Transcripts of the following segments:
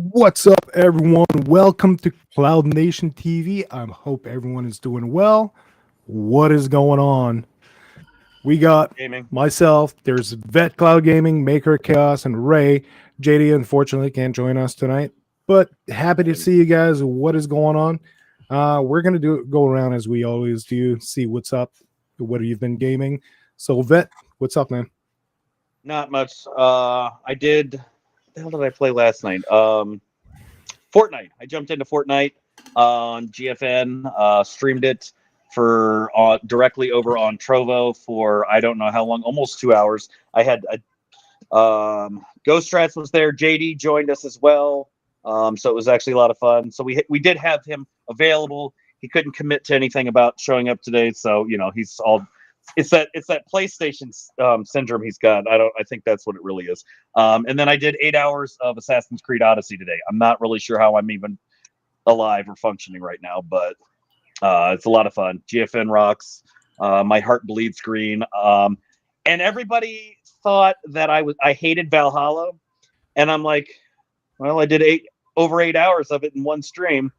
What's up, everyone? Welcome to CloudNationTV. I hope everyone is doing well. What is going on? We got Gaming. myself, there's Vet Cloud Gaming, Maker Chaos, and Ray. JD unfortunately can't join us tonight, but happy to see you guys. What is going on? We're gonna go around as we always do, see what's up, what you've been gaming. So Vet, what's up, man? Not much. I did. What the hell did I play last night? Fortnite. I jumped into Fortnite on GFN. Streamed it for directly over on Trovo for I don't know how long, almost 2 hours. I had Ghost Strats was there. JD joined us as well. So it was actually a lot of fun. So we did have him available. He couldn't commit to anything about showing up today. So he's all. It's that PlayStation syndrome he's got. I think that's what it really is. And then I did 8 hours of Assassin's Creed Odyssey today. I'm not really sure how I'm even alive or functioning right now, but it's a lot of fun. GFN rocks. My heart bleeds green. And everybody thought that I hated Valhalla, and I'm like, well, I did over 8 hours of it in one stream.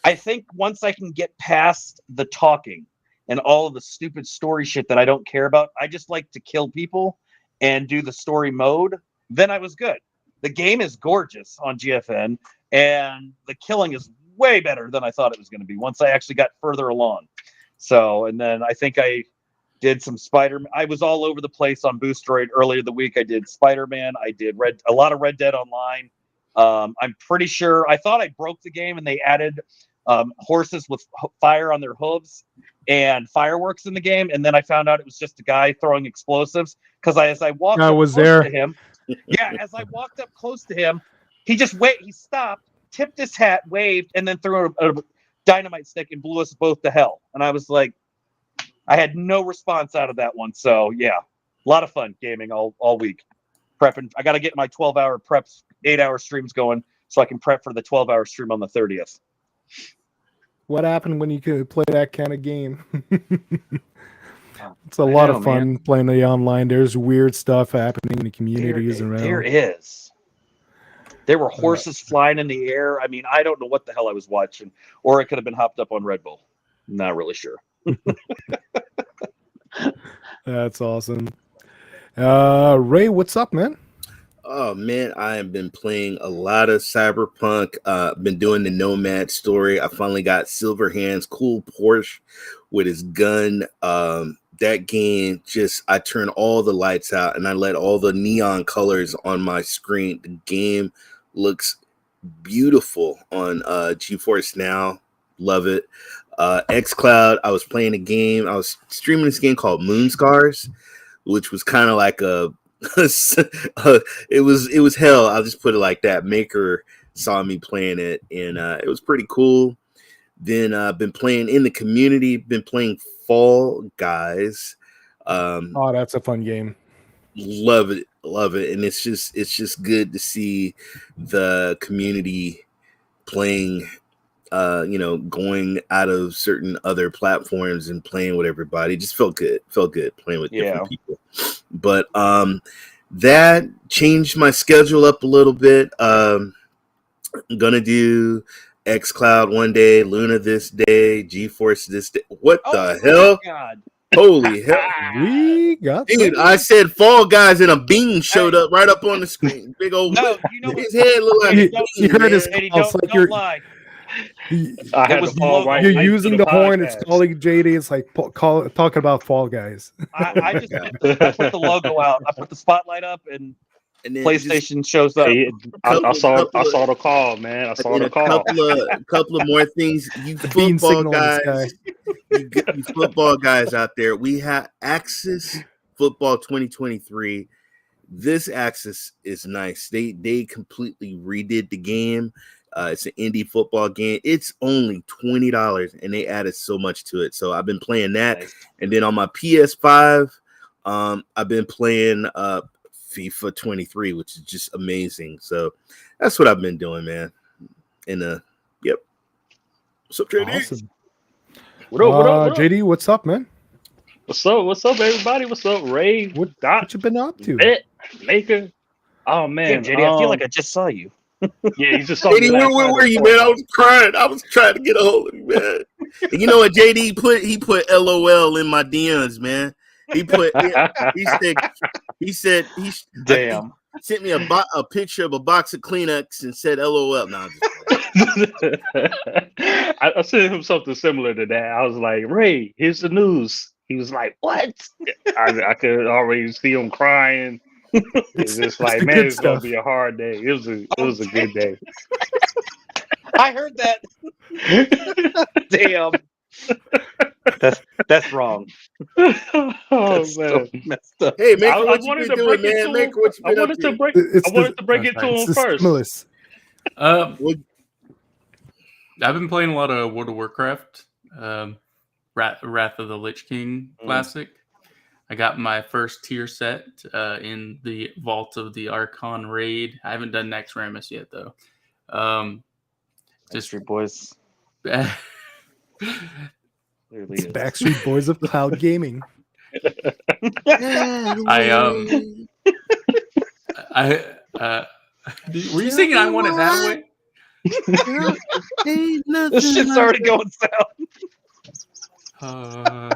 I think once I can get past the talking and all of the stupid story shit that I don't care about, I just like to kill people and do the story mode, then I was good. The game is gorgeous on GFN, and the killing is way better than I thought it was going to be once I actually got further along. So, and then I think I did some Spider-Man. I was all over the place on Boostroid earlier the week. I did Spider-Man. I did a lot of Red Dead Online. I'm pretty sure, I thought I broke the game and they added horses with fire on their hooves and fireworks in the game, and then I found out it was just a guy throwing explosives. Because as I walked up close to him, as I walked up close to him, he stopped, tipped his hat, waved, and then threw a dynamite stick and blew us both to hell. And I was like, I had no response out of that one. So yeah, a lot of fun gaming all week. Prepping. I got to get my 12-hour preps, 8-hour streams going so I can prep for the 12-hour stream on the 30th. What happened when you could play that kind of game? It's a lot of fun playing the online. There's weird stuff happening in the communities around. There is. There were horses flying in the air. I mean, I don't know what the hell I was watching, or it could have been hopped up on Red Bull. Not really sure. That's awesome. Ray, what's up, man? Oh man, I have been playing a lot of Cyberpunk. Been doing the Nomad story. I finally got Silverhand's cool Porsche with his gun. That game, I turned all the lights out and I let all the neon colors on my screen. The game looks beautiful on GeForce Now. Love it. xCloud, I was playing a game. I was streaming this game called Moonscars, which was kind of like it was hell. I'll just put it like that. Maker saw me playing it, and it was pretty cool. Then been playing in the community. Been playing Fall Guys. Oh, that's a fun game. Love it, and it's just good to see the community playing. Going out of certain other platforms and playing with everybody. Just felt good playing with different people. But that changed my schedule up a little bit. I'm gonna do xCloud one day, Luna this day, GeForce this day. What the hell? God. Holy hell. We got Dude, I said Fall Guys and a bean showed up right up on the screen. Big old his head looked like you heard his calls, like don't lie. You're using the horn. It's calling JD. It's like talking about Fall Guys. I just put the logo out. I put the spotlight up, and PlayStation shows up. I saw the call, man. I saw the call. A couple of more things. You football guys, you football guys out there. We have Axis Football 2023. This Axis is nice. They completely redid the game. It's an indie football game. It's only $20, and they added so much to it. So I've been playing that. Nice. And then on my PS5, I've been playing FIFA 23, which is just amazing. So that's what I've been doing, man. Yep. What's up, JD? Awesome. What up? JD, what's up, man? What's up, everybody? What's up, Ray? What you been up to? Maker. Oh man, JD, I feel like I just saw you. Yeah, he's just JD, where were you, man? I was crying. I was trying to get a hold of you, man. And you know what JD put? He put LOL in my DMs, man. He said Damn. he sent me a picture of a box of Kleenex and said LOL. No, I sent him something similar to that. I was like, Ray, here's the news. He was like, what? I could already see him crying. It's just like, man, it's gonna be a hard day. It was a good day. I heard that. Damn. That's wrong. Oh, that's man. so messed up. Hey, Maker, what you been doing, man? Maker, what you been up to? I wanted to break it to him first. I've been playing a lot of World of Warcraft, Wrath of the Lich King Classic. I got my first tier set in the Vault of the Archon raid. I haven't done Next Ramus yet, though. Backstreet Boys. It's Backstreet Boys of cloud gaming. Were you singing "I Want It That Way"? This shit's already going south.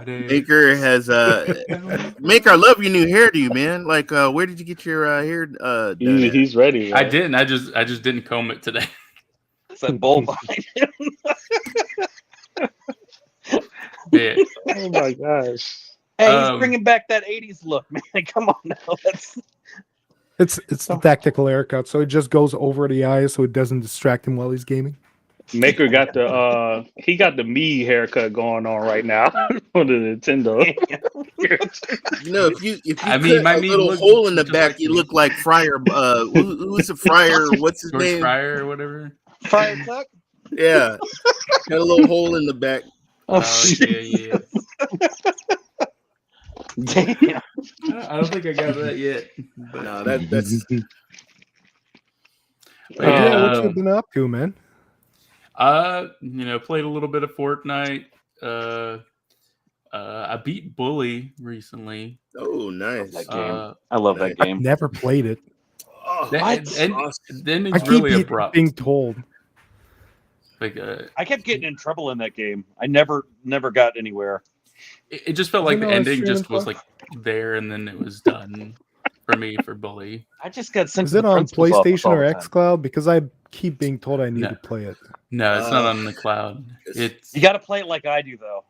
Maker has Maker, I love your new hairdo, man. Like, where did you get your hair done? He's ready. Right? I didn't. I just didn't comb it today. It's a bull behind him. Yeah. Oh my gosh. Hey, he's bringing back that '80s look, man. Come on now. It's the tactical haircut, so it just goes over the eyes, so it doesn't distract him while he's gaming. Maker got the he got the me haircut going on right now on the Nintendo. You know, if you cut a little hole in the back, you look like Friar. Who's the Friar? What's his name? Friar or whatever. Friar Tuck. Yeah, got a little hole in the back. Yeah. Damn. I don't think I got that yet. But... No, that's. Yeah, what you been up to, man? Played a little bit of Fortnite. I beat Bully recently. Oh, nice. I love that game. I've never played it. And then it's I keep really abrupt. being told. Like, I kept getting in trouble in that game. I never got anywhere. It just felt like the ending just was like there, and then it was done for me for Bully. I just got sent. Is it on PlayStation or xCloud? Because I keep being told I need to play it. No, it's not on the cloud. It's you got to play it like I do, though.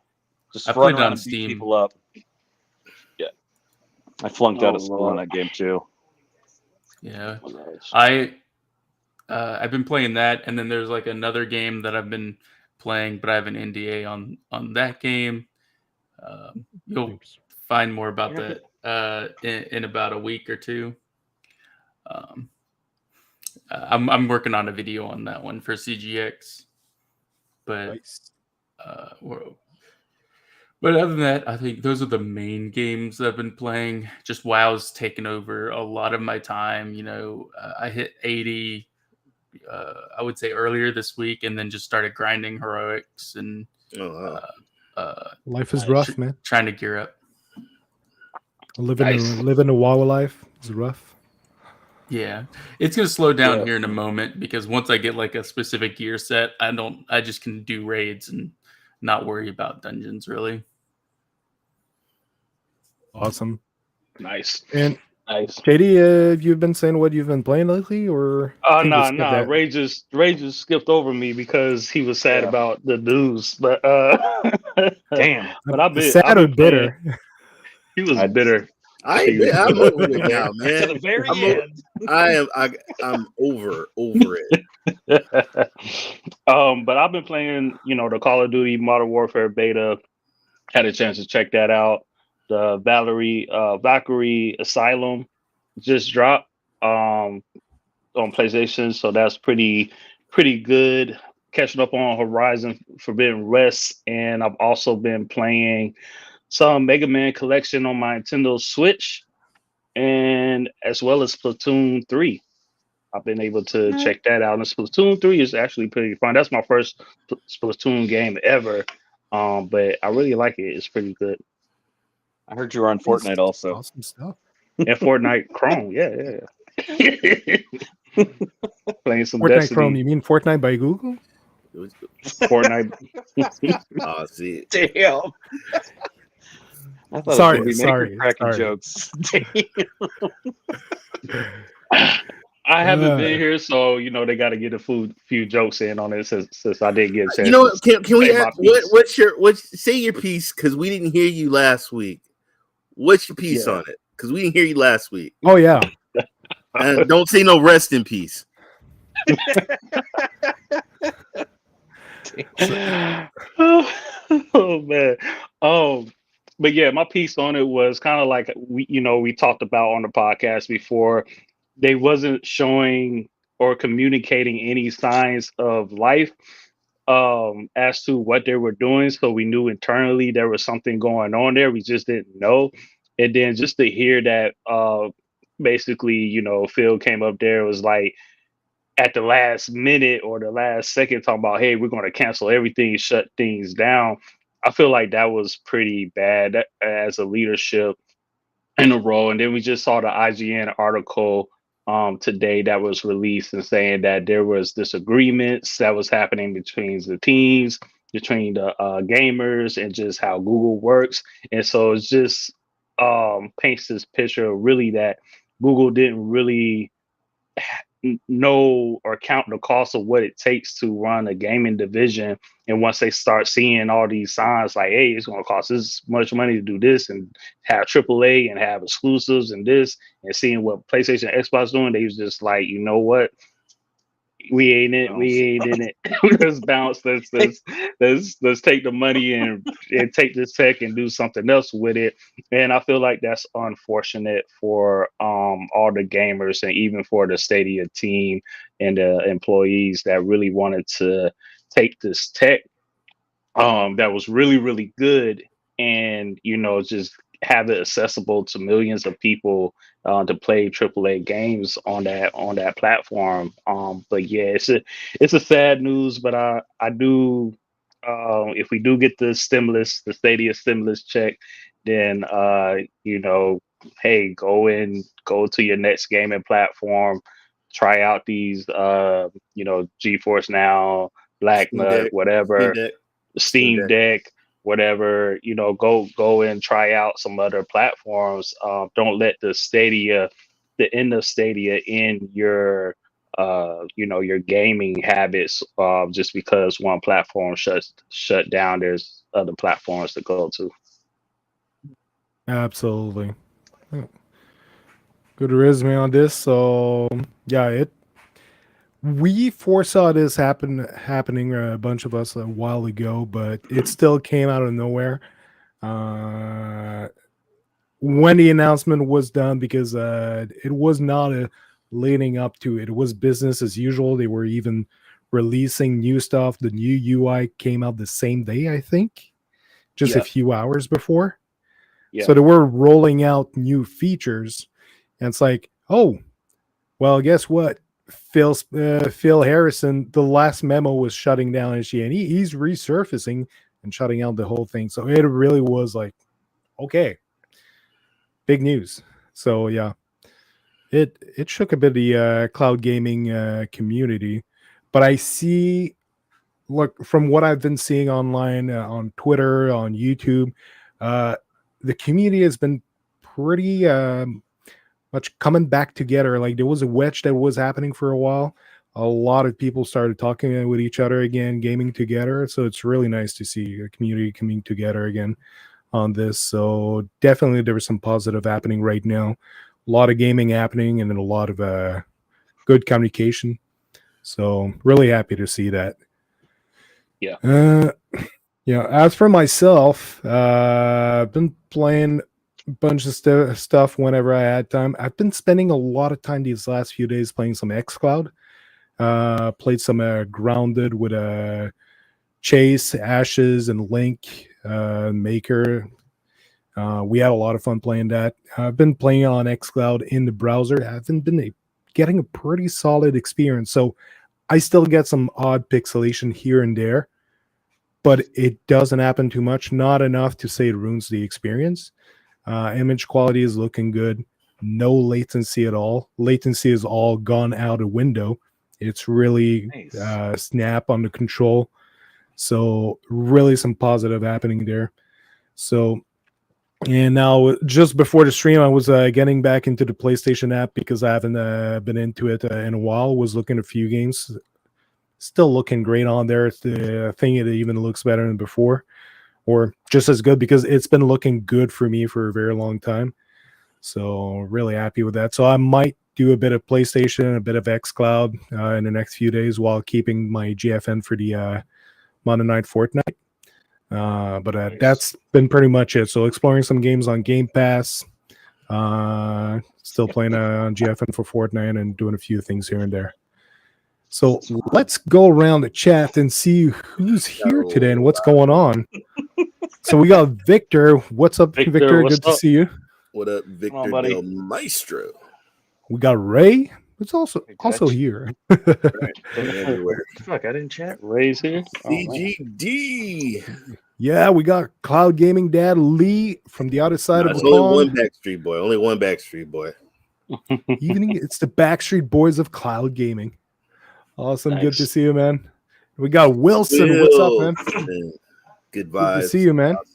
Just I run played it around on and beat Steam. people up. Yeah, I flunked out of school in that game too. Yeah, I've been playing that, and then there's like another game that I've been playing, but I have an NDA on that game. You'll find more about that in about a week or two. I'm working on a video on that one for CGX, but but other than that, I think those are the main games that I've been playing. Just WoW's taken over a lot of my time. I hit 80. I would say earlier this week, and then just started grinding heroics and life is rough, man. Trying to gear up. Living a WoW life is rough. Yeah, it's gonna slow down here in a moment because once I get like a specific gear set, I just can do raids and not worry about dungeons really. Awesome, nice. And nice, JD, you've been saying what you've been playing lately, or no. Ray just skipped over me because he was sad about the news. But damn, but I've been sad or bitter. He was bitter. I'm over it now, man. To the very end. I'm over it. But I've been playing, the Call of Duty Modern Warfare beta. Had a chance to check that out. The Valkyrie Asylum just dropped on PlayStation, so that's pretty good. Catching up on Horizon Forbidden West, and I've also been playing some Mega Man Collection on my Nintendo Switch, and as well as Splatoon 3. I've been able to check that out, and Splatoon 3 is actually pretty fun. That's my first Splatoon game ever, but I really like it. It's pretty good. I heard you were on Fortnite also. Awesome stuff. And Fortnite Chrome, yeah. playing some Fortnite Destiny. from, you mean Fortnite by Google? Fortnite. Oh, see. Damn. I thought Sorry, it was gonna be Maker cracking sorry. jokes. I haven't been here, so they got to get a few jokes in on it since I didn't get a chance. You know what? Can we say my ask, piece. say your piece, because we didn't hear you last week. What's your piece on it? Because we didn't hear you last week. Oh yeah. And don't say no rest in peace. Oh man. But yeah, my piece on it was kind of like we talked about on the podcast before. They wasn't showing or communicating any signs of life as to what they were doing. So we knew internally there was something going on there. We just didn't know. And then just to hear that basically, Phil came up there, was like at the last minute or the last second talking about, hey, we're going to cancel everything, shut things down. I feel like that was pretty bad as a leadership in a role. And then we just saw the IGN article today that was released and saying that there was disagreements that was happening between the teams, between the gamers, and just how Google works. And so it's just paints this picture really that Google didn't really know or count the cost of what it takes to run a gaming division. And once they start seeing all these signs like, hey, it's going to cost this much money to do this and have AAA and have exclusives and this, and seeing what PlayStation and Xbox doing, they was just like, you know what? We ain't in it. Let's bounce. Let's take the money and take this tech and do something else with it. And I feel like that's unfortunate for all the gamers and even for the Stadia team and the employees that really wanted to take this tech that was really, really good and just have it accessible to millions of people to play AAA games on that platform. But yeah, it's a sad news, but I do if we do get the Stadia stimulus check, then hey, go to your next gaming platform, try out these GeForce Now, Black Nut, whatever, Steam Deck, whatever, go and try out some other platforms. Don't let the end of Stadia in your your gaming habits just because one platform shut down. There's other platforms to go to. Absolutely. Good resume on this. So yeah, we foresaw this happening a bunch of us a while ago, but it still came out of nowhere when the announcement was done, because it was not a leading up to it. It was business as usual. They were even releasing new stuff. The new UI came out the same day, I think, just a few hours before. Yeah. So they were rolling out new features, and it's like, oh, well, guess what? Phil Harrison, the last memo was shutting down IGN. He's resurfacing and shutting out the whole thing. So it really was like, okay, big news. So yeah, it shook a bit the cloud gaming community. But I see, look, from what I've been seeing online on Twitter, on YouTube, the community has been pretty much coming back together. Like there was a wedge that was happening for a while. A lot of people started talking with each other again, gaming together. So it's really nice to see a community coming together again on this. So definitely there was some positive happening right now. A lot of gaming happening and then a lot of good communication. So really happy to see that. Yeah. Yeah. As for myself, I've been playing bunch of stuff whenever I had time. I've been spending a lot of time these last few days playing some xCloud. Played some Grounded with Chase, Ashes, and Link Maker. We had a lot of fun playing that. I've been playing on xCloud in the browser. I've been getting a pretty solid experience. So I still get some odd pixelation here and there, but it doesn't happen too much. Not enough to say it ruins the experience. Image quality is looking good. No latency at all. Latency is all gone out a window It's really Nice. snap on the control. So really some positive happening there. So, and now just before the stream, I was getting back into the PlayStation app because I haven't been into it in a while. Was looking at a few games. Still looking great on there. I think it even looks better than before, or just as good, because it's been looking good for me for a very long time. So really happy with that. So I might do a bit of PlayStation, a bit of xCloud in the next few days while keeping my GFN for the Monday Night Fortnite. But Nice. that's been pretty much it. So exploring some games on Game Pass, still playing on GFN for Fortnite, and doing a few things here and there. So let's go around the chat and see who's here today and what's going on. So we got Victor. What's up, Victor? what's Good to up? see you. What up, Victor on, buddy. Del Maestro? We got Ray. It's also Hey, also Dutch. here. Right, everywhere. Fuck, I didn't chat. Ray's here. Oh, man. CGD. Yeah, we got Cloud Gaming Dad Lee from the other side of It's the only pond. one Backstreet Boy. Only one Backstreet Boy. Evening, it's the Backstreet Boys of Cloud Gaming. Awesome, good to Nice. see you, man. We got Wilson. What's up, man? Wilson. Good Good vibes. to see you, man. Awesome.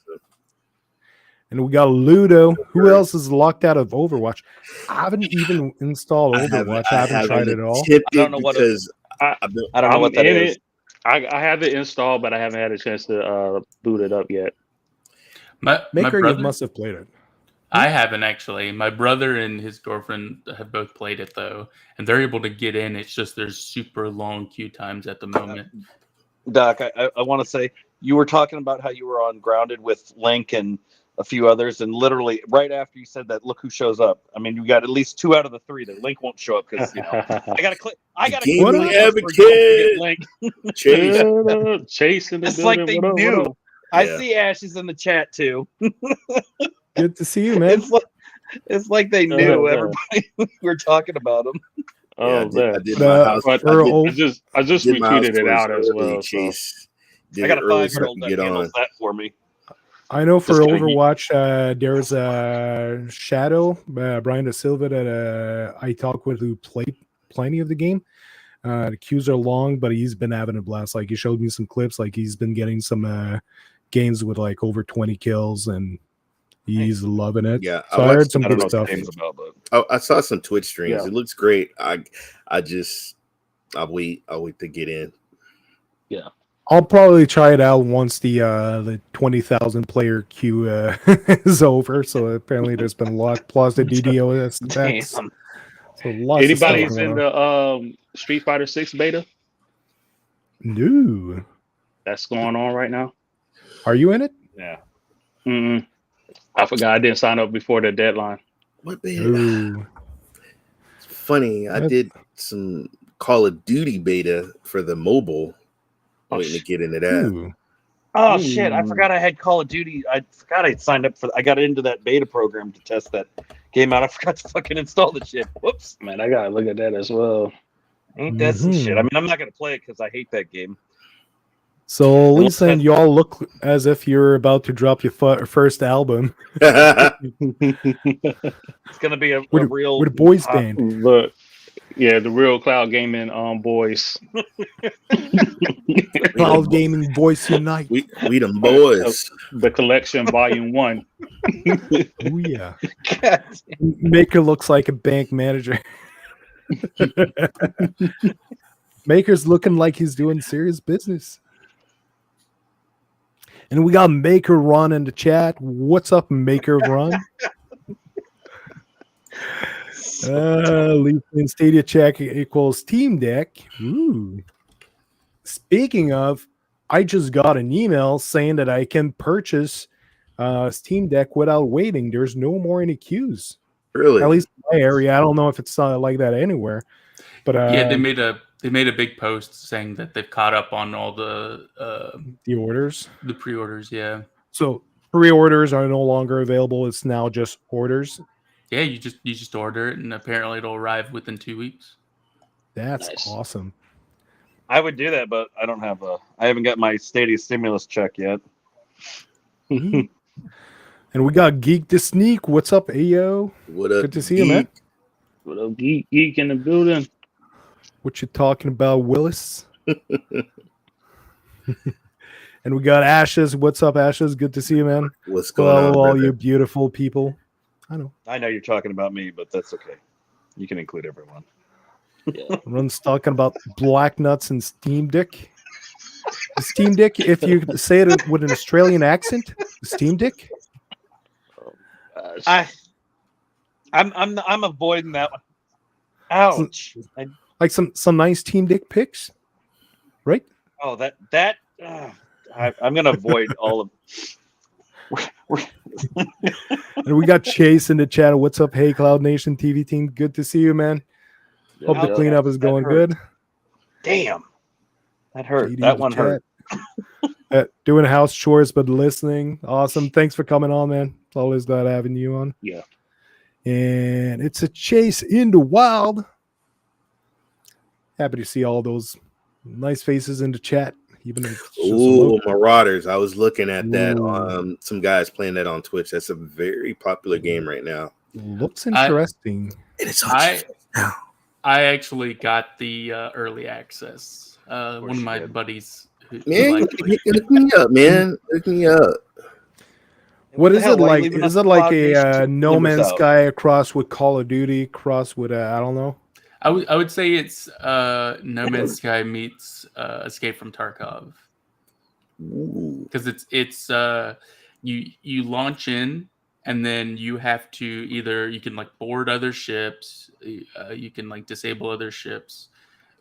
And we got Ludo. Who else is locked out of Overwatch? I haven't even installed Overwatch. I haven't tried it at all. attempted I don't know what it- because I I've been- I don't know I'm what that in is. it. I have it installed, but I haven't had a chance to boot it up yet. My Maker, you brother, must have played it. I haven't actually. My brother and his girlfriend have both played it though, and they're able to get in. It's just there's super long queue times at the moment. Doc, I want to say you were talking about how you were on Grounded with Link and a few others, and literally right after you said that, look who shows up. I mean, you got at least 2 out of the 3 that Link won't show up because I gotta click. I gotta Gaming click advocate. Link. Chase. Chase in the It's building. like they What up, knew. what up? I Yeah. see Ashes in the chat too. Good to see you, man. It's like they knew Yeah. everybody. We're talking about them. Oh, I man. did But, my house. But for I old- I just did my house retweeted it out chores as early. well. So. Chase did I got it a early so I 5-year-old could that get handles on. that for me. I know for Just kidding. Overwatch, there's a Shadow, Brian Da Silva, that I talked with, who played plenty of the game. The queues are long, but he's been having a blast. Like, he showed me some clips. Like, he's been getting some games with like over 20 kills, and he's loving it. Yeah, So I watched- heard some I don't good know what stuff. the game's about, but I saw some Twitch streams. Yeah. It looks great. I'll wait to get in. I'll probably try it out once the 20,000 player queue is over. So apparently there's been a lot plus the DDoS attacks. damn. So lots of stuff Anybody's going in on. the Street Fighter 6 beta? No. That's going on right now. Are you in it? Yeah. Mm-mm. I forgot I didn't sign up before the deadline. What beta? Ooh. It's funny. I What? did some Call of Duty beta for the mobile. Waiting to get into that. Ooh. Oh shit! I Ooh. forgot I had Call of Duty. I forgot I signed up for. I got into that beta program to test that game out. I forgot to fucking install the shit. Whoops! Man, I gotta look at that as well. Ain't that some Mhm. shit? I mean, I'm not gonna play it because I hate that game. So Lisa and y'all look as if you're about to drop your first album It's gonna be a real with a boys band. Look, yeah, the real Cloud Gaming boys. Cloud Gaming Voice Unite. we them boys. The collection volume 1. Oh yeah. Maker looks like a bank manager. Maker's looking like he's doing serious business. And we got Maker Ron in the chat. What's up, Maker Ron? Leafing Stadia check equals Team Deck. Ooh. Speaking of, I just got an email saying that I can purchase Steam Deck without waiting. There's no more any queues. Really? At least in my area. I don't know if it's like that anywhere. But Yeah, they made a big post saying that they've caught up on all the orders. pre-orders. Yeah, So pre-orders are no longer available. It's now just orders. yeah. You just order it, and apparently it'll arrive within 2 weeks. That's Nice. awesome. I would do that, but I don't have I haven't got my Stadia stimulus check yet. And we got Geek to Sneak. What's up, Ayo? What up? Good to see you, man. What up, geek in the building? What you talking about, Willis? And we got Ashes. What's up, Ashes? Good to see you, man. What's going on, all brother? you beautiful people. I know. I know you're talking about me, but that's okay. You can include everyone. Yeah. Everyone's talking about black nuts and Steam Dick. The Steam Dick, if you say it with an Australian accent, the Steam Dick. I'm avoiding that one. Ouch! Like some nice Team Dick pics, right? Oh, I'm gonna avoid all of. And we got Chase in the chat. What's up? Hey, Cloud Nation TV team. Good to see you, man. Hope the cleanup is going good. Damn, that hurt. GD That one hurt. Doing house chores but listening. Awesome. Thanks for coming on, man. It's always glad having you on. Yeah. And it's a Chase in the wild. Happy to see all those nice faces in the chat. Even if it's just Ooh, Marauders. I was looking at that. Ooh. Some guys playing that on Twitch. That's a very popular game right now. Looks interesting. And it's I actually got the early access. One of my buddies. Man, hook me up, man. Hook me up. What is it like? Is it like a No Man's Sky across with Call of Duty, cross with I don't know. I would say it's No Man's Sky meets Escape from Tarkov, because it's you launch in, and then you have to you can like board other ships, you can like disable other ships,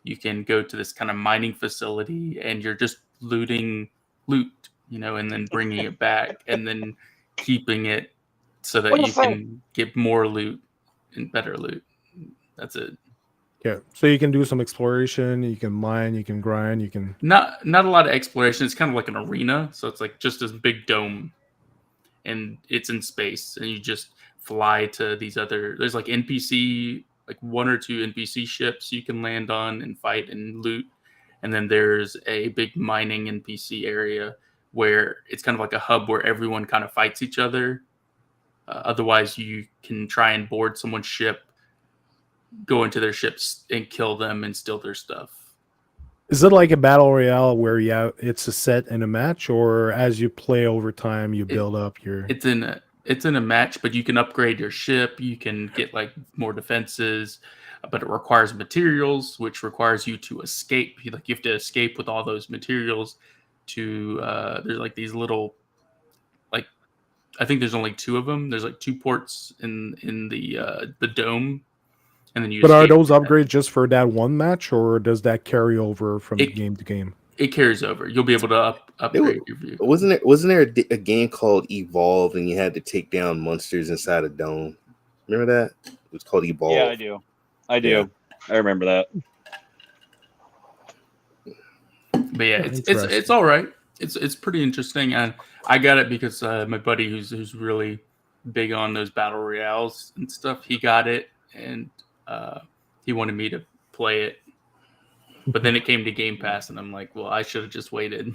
you can go to this kind of mining facility, and you're just looting loot, and then bringing it back, and then keeping it so that you can get more loot and better loot. That's it. Yeah, so you can do some exploration, you can mine, you can grind, you can not a lot of exploration. It's kind of like an arena, so it's like just this big dome, and it's in space, and you just fly to these other. There's like NPC, like 1 or 2 NPC ships you can land on and fight and loot, and then there's a big mining NPC area where it's kind of like a hub where everyone kind of fights each other. Otherwise, you can try and board someone's ship, go into their ships and kill them and steal their stuff. Is it like a battle royale where it's a set in a match, or as you play over time you build up your? It's in a match, but you can upgrade your ship. You can get like more defenses, but it requires materials, which requires you to escape. You have to escape with all those materials. There's like these little, like I think there's only 2 of them. There's like 2 ports in the dome. And then but are those upgrades just for that one match, or does that carry over from game to game? It carries over. You'll be able to upgrade your view. Wasn't there a game called Evolve, and you had to take down monsters inside a dome? Remember that? It was called Evolve. Yeah, I do. Yeah. I remember that. But yeah, it's all right. It's pretty interesting, and I got it because my buddy who's really big on those battle royales and stuff, he got it, and he wanted me to play it, but then it came to Game Pass, and I'm like, well, I should have just waited.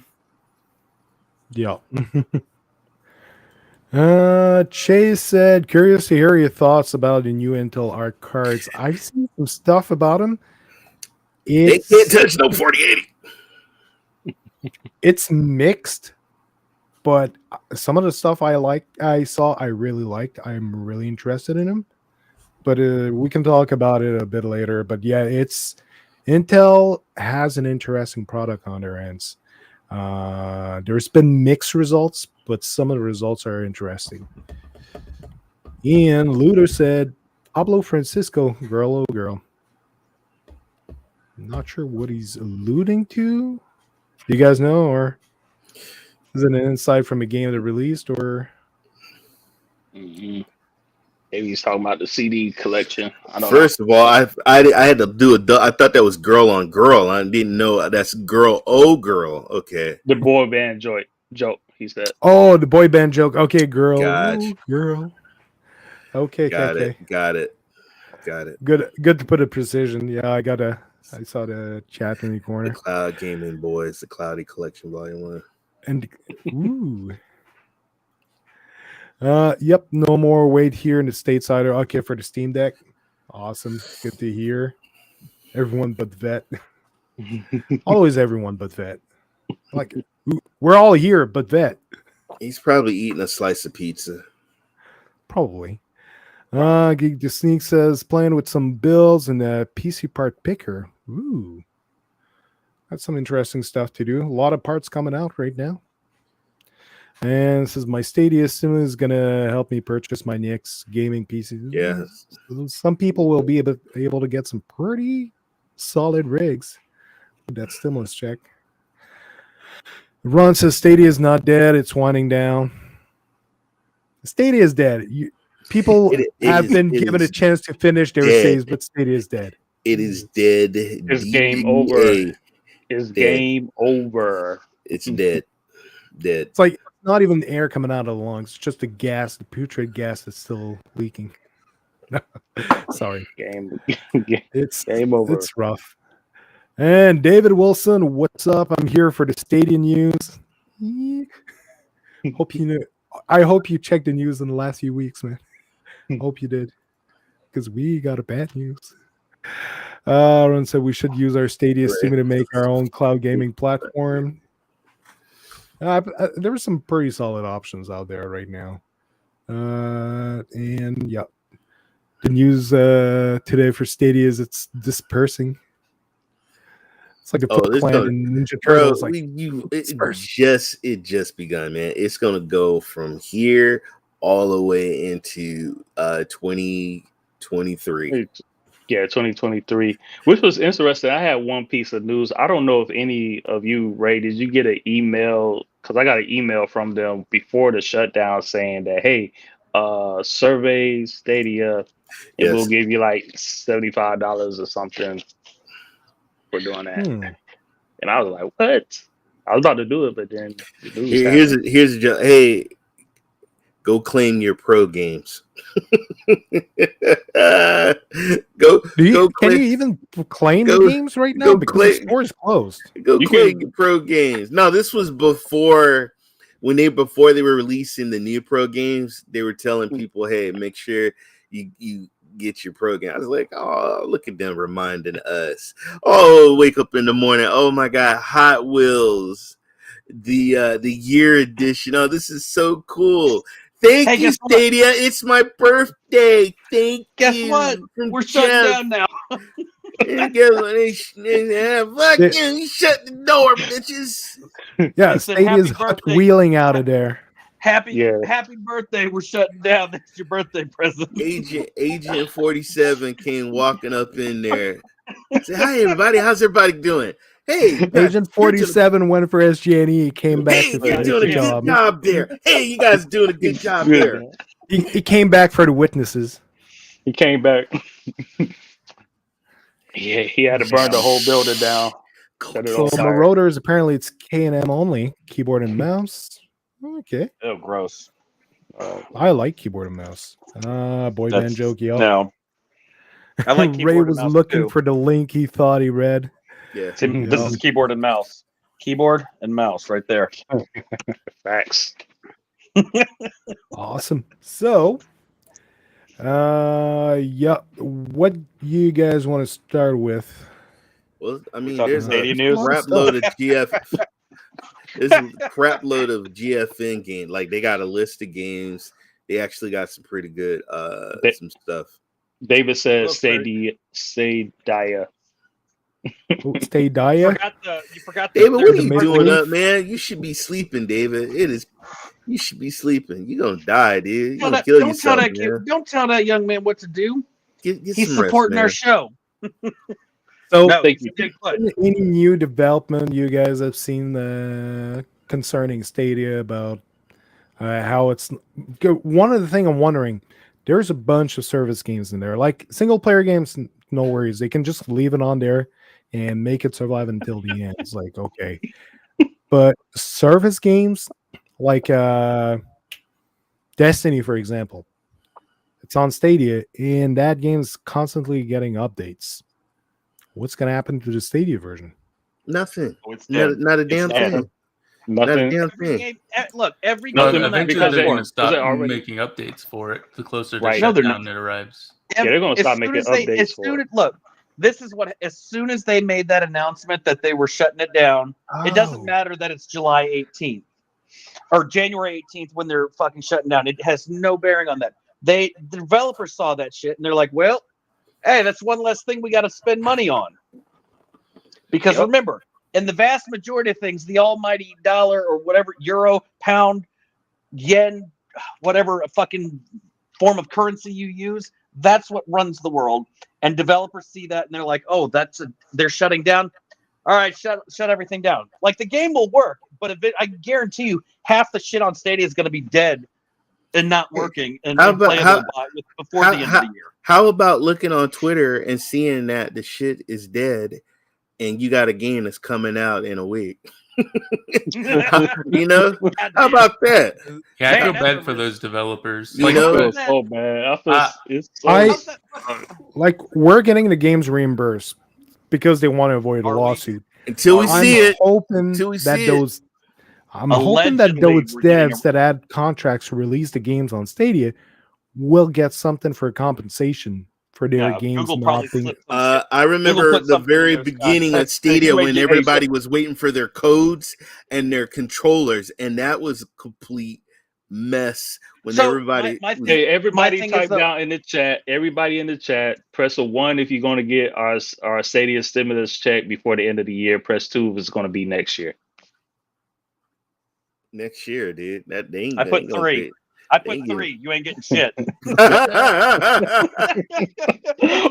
Yeah. Chase said, curious to hear your thoughts about the new Intel Arc cards. I've seen some stuff about them. They can't touch no 4080. It's mixed, but some of the stuff I really liked. I'm really interested in them. But we can talk about it a bit later. But yeah, Intel has an interesting product on their ends. There's been mixed results, but some of the results are interesting. Ian Luder said, Pablo Francisco, girl, oh girl. I'm not sure what he's alluding to. Do you guys know, or is it an insight from a game that released, or? Mm-hmm. Maybe he's talking about the CD collection. I don't First of all, I had to do I thought that was girl on girl. I didn't know that's girl oh girl. Okay. The boy band joke. He said. Oh, the boy band joke. Okay, girl. Gotcha. Ooh, girl. Okay. Got it. Good to put a precision. Yeah, I saw the chat in the corner. The Cloud Gaming Boys, the Cloudy Collection Volume 1. And ooh. Yep, no more wait here in the stateside. Okay, for the Steam Deck. Awesome. Good to hear. Everyone but Vet. Always everyone but Vet. Like, we're all here but Vet. He's probably eating a slice of pizza. Probably. Geek the Sneak says playing with some builds and a PC part picker. Ooh. That's some interesting stuff to do. A lot of parts coming out right now. And it says my Stadia sim is gonna help me purchase my next gaming PC. Yeah. Some people will be able to get some pretty solid rigs with that stimulus check. Ron says Stadia is not dead, it's winding down. Stadia is dead. People have been given a chance to finish their saves, but Stadia is dead. It is dead. It's game over. It's game over. It's dead. Dead. It's like not even air coming out of the lungs. It's just the gas, the putrid gas that's still leaking. Sorry. It's game over. It's rough. And David Wilson, what's up? I'm here for the Stadia news. Hope you know. I hope you checked the news in the last few weeks, man. Hope you did. Because we got a bad news. Ron said we should use our Stadia Stream to make our own cloud gaming platform. There were some pretty solid options out there right now. And yeah, the news today for Stadia is it's dispersing. It's like a Foot Clan and Ninja Turtles. Bro, like it just begun, man. It's gonna go from here all the way into 2023. Yeah, 2023, which was interesting. I had one piece of news. I don't know if any of you, Ray, did you get an email? Because I got an email from them before the shutdown saying that, hey, survey Stadia, and we'll give you like $75 or something for doing that. And I was like, what? I was about to do it, but then the news here's hey, go claim your pro games. Can you even claim the games right now? Because the store is closed. Go claim your pro games. No, this was before they were releasing the new pro games. They were telling people, hey, make sure you get your pro game. I was like, oh, look at them reminding us. Oh, wake up in the morning. Oh my God, Hot Wheels, the year edition. Oh, this is so cool. Thank you, Stadia. What? It's my birthday. Guess what? We're shutting down now. Guess what? Fuck you shut the door, bitches. Yeah, Stadia's wheeling out of there. Happy birthday. We're shutting down. That's your birthday present. Agent 47 came walking up in there. Say, hi, everybody. How's everybody doing? Hey, Agent 47 went for SG&E, came back to finish the job there. Hey, you guys doing a good job there. He came back for the witnesses. He came back. Yeah, he had to burn the whole building down. So Marauders, apparently it's K&M only, keyboard and mouse. Okay. Oh, gross. I like keyboard and mouse. Boy band joke, y'all. No. I like Ray was looking for the link he thought he read. Yeah, this is keyboard and mouse. Keyboard and mouse right there. Facts. Awesome. So, what you guys want to start with? Well, I mean, there's a crap load of GF. There's a crap load of GFN games. Like they got a list of games. They actually got some pretty good some stuff. David says Stadia. Stadia. You forgot David, what are you doing up, man? You should be sleeping, David. You should be sleeping. You're gonna die, dude. You're gonna kill yourself. Don't tell that young man what to do. He's supporting our show. So, any new development you guys have seen concerning Stadia about how it's one of the thing I'm wondering, there's a bunch of service games in there, like single player games, no worries. They can just leave it on there and make it survive until the end. It's like, okay. But service games like Destiny, for example, it's on Stadia and that game's constantly getting updates. What's going to happen to the Stadia version? Nothing. Not a damn thing. Nothing. Not a damn thing. Look, every game eventually they're going to stop making updates for it the closer to shutdown it arrives. They're going to stop making updates for it. Look, This is what, as soon as they made that announcement that they were shutting it down, it doesn't matter that it's July 18th or January 18th when they're fucking shutting down. It has no bearing on that. The developers saw that shit and they're like, well, hey, that's one less thing we got to spend money on. Because remember, in the vast majority of things, the almighty dollar or whatever, euro, pound, yen, whatever a fucking form of currency you use, that's what runs the world. And developers see that and they're like, oh, they're shutting down. All right, shut everything down. Like, the game will work, but I guarantee you half the shit on Stadia is going to be dead and not working before the end of the year. How about looking on Twitter and seeing that the shit is dead and you got a game that's coming out in a week? You know, how about that? Yeah, I feel bad for those developers. You know, I feel so bad. We're getting the games reimbursed because they want to avoid a lawsuit. Until we see it. I'm hoping that those devs that had contracts to release the games on Stadia will get something for compensation for their games not being. I remember the very beginning of Stadia when everybody was waiting for their codes and their controllers, and that was a complete mess. When everybody type down in the chat. Everybody in the chat, press a 1 if you're going to get our Stadia stimulus check before the end of the year. Press 2 if it's going to be next year. Next year, dude. I put 3. I put 3. You ain't getting shit.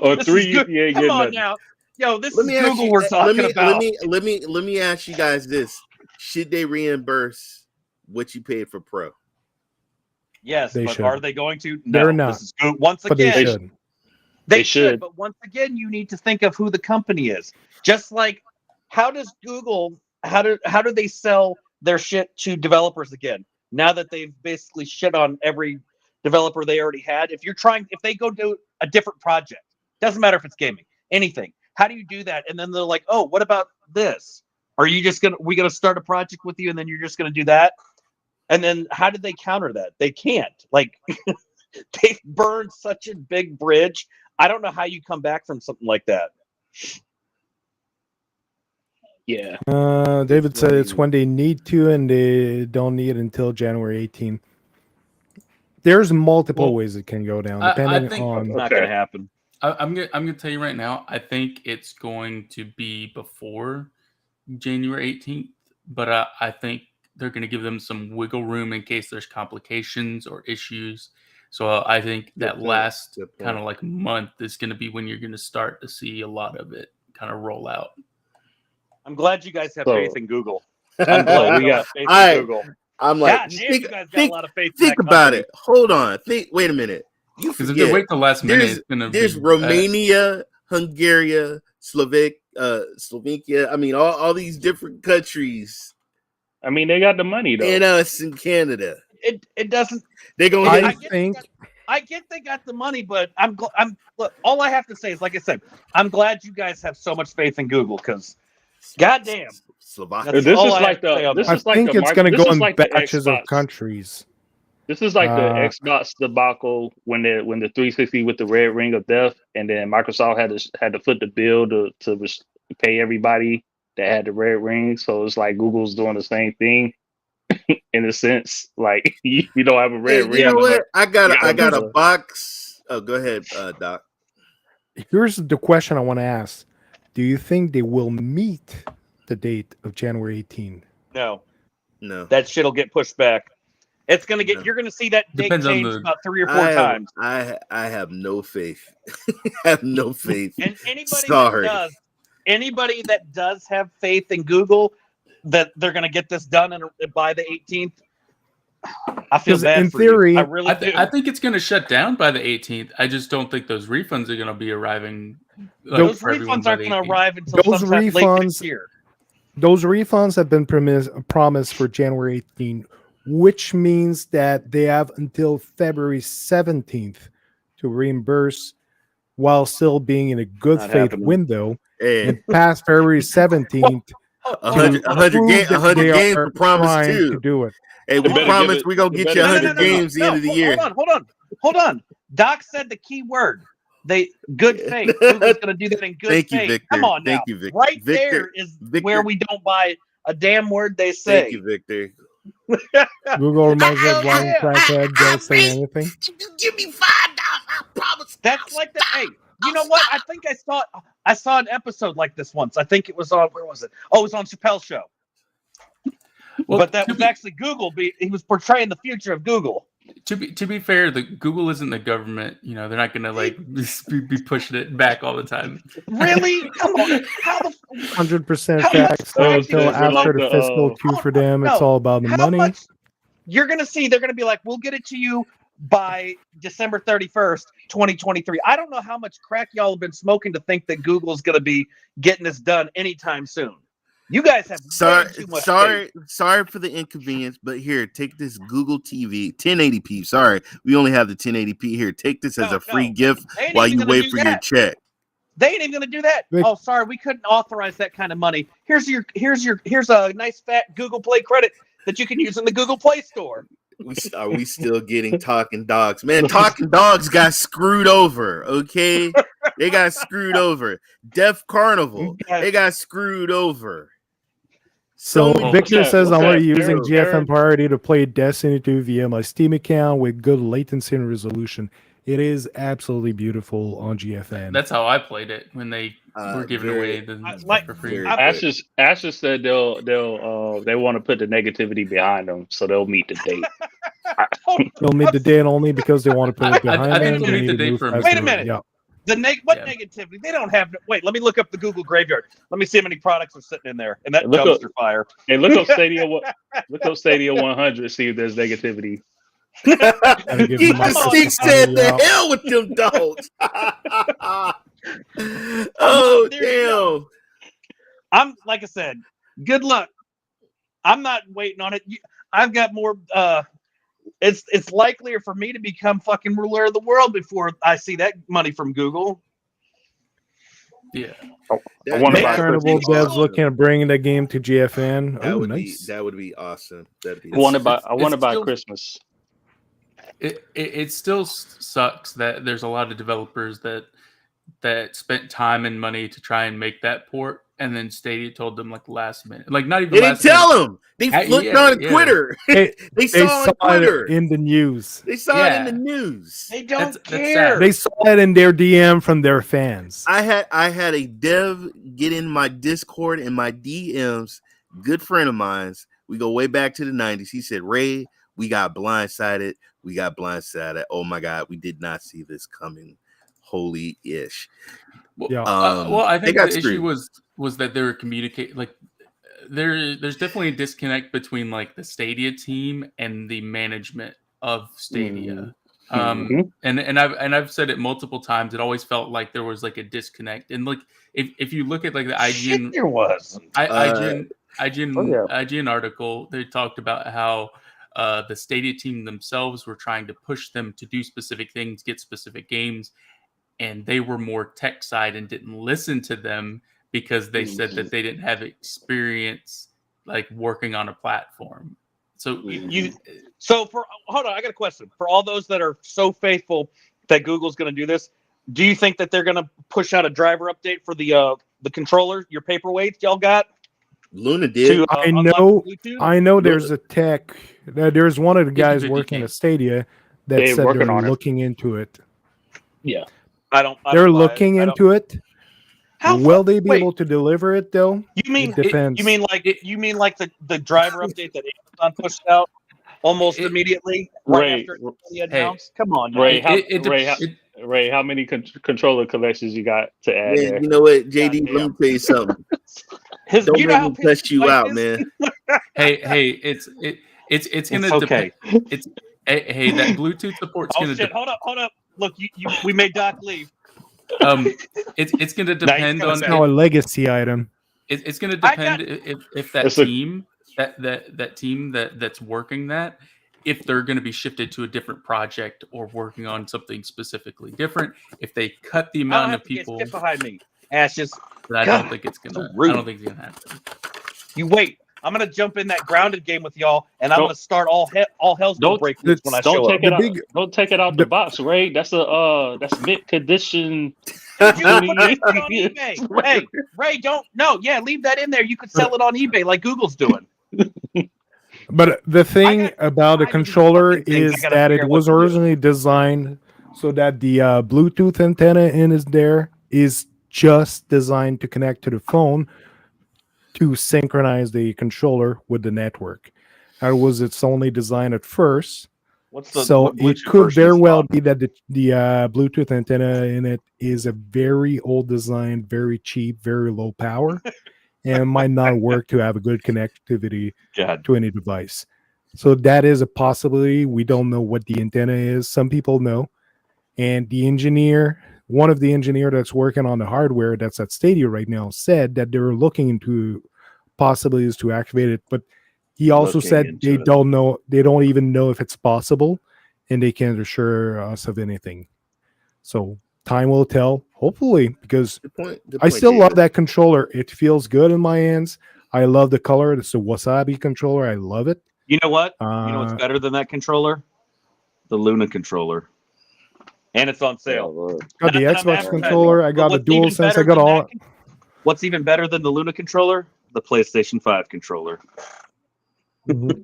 Or 3, you ain't getting nothing. Now. Yo, this is Google we're talking about. Let me ask you guys this: should they reimburse what you paid for Pro? Yes, but are they going to? No, they're not. This is good. Once again, they should. But once again, you need to think of who the company is. Just like, how does Google? How do they sell their shit to developers again? Now that they've basically shit on every developer they already had. If they go do a different project, doesn't matter if it's gaming, anything. How do you do that? And then they're like, oh, what about this? Are you just we gonna start a project with you and then you're just gonna do that? And then how did they counter that? They can't. Like, they burned such a big bridge. I don't know how you come back from something like that. Yeah. David said it's when they need to, and they don't need it until January 18th. There's multiple ways it can go down, depending on. It's not going to happen. I'm gonna tell you right now. I think it's going to be before January 18th, but I think they're going to give them some wiggle room in case there's complications or issues. So I think that last kind of like month is going to be when you're going to start to see a lot of it kind of roll out. I'm glad you guys have faith in Google. I'm glad you have faith in Google. I'm like, you guys got a lot of faith. Think about it. Hold on. Wait a minute. Because if they wait till last minute, it's gonna there's Romania, Hungary, Slovakia. I mean, all these different countries. I mean, they got the money though. And us in Canada. It doesn't. They're going. I get they got the money, but look, all I have to say is, like I said, I'm glad you guys have so much faith in Google because, goddamn, Slovakia. This is like it's going to go in batches of countries. This is like the Xbox debacle when the 360 with the red ring of death, and then Microsoft had to foot the bill to pay everybody that had the red ring. So it's like Google's doing the same thing in a sense. Like you don't have a red ring. You know what? I got a box. Oh, go ahead, Doc. Here's the question I want to ask: do you think they will meet the date of January 18th? No. That shit'll get pushed back. It's gonna get. You're gonna see that date change about 3 or 4 times. I have no faith. I have no faith. And anybody that does have faith in Google that they're gonna get this done by the 18th, I feel bad in for theory, you. I really do. I think it's gonna shut down by the 18th. I just don't think those refunds are gonna be arriving. Those refunds aren't gonna arrive until sometime late next year. Those refunds have been promised for January 18th. Which means that they have until February 17th to reimburse while still being in a good faith window. And past February 17th, 100 games for promise too. To do it. Hey, we promise we're going to get you 100 games the end of the year. Hold on. Doc said the key word. Good faith. Google's going to do that in good Thank faith. you, Victor. Come on now. Thank you, Victor. Right Victor, there is Victor. where we don't buy a damn word they say. Thank you, Victor. Google reminds me of lying crackhead. Don't say anything. You give me $5, I promise. That's like that. Hey, you know what? I think I saw an episode like this once. I think it was on, where was it? Oh, it was on Chappelle's show. Well, but that was actually Google. He was portraying the future of Google. To be fair, the Google isn't the government. You know, they're not going to like be pushing it back all the time. Really? Come on. How the 100% facts until after the fiscal Q for them. It's all about the money. You're going to see they're going to be like, we'll get it to you by December 31st, 2023. I don't know how much crack y'all have been smoking to think that Google's going to be getting this done anytime soon. You guys have too much sorry for the inconvenience, but here, take this Google TV 1080p. Sorry, we only have the 1080p here. Take this as a free gift while you wait for your check. They ain't even gonna do that. Oh, sorry, we couldn't authorize that kind of money. Here's a nice fat Google Play credit that you can use in the Google Play Store. Are we still getting Talking Dogs? Man, Talking Dogs got screwed over, okay? They got screwed over. Deaf Carnival, they got screwed over. So Victor says I'm already using GFN Priority to play Destiny 2 via my Steam account with good latency and resolution. It is absolutely beautiful on GFN. That's how I played it when they were giving away for free. Ash just said they want to put the negativity behind them, so they'll meet the date. They'll meet the date only because they want to put it behind them. I think they'll meet the date for wait a minute. Yeah. Negativity? They don't have. Wait, let me look up the Google graveyard. Let me see how many products are sitting in there and that dumpster fire. Hey, look up Stadia. Look up Stadia 100. See if there's negativity. He said, "The hell with them dogs." Oh damn! I'm like I said. Good luck. I'm not waiting on it. I've got more. It's likelier for me to become fucking ruler of the world before I see that money from Google. Yeah. Carnival devs looking at bringing that game to GFN. That would be awesome. I want to buy Christmas. It still sucks that there's a lot of developers that spent time and money to try and make that port, and then Stadia told them like last minute, like not even. They didn't tell them. They looked on Twitter. They saw it on Twitter in the news. They saw it in the news. They don't care. They saw it in their DM from their fans. I had a dev get in my Discord and my DMs. Good friend of mine's. We go way back to the 90s. He said, "Ray, we got blindsided. We got blindsided. Oh my God, we did not see this coming. Holy ish." Well, I think the issue was that they were communicating. Like, there's definitely a disconnect between like the Stadia team and the management of Stadia. And I've said it multiple times. It always felt like there was like a disconnect. And like if you look at like the IGN, there was IGN article, they talked about how the Stadia team themselves were trying to push them to do specific things, get specific games, and they were more tech side and didn't listen to them because they said that they didn't have experience like working on a platform. So hold on, I got a question. For all those that are so faithful that Google's going to do this, do you think that they're going to push out a driver update for the controller, your paperweights y'all got? Luna did. I know there's a tech. There's one of the guys working at Stadia that said they're looking into it. Yeah. They're looking into it. Will they be able to deliver it though? You mean like the driver update that Amazon pushed out almost immediately right after it announced? Come on, Ray, how many controller collections you got to add there? You know what, JD? Let me tell you something. Don't make me test you out, man. Hey, it's gonna depend. Hey, that Bluetooth support's gonna. Hold up. Look, we made Doc leave. It's going to depend on a legacy item. It's going to depend if that team that's working that, if they're going to be shifted to a different project or working on something specifically different. If they cut the amount of people get behind me, Ashes. I don't think it's going to happen. You wait. I'm gonna jump in that grounded game with y'all, and I'm gonna start all hell's gonna break loose when I show up. Don't take it out the box, Ray. That's mint condition. You can put it on eBay. Hey, Ray, leave that in there. You could sell it on eBay like Google's doing. But the thing about the controller is that it was originally designed so that the Bluetooth antenna in there is just designed to connect to the phone to synchronize the controller with the network. That was its only design at first. So it could very well be that the Bluetooth antenna in it is a very old design, very cheap, very low power, and might not work to have a good connectivity to any device. So that is a possibility. We don't know what the antenna is. Some people know. And the engineer, one of the engineers that's working on the hardware that's at Stadia right now, said that they're looking into possibilities to activate it. But he also said they don't know, they don't even know if it's possible, and they can't assure us of anything. So time will tell, hopefully, because I still love that controller. It feels good in my hands. I love the color. It's a wasabi controller. I love it. You know what? You know what's better than that controller? The Luna controller. And it's on sale. Got the Xbox controller. I got the DualSense. I got all. What's even better than the Luna controller? The PlayStation 5 controller. Mm-hmm.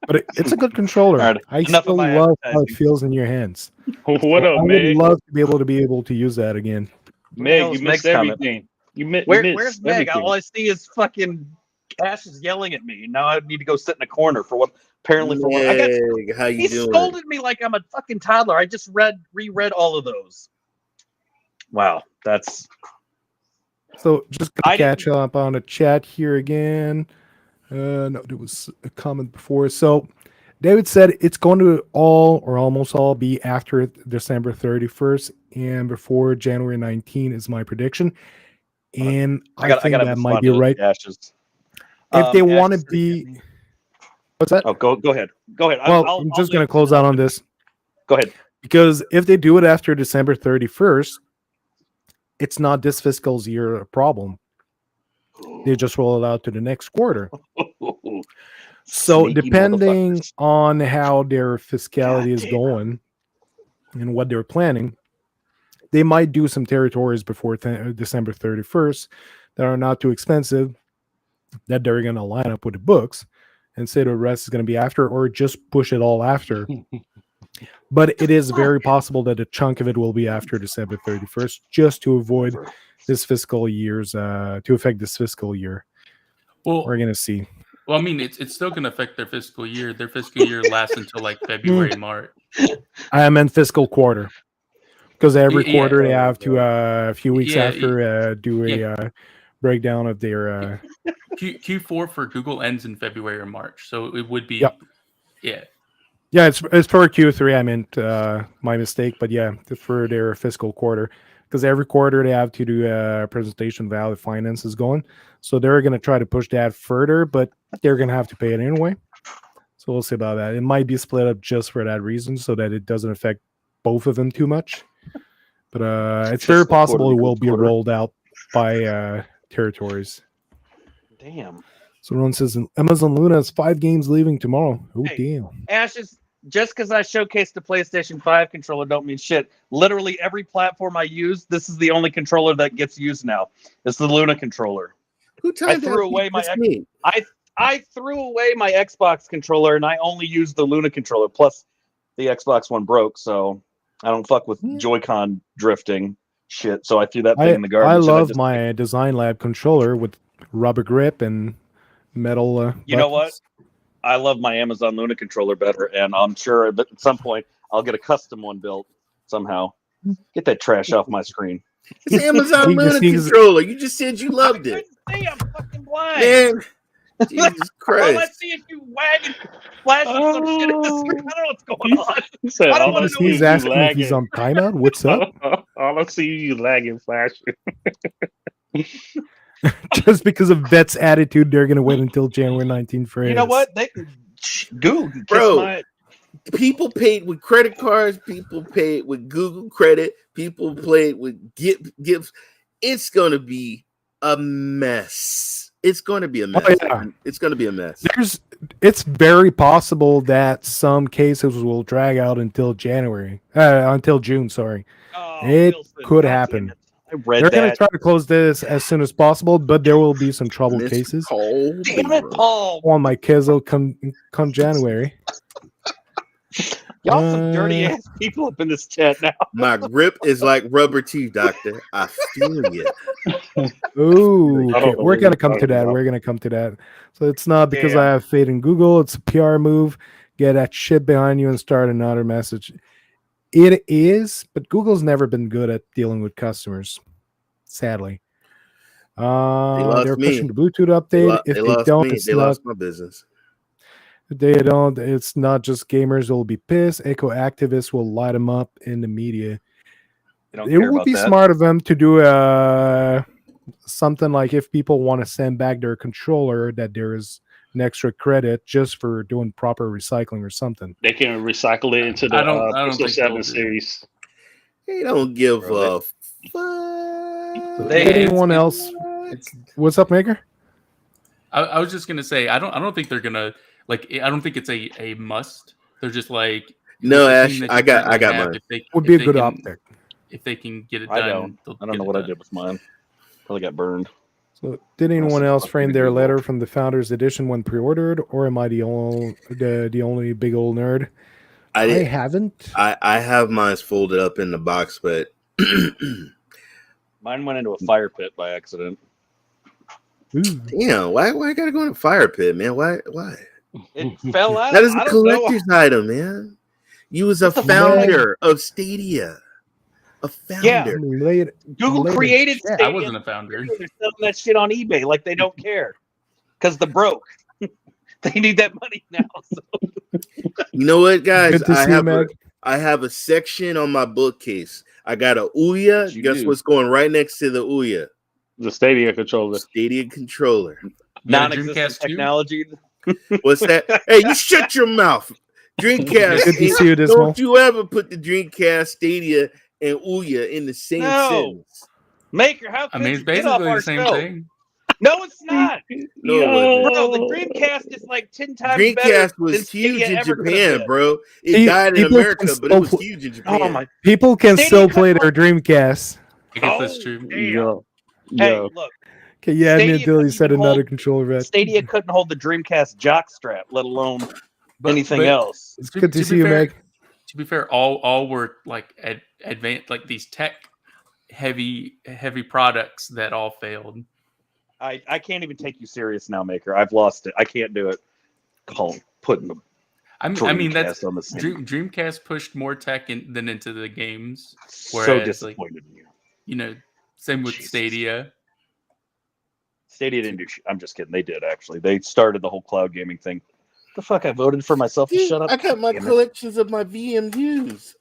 But it's a good controller. Right. I still love how it feels in your hands. What up, I would love to be able to use that again. Meg, you missed everything. Where's Meg? All I see is fucking Ash is yelling at me. Now I need to go sit in a corner for what apparently for Meg, how you he doing? scolded me like I'm a fucking toddler. I just reread all of those. Wow, that's so just gonna catch up on the chat here again. No, there was a comment before. So David said it's going to all or almost all be after December 31st and before January 19 is my prediction. And I think that might be right. Ashes. If they want to be, what's that? Oh, go ahead. Go ahead. Well, I'm just going to close out on this. Go ahead. Because if they do it after December 31st, it's not this fiscal year a problem. They just roll it out to the next quarter. So depending on how their fiscality is going and what they're planning, they might do some territories before December 31st that are not too expensive, that they're going to line up with the books and say the rest is going to be after, or just push it all after. But it is very possible that a chunk of it will be after December 31st, just to avoid this fiscal year's, to affect this fiscal year. Well, we're going to see. Well, I mean, it's still going to affect their fiscal year. Their fiscal year lasts until like February, March. I meant fiscal quarter. Because every quarter they have to, a few weeks after, do a breakdown of their... Q4 for Google ends in February or March. So it would be... Yep. Yeah. Yeah, it's for Q3. I meant my mistake. But yeah, for their fiscal quarter. Because every quarter they have to do a presentation of how the finance is going. So they're going to try to push that further, but they're going to have to pay it anyway. So we'll see about that. It might be split up just for that reason so that it doesn't affect both of them too much. But it's very possible it will be rolled out by territories. Damn. So Ron says Amazon Luna has 5 games leaving tomorrow. Oh, damn. Ash, just because I showcased the PlayStation 5 controller don't mean shit. Literally every platform I use, this is the only controller that gets used now. It's the Luna controller. I threw away my I threw away my Xbox controller and I only use the Luna controller. Plus, the Xbox one broke, so I don't fuck with Joy-Con drifting shit. So I threw that thing in the garbage. I love my Design Lab controller with rubber grip and metal. You know what? I love my Amazon Luna controller better, and I'm sure that at some point I'll get a custom one built somehow. Get that trash off my scring. It's Amazon Luna controller. You just said you loved it. See, I'm fucking blind. Man, Jesus Christ. All I see is you wagging, flashing some shit at the screen. I don't know what's going on. I don't want to know. He's asking if he's on timeout. What's up? All I see is you lagging, flashing. Just because of Vet's attitude, they're going to wait until January 19th for it. You know what? They Google, bro. People paid with credit cards. People paid with Google credit. People played with gifts. It's going to be a mess. It's going to be a mess. Oh, yeah. It's going to be a mess. It's very possible that some cases will drag out until June. Sorry, Oh, it Wilson, could God happen. damn it. I read They're going to that. try to close this as soon as possible, but there will be some trouble Mr. cases. Paul Damn it, Beaver. Paul. On my kids will come January. Y'all some dirty ass people up in this chat now. My grip is like rubber teeth, doctor. I feel you. Ooh, I okay. don't know We're what gonna you're come to talking that. about. We're gonna come to that. So it's not because Damn. I have faith in Google. It's a PR move. Get that shit behind you and start another message. It is, but Google's never been good at dealing with customers. Sadly, they're me. pushing the Bluetooth update. If they don't, it's They not. lost my business. They don't. It's not just gamers will be pissed. Eco activists will light them up in the media. I don't It care would about be that. smart of them to do something like if people want to send back their controller, that there is an extra credit just for doing proper recycling or something. They can recycle it into the I don't Pixel think 7 they'll do. series. They don't give Bro, a fuck. They- Anyone else? What's up, Maker? I was just gonna say I don't think they're gonna like. I don't think it's a must. They're just like No, the Ash, thing that I you got currently have, mine. Would be a they good can- optic. If they can get it I done, don't. I don't know what I did with mine. Probably got burned. So, did anyone Awesome. else Fuck frame you, their Google. letter from the Founders Edition when pre-ordered, or am I the only big old nerd? I I haven't. I have mine folded up in the box, but Mine went into a fire pit by accident. Ooh. damn, why I gotta go in a fire pit, man? Why? It fell out. That is I a don't know. collector's item, man. You was a What the founder of Stadia. A founder. Yeah. Google Later. created Yeah, Stadia. I wasn't a founder. They're selling that shit on eBay like they don't care because they're broke. They need that money now. So. You know what, guys? Good to see you, Meg. I have a section on my bookcase. I got a Ouya. You Guess do. what's going right next to the Ouya? The Stadia controller. Stadia controller. You got a Non-existent Dreamcast too? technology. What's that? Hey, you shut your mouth. Dreamcast. Good to see you, Dismal. Don't you ever put the Dreamcast, Stadia, and Ouya in the same No. sentence. Maker, how I could mean, you it's get off basically our the same show? thing. No, it's not. No, it wasn't. Bro, the Dreamcast is like 10 times better Dreamcast than was huge Stadia in ever could've Japan, been. bro. It See, died in people America, can but it was still huge in Japan. Oh my. People can Stadia still could play hold- their Dreamcast. I guess Oh, that's true. damn. Yo. Hey, Yo. look. Okay, you had me Stadia until you couldn't said even another hold- controller vet. Stadia couldn't hold the Dreamcast jock strap, let alone anything else. It's To- good to to see be you, fair- Meg. To be fair, all were like advanced, like these tech heavy products that all failed. I can't even take you serious now, Maker. I've lost it. I can't do it. Putting the I mean Dreamcast that's on the same. Dreamcast pushed more tech than into the games. So Whereas, disappointed in you. You know, same with Jesus. Stadia. Stadia didn't do shit. I'm just kidding. They did actually. They started the whole cloud gaming thing. The fuck! I voted for myself to Dude, shut up. I got my Damn it. collections of my VMUs.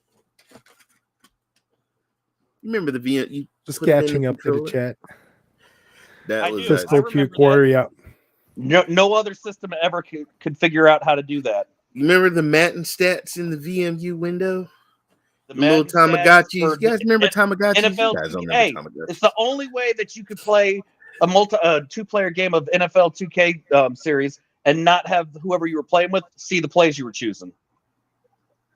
Remember the VM? You Just put it in catching up to the controller? chat. That I was do. that. Pistol remember Q that. quarter, yeah. No other system ever could figure out how to do that. You remember the Madden stats in the VMU window? The The little Madden stats Tamagotchis. for You guys remember Tamagotchis? NFL You guys don't 2K. remember Tamagotchis. It's the only way that you could play a two-player game of NFL 2K series and not have whoever you were playing with see the plays you were choosing.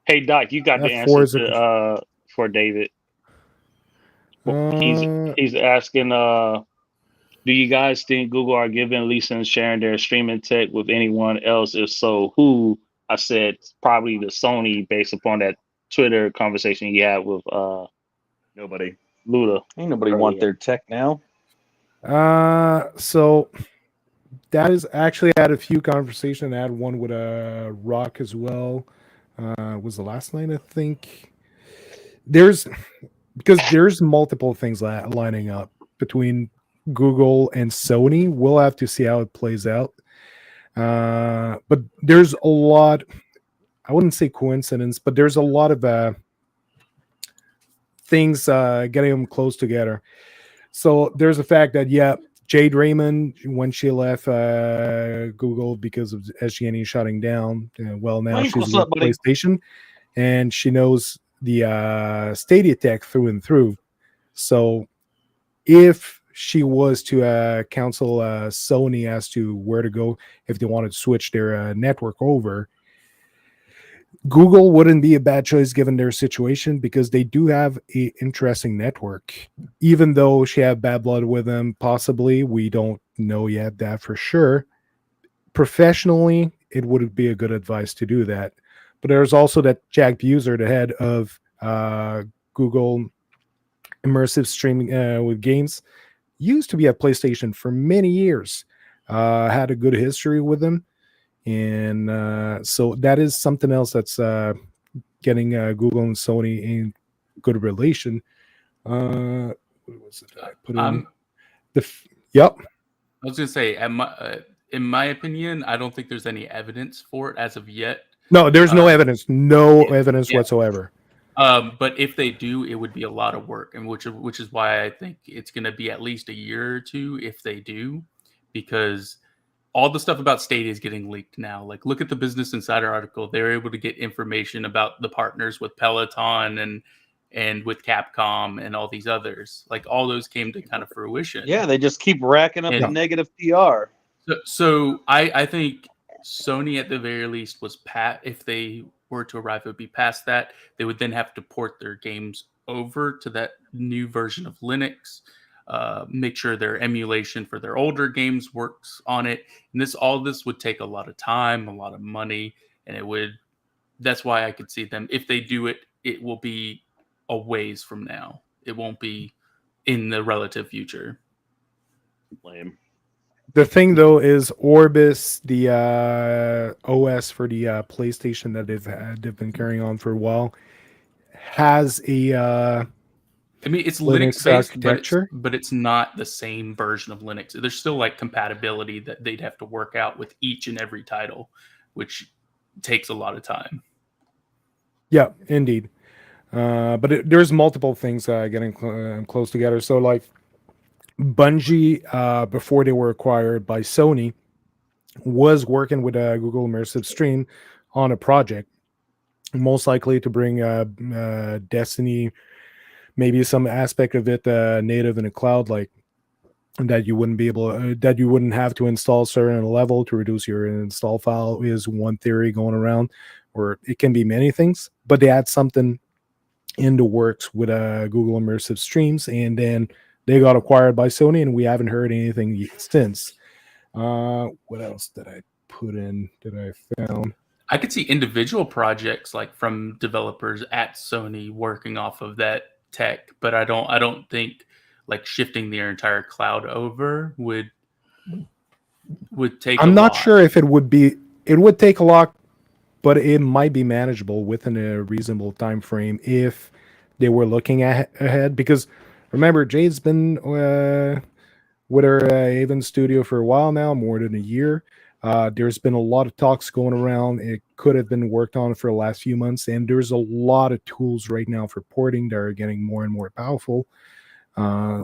Hey Doc, you got the That four answer is to, for David. Uh, He's asking, do you guys think Google are giving leasing sharing their streaming tech with anyone else? If so, who? I said probably the Sony, based upon that Twitter conversation you had with Nobody. Luda. Ain't nobody want their tech now. So that is actually I had a few conversations. I had one with Rock as well. Was the last night, I think. There's multiple things lining up between Google and Sony. We'll have to see how it plays out. But there's a lot. I wouldn't say coincidence, but there's a lot of things getting them close together. So there's the fact that Jade Raymond, when she left Google because of SG&E shutting down, now Mike, she's what's with up, buddy? PlayStation, and she knows the Stadia tech through and through. So if she was to counsel Sony as to where to go if they wanted to switch their network over, Google wouldn't be a bad choice given their situation, because they do have a interesting network. Even though she had bad blood with them, possibly, we don't know yet that for sure. Professionally, it would be a good advice to do that. But there's also that Jack Buser, the head of Google immersive streaming with games, used to be at PlayStation for many years, had a good history with them. And so that is something else that's getting Google and Sony in good relation. What was it I put in? Yep. I was going to say, in my opinion, I don't think there's any evidence for it as of yet. No, there's no evidence. No evidence whatsoever. But if they do, it would be a lot of work, and which is why I think it's going to be at least a year or two if they do, because all the stuff about Stadia is getting leaked now. Like, look at the Business Insider article. They're able to get information about the partners with Peloton and with Capcom and all these others. Like, all those came to kind of fruition. Yeah, they just keep racking up the negative PR. So I think Sony, at the very least, was if they were to arrive, it would be past that. They would then have to port their games over to that new version of Linux. Make sure their emulation for their older games works on it, and all this would take a lot of time, a lot of money, and that's why I could see them, if they do it, it will be a ways from now. It won't be in the relative future. Lame. The thing though is Orbis, the OS for the PlayStation that they've been carrying on for a while, has a I mean, it's Linux Linux-based, architecture, but it's not the same version of Linux. There's still like compatibility that they'd have to work out with each and every title, which takes a lot of time. Yeah, indeed. But there's multiple things getting close together. So like Bungie, before they were acquired by Sony, was working with Google Immersive Stream on a project, most likely to bring Destiny, maybe some aspect of it native in a cloud, like that you wouldn't have to install certain level to reduce your install file, is one theory going around, or it can be many things. But they had something in the works with Google Immersive Streams, and then they got acquired by Sony, and we haven't heard anything since. What else did I put in that I found? I could see individual projects like from developers at Sony working off of that tech, but I don't think like shifting their entire cloud over would take. I'm not sure if it would be. It would take a lot, but it might be manageable within a reasonable time frame if they were looking ahead. Because remember, Jade's been with her Haven studio for a while now, more than a year. There's been a lot of talks going around. It could have been worked on for the last few months, and there's a lot of tools right now for porting that are getting more and more powerful.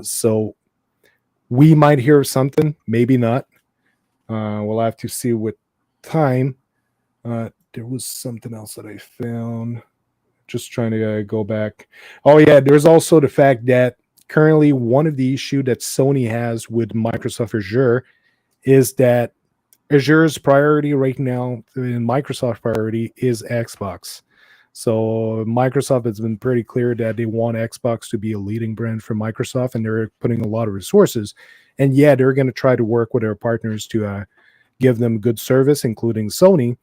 So we might hear something, maybe not. We'll have to see with time. There was something else that I found. Just trying to go back. Oh yeah, there's also the fact that currently one of the issue that Sony has with Microsoft Azure is that Azure's priority right now, and Microsoft priority, is Xbox. So Microsoft has been pretty clear that they want Xbox to be a leading brand for Microsoft, and they're putting a lot of resources. And yeah, they're going to try to work with their partners to give them good service, including Sony.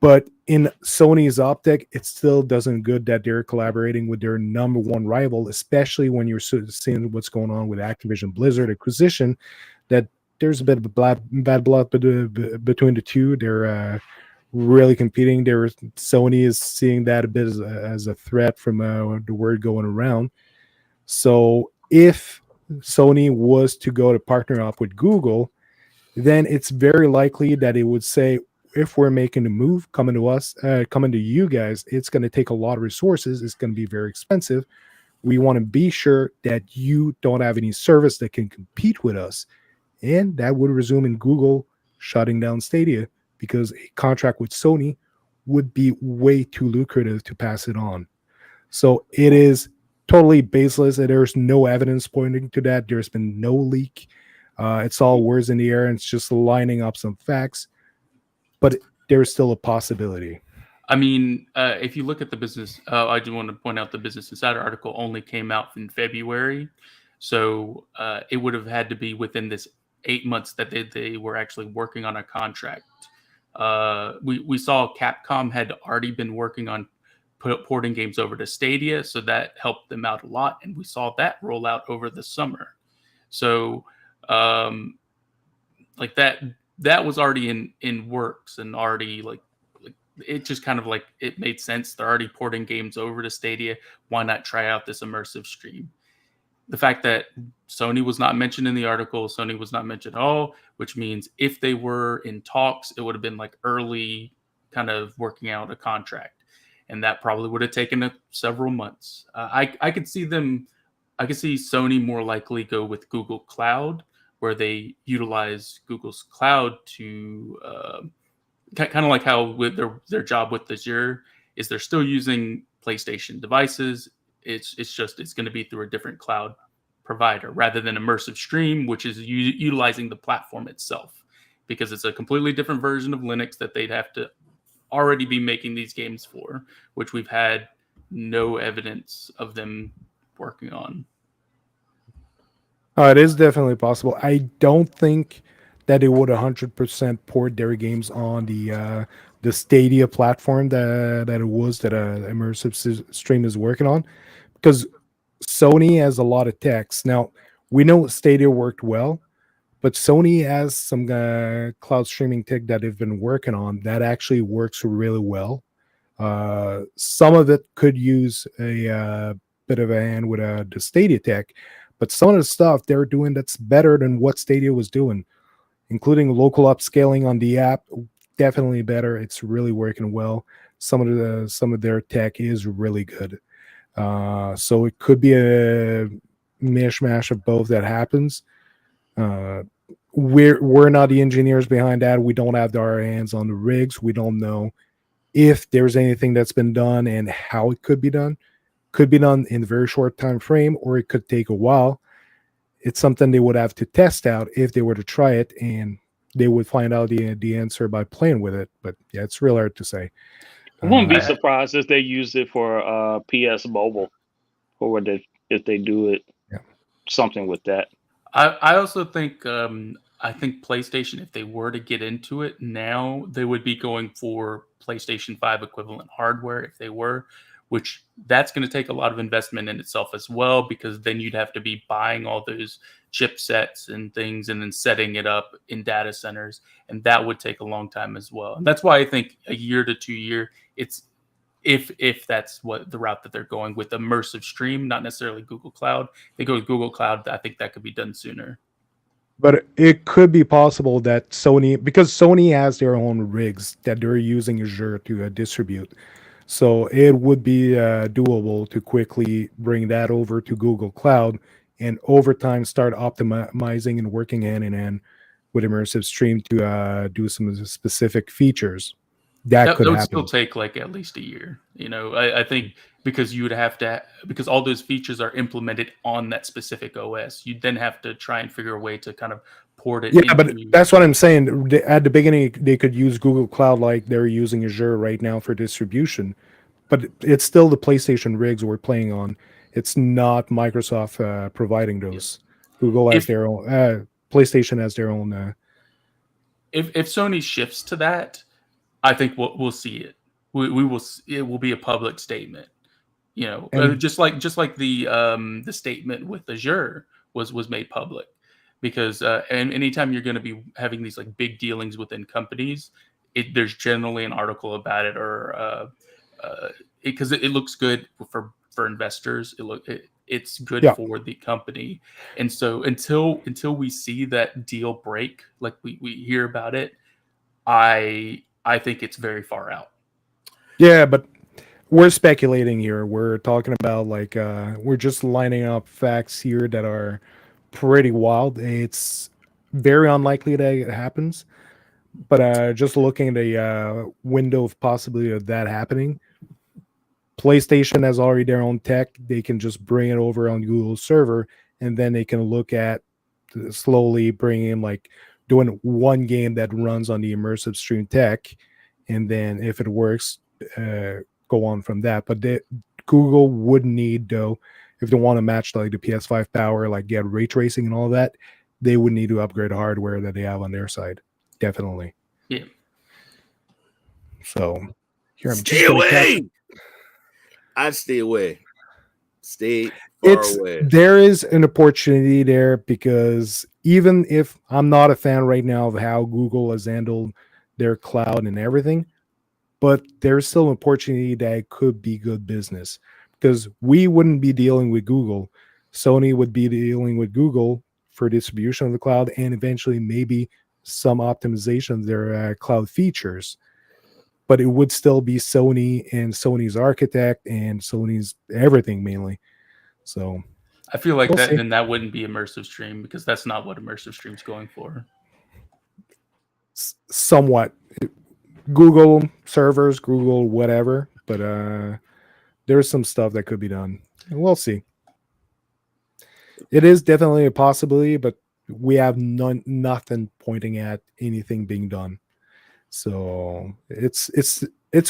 But in Sony's optic, it still doesn't good that they're collaborating with their number one rival, especially when you're seeing what's going on with Activision Blizzard acquisition, that there's a bit of a bad blood between the two. They're really competing. Sony is seeing that a bit as a threat from the word going around. So if Sony was to go to partner up with Google, then it's very likely that it would say, if we're making a move, coming to you guys, it's going to take a lot of resources. It's going to be very expensive. We want to be sure that you don't have any service that can compete with us. And that would resume in Google shutting down Stadia, because a contract with Sony would be way too lucrative to pass it on. So it is totally baseless. And there's no evidence pointing to that. There's been no leak. It's all words in the air, and it's just lining up some facts. But there's still a possibility. I mean, if you look at the business, I do want to point out the Business Insider article only came out in February. So it would have had to be within this 8 months that they were actually working on a contract. We saw Capcom had already been working on porting games over to Stadia, so that helped them out a lot, and we saw that roll out over the summer. So like that was already in works, and already like it just kind of like it made sense. They're already porting games over to Stadia. Why not try out this immersive stream? The fact that Sony was not mentioned in the article, Sony was not mentioned at all, which means if they were in talks, it would have been like early kind of working out a contract. And that probably would have taken several months. I could see Sony more likely go with Google Cloud, where they utilize Google's cloud to kind of like how with their job with Azure is they're still using PlayStation devices. It's going to be through a different cloud provider rather than immersive stream, which is utilizing the platform itself, because it's a completely different version of Linux that they'd have to already be making these games for, which we've had no evidence of them working on. It is definitely possible. I don't think that they would 100% port their games on the Stadia platform that immersive stream is working on, because Sony has a lot of techs. Now, we know Stadia worked well, but Sony has some cloud streaming tech that they've been working on that actually works really well. Some of it could use a bit of a hand with the Stadia tech, but some of the stuff they're doing that's better than what Stadia was doing, including local upscaling on the app, definitely better. It's really working well. Some of their tech is really good. So it could be a mishmash of both that happens. We're not the engineers behind that. We don't have our hands on the rigs. We don't know if there's anything that's been done and how it could be done. Could be done in a very short time frame, or it could take a while. It's something they would have to test out if they were to try it, and they would find out the answer by playing with it. But yeah, it's real hard to say. I wouldn't be surprised if they use it for PS Mobile, or if they do it something with that. I also think I think PlayStation, if they were to get into it now, they would be going for PlayStation 5 equivalent hardware if they were, which that's going to take a lot of investment in itself as well, because then you'd have to be buying all those chipsets and things and then setting it up in data centers, and that would take a long time as well. And that's why I think a year to 2 year, it's if that's what the route that they're going with immersive stream, not necessarily Google Cloud. If they go with Google Cloud, I think that could be done sooner. But it could be possible that because Sony has their own rigs that they're using Azure to distribute. So it would be doable to quickly bring that over to Google Cloud and over time start optimizing and working hand in hand with immersive stream to do some specific features. That could would happen. Still take like at least a year. I think because you would have to, because all those features are implemented on that specific OS, you'd then have to try and figure a way to kind of port it. Yeah, but that's what I'm saying. At the beginning, they could use Google Cloud like they're using Azure right now for distribution, but it's still the PlayStation rigs we're playing on. It's not Microsoft providing those. Google has their own. PlayStation has their own. If Sony shifts to that, I think we'll see it. We will. It will be a public statement. Just like the statement with Azure was made public, because and anytime you're going to be having these like big dealings within companies, there's generally an article about it, or because it looks good for investors. It's good for the company, and so until we see that deal break, like we hear about it, I think it's very far out. Yeah, but we're speculating here. We're talking about like we're just lining up facts here that are pretty wild. It's very unlikely that it happens, but just looking at the window of possibility of that happening, PlayStation has already their own tech. They can just bring it over on Google's server, and then they can look at slowly bringing in, like, doing one game that runs on the immersive stream tech, and then if it works, go on from that. But Google would need, though, if they want to match like the PS5 power, like get ray tracing and all that, they would need to upgrade the hardware that they have on their side. Definitely. Yeah. So here I'm Stay away. I'd stay away. Stay far away. There is an opportunity there, because even if I'm not a fan right now of how Google has handled their cloud and everything, but there's still an opportunity that it could be good business, because we wouldn't be dealing with Google. Sony would be dealing with Google for distribution of the cloud, and eventually maybe some optimization of their cloud features. But it would still be Sony and Sony's architect and Sony's everything mainly. So I feel like we'll see. then that wouldn't be immersive stream, because that's not what immersive stream's going for. Somewhat. Google servers, Google whatever, but there's some stuff that could be done. And we'll see. It is definitely a possibility, but we have nothing pointing at anything being done. So it's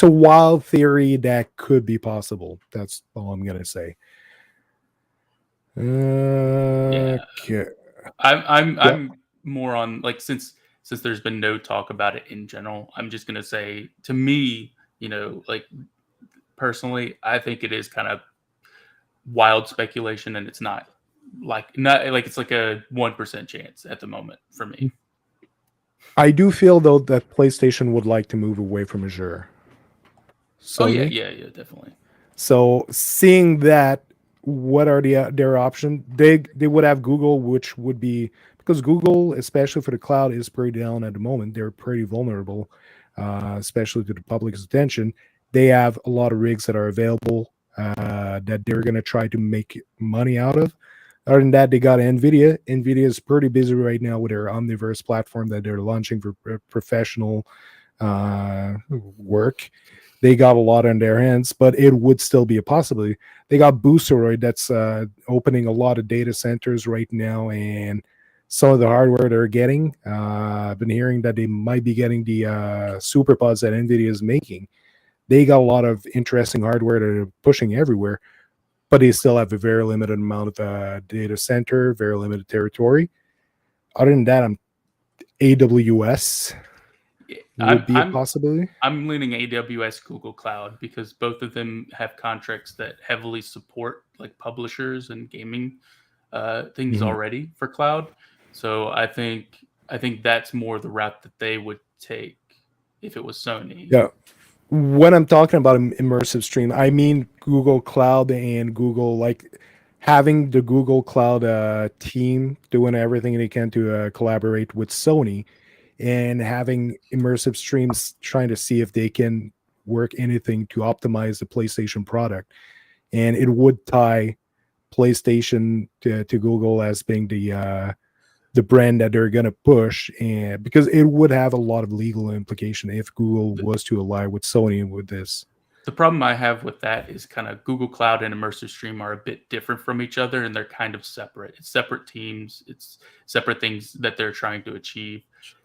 a wild theory that could be possible. That's all I'm gonna say. Okay. I'm more on, like, since there's been no talk about it in general, I'm just gonna say, to me, like, personally, I think it is kind of wild speculation, and it's not like it's like a 1% chance at the moment for me. I do feel, though, that PlayStation would like to move away from Azure. Oh yeah, definitely. So seeing that, what are their options? They would have Google, which would be, because Google, especially for the cloud, is pretty down at the moment. They're pretty vulnerable, especially to the public's attention. They have a lot of rigs that are available that they're going to try to make money out of. Other than that, they got NVIDIA. NVIDIA is pretty busy right now with their Omniverse platform that they're launching for professional work. They got a lot on their hands, but it would still be a possibility. They got Boosteroid that's opening a lot of data centers right now, and some of the hardware they're getting, I've been hearing that they might be getting the SuperPods that NVIDIA is making. They got a lot of interesting hardware that they're pushing everywhere, but they still have a very limited amount of data center, very limited territory. Other than that, AWS would be a possibility. I'm leaning AWS, Google Cloud, because both of them have contracts that heavily support, like, publishers and gaming things already for cloud. So I think that's more the route that they would take if it was Sony. Yeah. When I'm talking about immersive stream, I mean Google Cloud and Google, like, having the Google Cloud team doing everything they can to collaborate with Sony, and having immersive streams trying to see if they can work anything to optimize the PlayStation product. And it would tie PlayStation to Google as being the brand that they're going to push, and because it would have a lot of legal implication if Google was to ally with Sony with this. The problem I have with that is kind of Google Cloud and immersive stream are a bit different from each other, and they're kind of separate. It's separate teams. It's separate things that they're trying to achieve,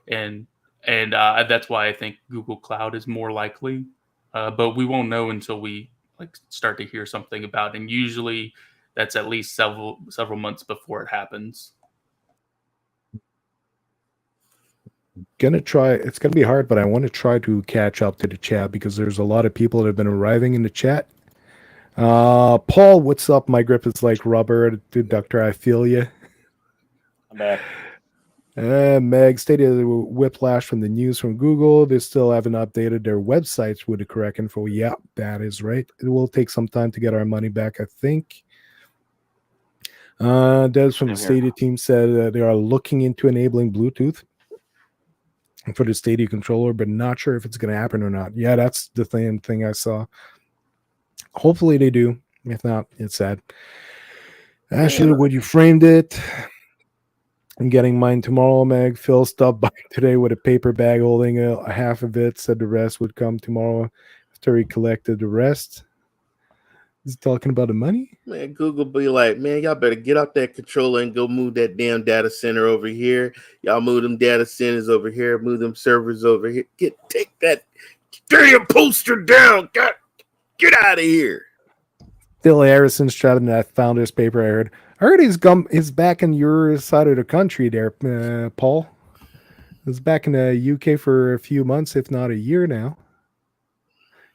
and that's why I think Google Cloud is more likely. But we won't know until we, like, start to hear something about it. And usually that's at least several months before it happens. It's gonna be hard, but I want to try to catch up to the chat, because there's a lot of people that have been arriving in the chat. Paul, what's up? My grip is like rubber. Dude, Doctor, I feel you. I'm back. Meg, Stadia whiplash from the news from Google. They still haven't updated their websites with the correct info. Yeah, that is right. It will take some time to get our money back, I think. Des from the Stadia team said they are looking into enabling Bluetooth for the Stadia controller, but not sure if it's going to happen or not. Yeah, that's the thing I saw. Hopefully they do. If not, it's sad. Ashley, would you framed it? I'm getting mine tomorrow, Meg. Phil stopped by today with a paper bag holding a half of it, said the rest would come tomorrow after he collected the rest. He's talking about the money. Man, Google be like, man, y'all better get out that controller and go move that damn data center over here. Y'all move them data centers over here, move them servers over here. Take that damn poster down. Get out of here. Phil Harrison's shouting that founder's paper. I heard he's back in your side of the country there, Paul. He's back in the UK for a few months, if not a year now.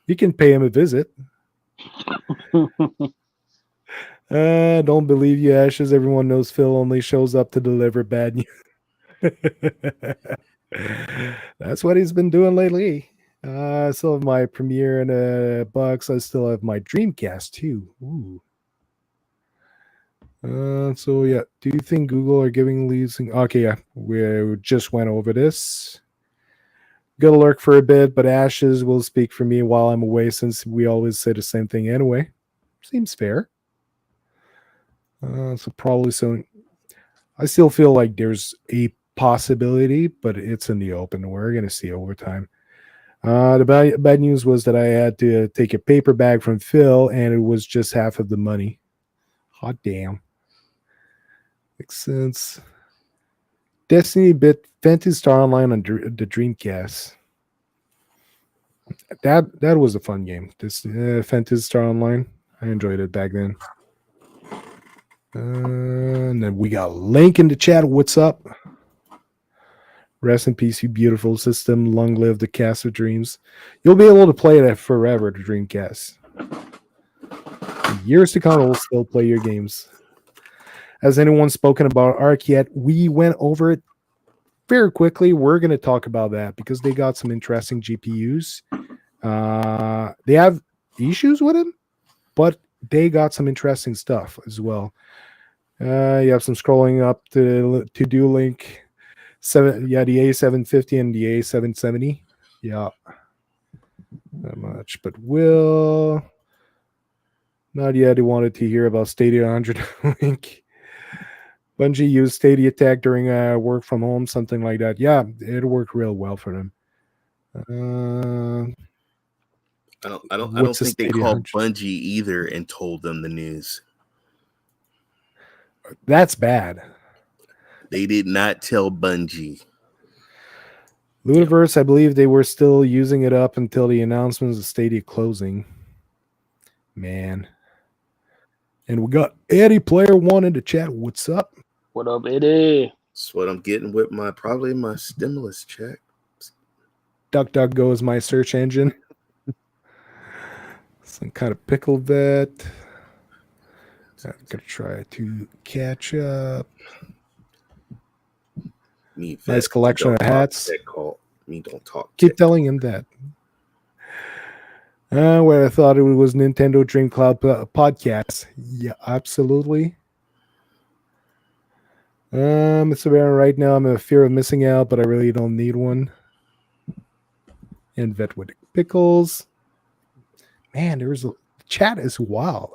You can pay him a visit. Don't believe you, Ashes. Everyone knows Phil only shows up to deliver bad news. That's what he's been doing lately. I still have my Premiere in a box. I still have my Dreamcast too. Ooh. So yeah, do you think Google are giving leasing? Okay, yeah, we just went over this. Gonna lurk for a bit, but Ashes will speak for me while I'm away, since we always say the same thing anyway. Seems fair. So probably so. I still feel like there's a possibility, but it's in the open. We're gonna see over time. The bad news was that I had to take a paper bag from Phil, and it was just half of the money. Hot damn. Makes sense. Destiny bit Phantasy Star Online on the Dreamcast. That was a fun game. This Phantasy Star Online. I enjoyed it back then. And then we got Link in the chat. What's up? Rest in peace, you beautiful system. Long live the cast of dreams. You'll be able to play that forever, the Dreamcast. For years to come, we'll still play your games. Has anyone spoken about Arc yet? We went over it very quickly. We're going to talk about that because they got some interesting GPUs. They have issues with them, but they got some interesting stuff as well. You have some scrolling up to-do link. The A750 and the A770. Yeah. Not much, but will. Not yet. He wanted to hear about Stadia 100 link. Bungie used Stadia Tech during work from home, something like that. Yeah, it worked real well for them. I don't think they called Bungie either and told them the news. That's bad. They did not tell Bungie. Ludiverse, I believe they were still using it up until the announcements of Stadia closing. Man. And we got Eddie Player One in the chat. What's up? What up, Eddie? That's what I'm getting with probably my stimulus check. DuckDuckGo is my search engine. Some kind of pickle vet. I'm gonna try to catch up. Nice collection of hats. Me don't talk. Keep telling him that. Where I thought it was Nintendo Dream Cloud podcast. Yeah, absolutely. It's around right now. I'm in fear of missing out, but I really don't need one. And vet with pickles. Man, the chat is wild.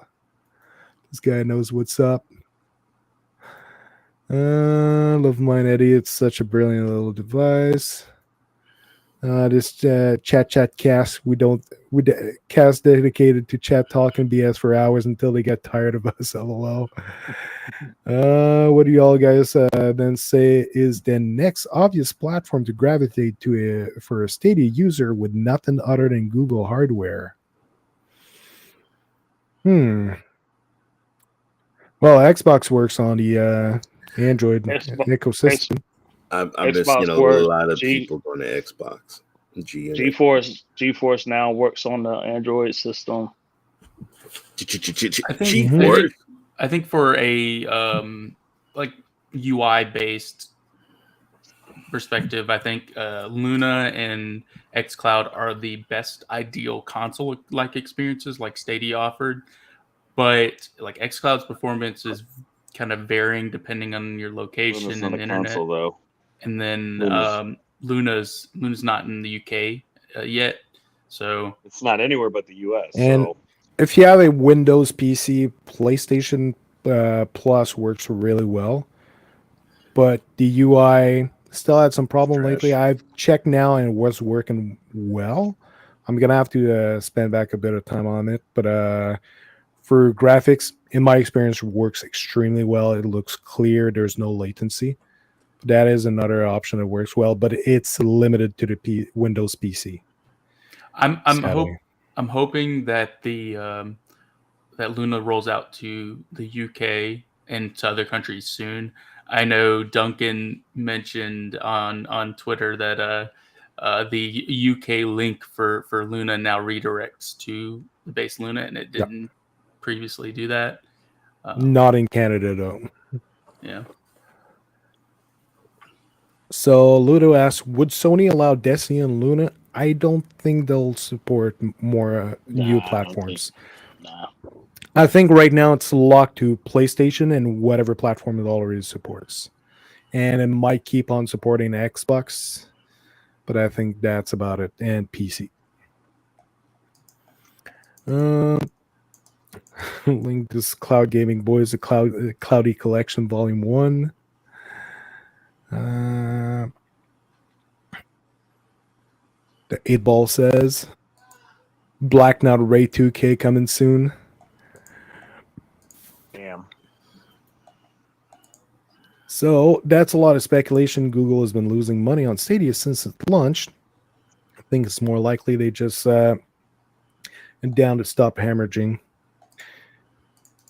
This guy knows what's up. Love mine, Eddie. It's such a brilliant little device. This chat cast, cast dedicated to chat talk and BS for hours until they get tired of us. LOL. What do y'all guys then say is the next obvious platform to gravitate to for a Stadia user with nothing other than Google hardware? Well, Xbox works on the Android ecosystem. I'm just seeing a lot of people going to Xbox. GeForce now works on the Android system. I think for a like UI based perspective, I think Luna and xCloud are the best ideal console like experiences like Stadia offered. But like xCloud's performance is kind of varying depending on your location and internet. Console, though. And then Luna's not in the UK yet, so it's not anywhere but the US. And so if you have a Windows PC, PlayStation Plus works really well, but the UI still had some problem lately. I've checked now and it was working well. I'm gonna have to spend back a bit of time on it, but for graphics, in my experience, works extremely well. It looks clear. There's no latency. That is another option that works well, but it's limited to the Windows PC. I'm hoping that that Luna rolls out to the UK and to other countries soon. I know Duncan mentioned on Twitter that the UK link for Luna now redirects to the base Luna, and it didn't previously do that. Not in Canada, though. Yeah. So Ludo asks, would Sony allow Destiny and Luna? I don't think they'll support more new platforms. I think right now it's locked to PlayStation and whatever platform it already supports. And it might keep on supporting Xbox, but I think that's about it. And PC. Link this Cloud Gaming Boys, the Cloudy Collection Volume 1. The 8-Ball says Black Knight Ray 2K coming soon. Damn. So that's a lot of speculation. Google has been losing money on Stadia since it launched. I think it's more likely they just down to stop hemorrhaging.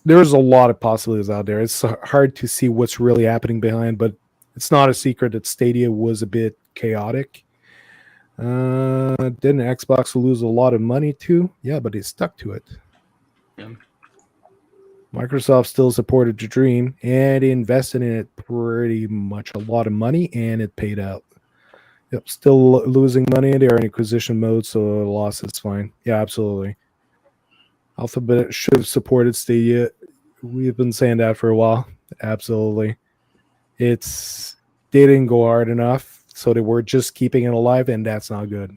There's a lot of possibilities out there. It's hard to see what's really happening behind, but it's not a secret that Stadia was a bit chaotic. Didn't Xbox lose a lot of money too? Yeah, but they stuck to it. Yeah. Microsoft still supported the dream, and they invested in it pretty much a lot of money, and it paid out. Yep, still losing money. They're in acquisition mode, so the loss is fine. Yeah, absolutely. Alphabet should have supported Stadia. We've been saying that for a while. Absolutely. They didn't go hard enough, so they were just keeping it alive, and that's not good.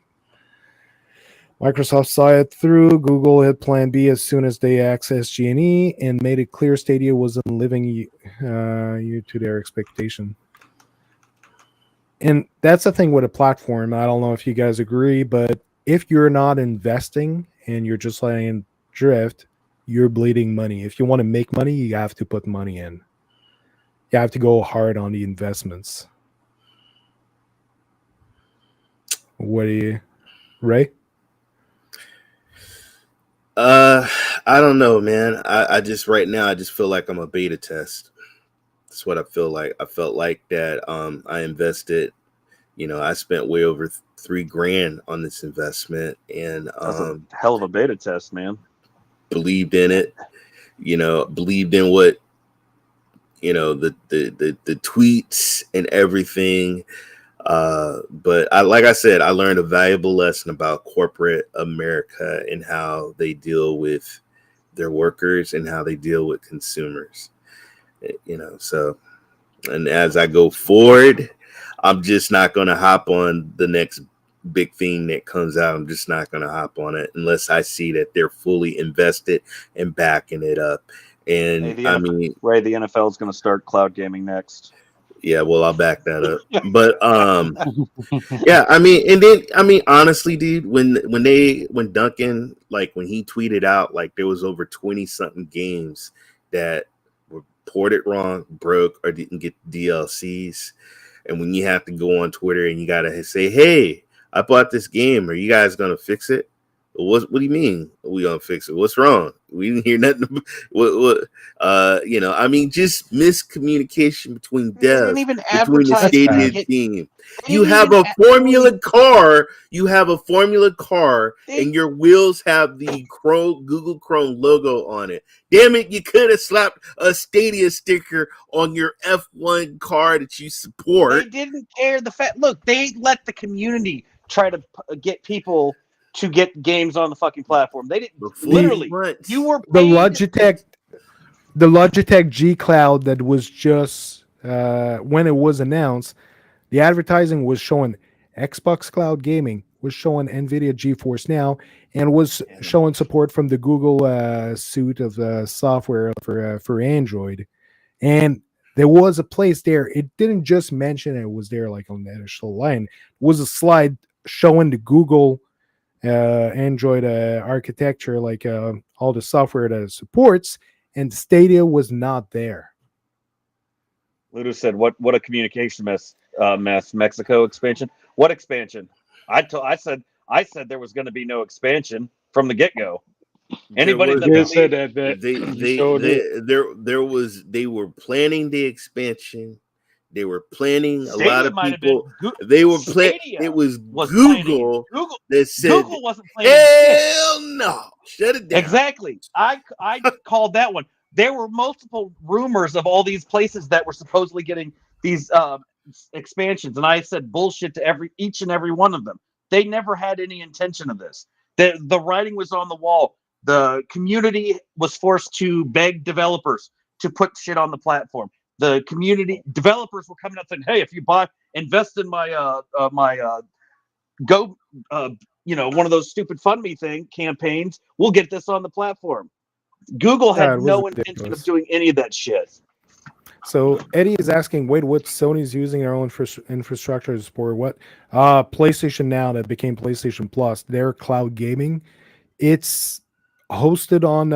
Microsoft saw it through. Google had plan B as soon as they accessed G&E and made it clear Stadia wasn't living you to their expectation. And that's the thing with a platform. I don't know if you guys agree, but if you're not investing and you're just letting it drift, you're bleeding money. If you want to make money, you have to put money in. You have to go hard on the investments. What do you, Ray? I don't know, man. I just right now I just feel like I'm a beta test. That's what I feel like. I felt like that I invested, I spent way over $3,000 on this investment, and that's a hell of a beta test, man. Believed in it, believed in what the tweets and everything. But like I said, I learned a valuable lesson about corporate America and how they deal with their workers and how they deal with consumers. So, and as I go forward, I'm just not going to hop on the next big thing that comes out. I'm just not going to hop on it unless I see that they're fully invested and backing it up. And Ray, the NFL is going to start cloud gaming next. Yeah, well, I'll back that up. But yeah, honestly, dude, when Duncan, when he tweeted out there was over 20-something games that were ported wrong, broke, or didn't get DLCs, and when you have to go on Twitter and you gotta say, "Hey, I bought this game. Are you guys gonna fix it?" What do you mean we gonna fix it? What's wrong? We didn't hear nothing. Just miscommunication between devs, between the Stadia team. You have a Formula car. You have a Formula car, and your wheels have the Google Chrome logo on it. Damn it! You could have slapped a Stadia sticker on your F1 car that you support. They didn't care. Look, they let the community try to get people to get games on the fucking platform. They didn't literally. You were paid. The Logitech G Cloud that was just when it was announced, the advertising was showing Xbox Cloud Gaming, was showing NVIDIA GeForce Now, and was showing support from the Google suite of software for Android. And there was a place there. It didn't just mention it was there on the initial line. It was a slide showing the Google Android architecture, like all the software that it supports, and Stadia was not there. Ludo said, "What a communication mess, Mexico expansion. What expansion? I said there was going to be no expansion from the get go. Anybody that did say believes that they were planning the expansion. They were planning a Stadia lot of might have people. been They were planning. Stadia It was planning. Google Google that said, Google wasn't planning hell no, shut it down. Exactly. I called that one. There were multiple rumors of all these places that were supposedly getting these expansions, and I said bullshit to each and every one of them. They never had any intention of this. The writing was on the wall. The community was forced to beg developers to put shit on the platform. The community developers were coming up saying, "Hey, if you invest in my go, one of those stupid fund me campaigns, we'll get this on the platform." Google had no intention of doing any of that shit. So Eddie is asking, wait, what Sony's using their own infrastructure for what? PlayStation Now that became PlayStation Plus, their cloud gaming. It's hosted on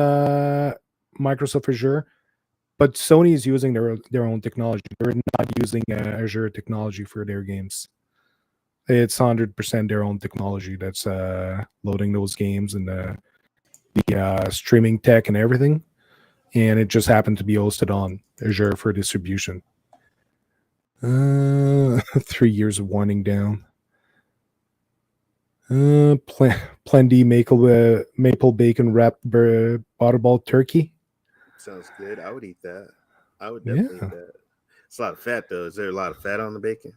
Microsoft Azure, but Sony is using their own technology. They're not using Azure technology for their games. It's 100% their own technology that's loading those games and the streaming tech and everything. And it just happened to be hosted on Azure for distribution. 3 years of winding down. Plan D maple bacon wrapped butterball turkey. Sounds good. I would eat that. I would definitely eat that. It's a lot of fat, though. Is there a lot of fat on the bacon?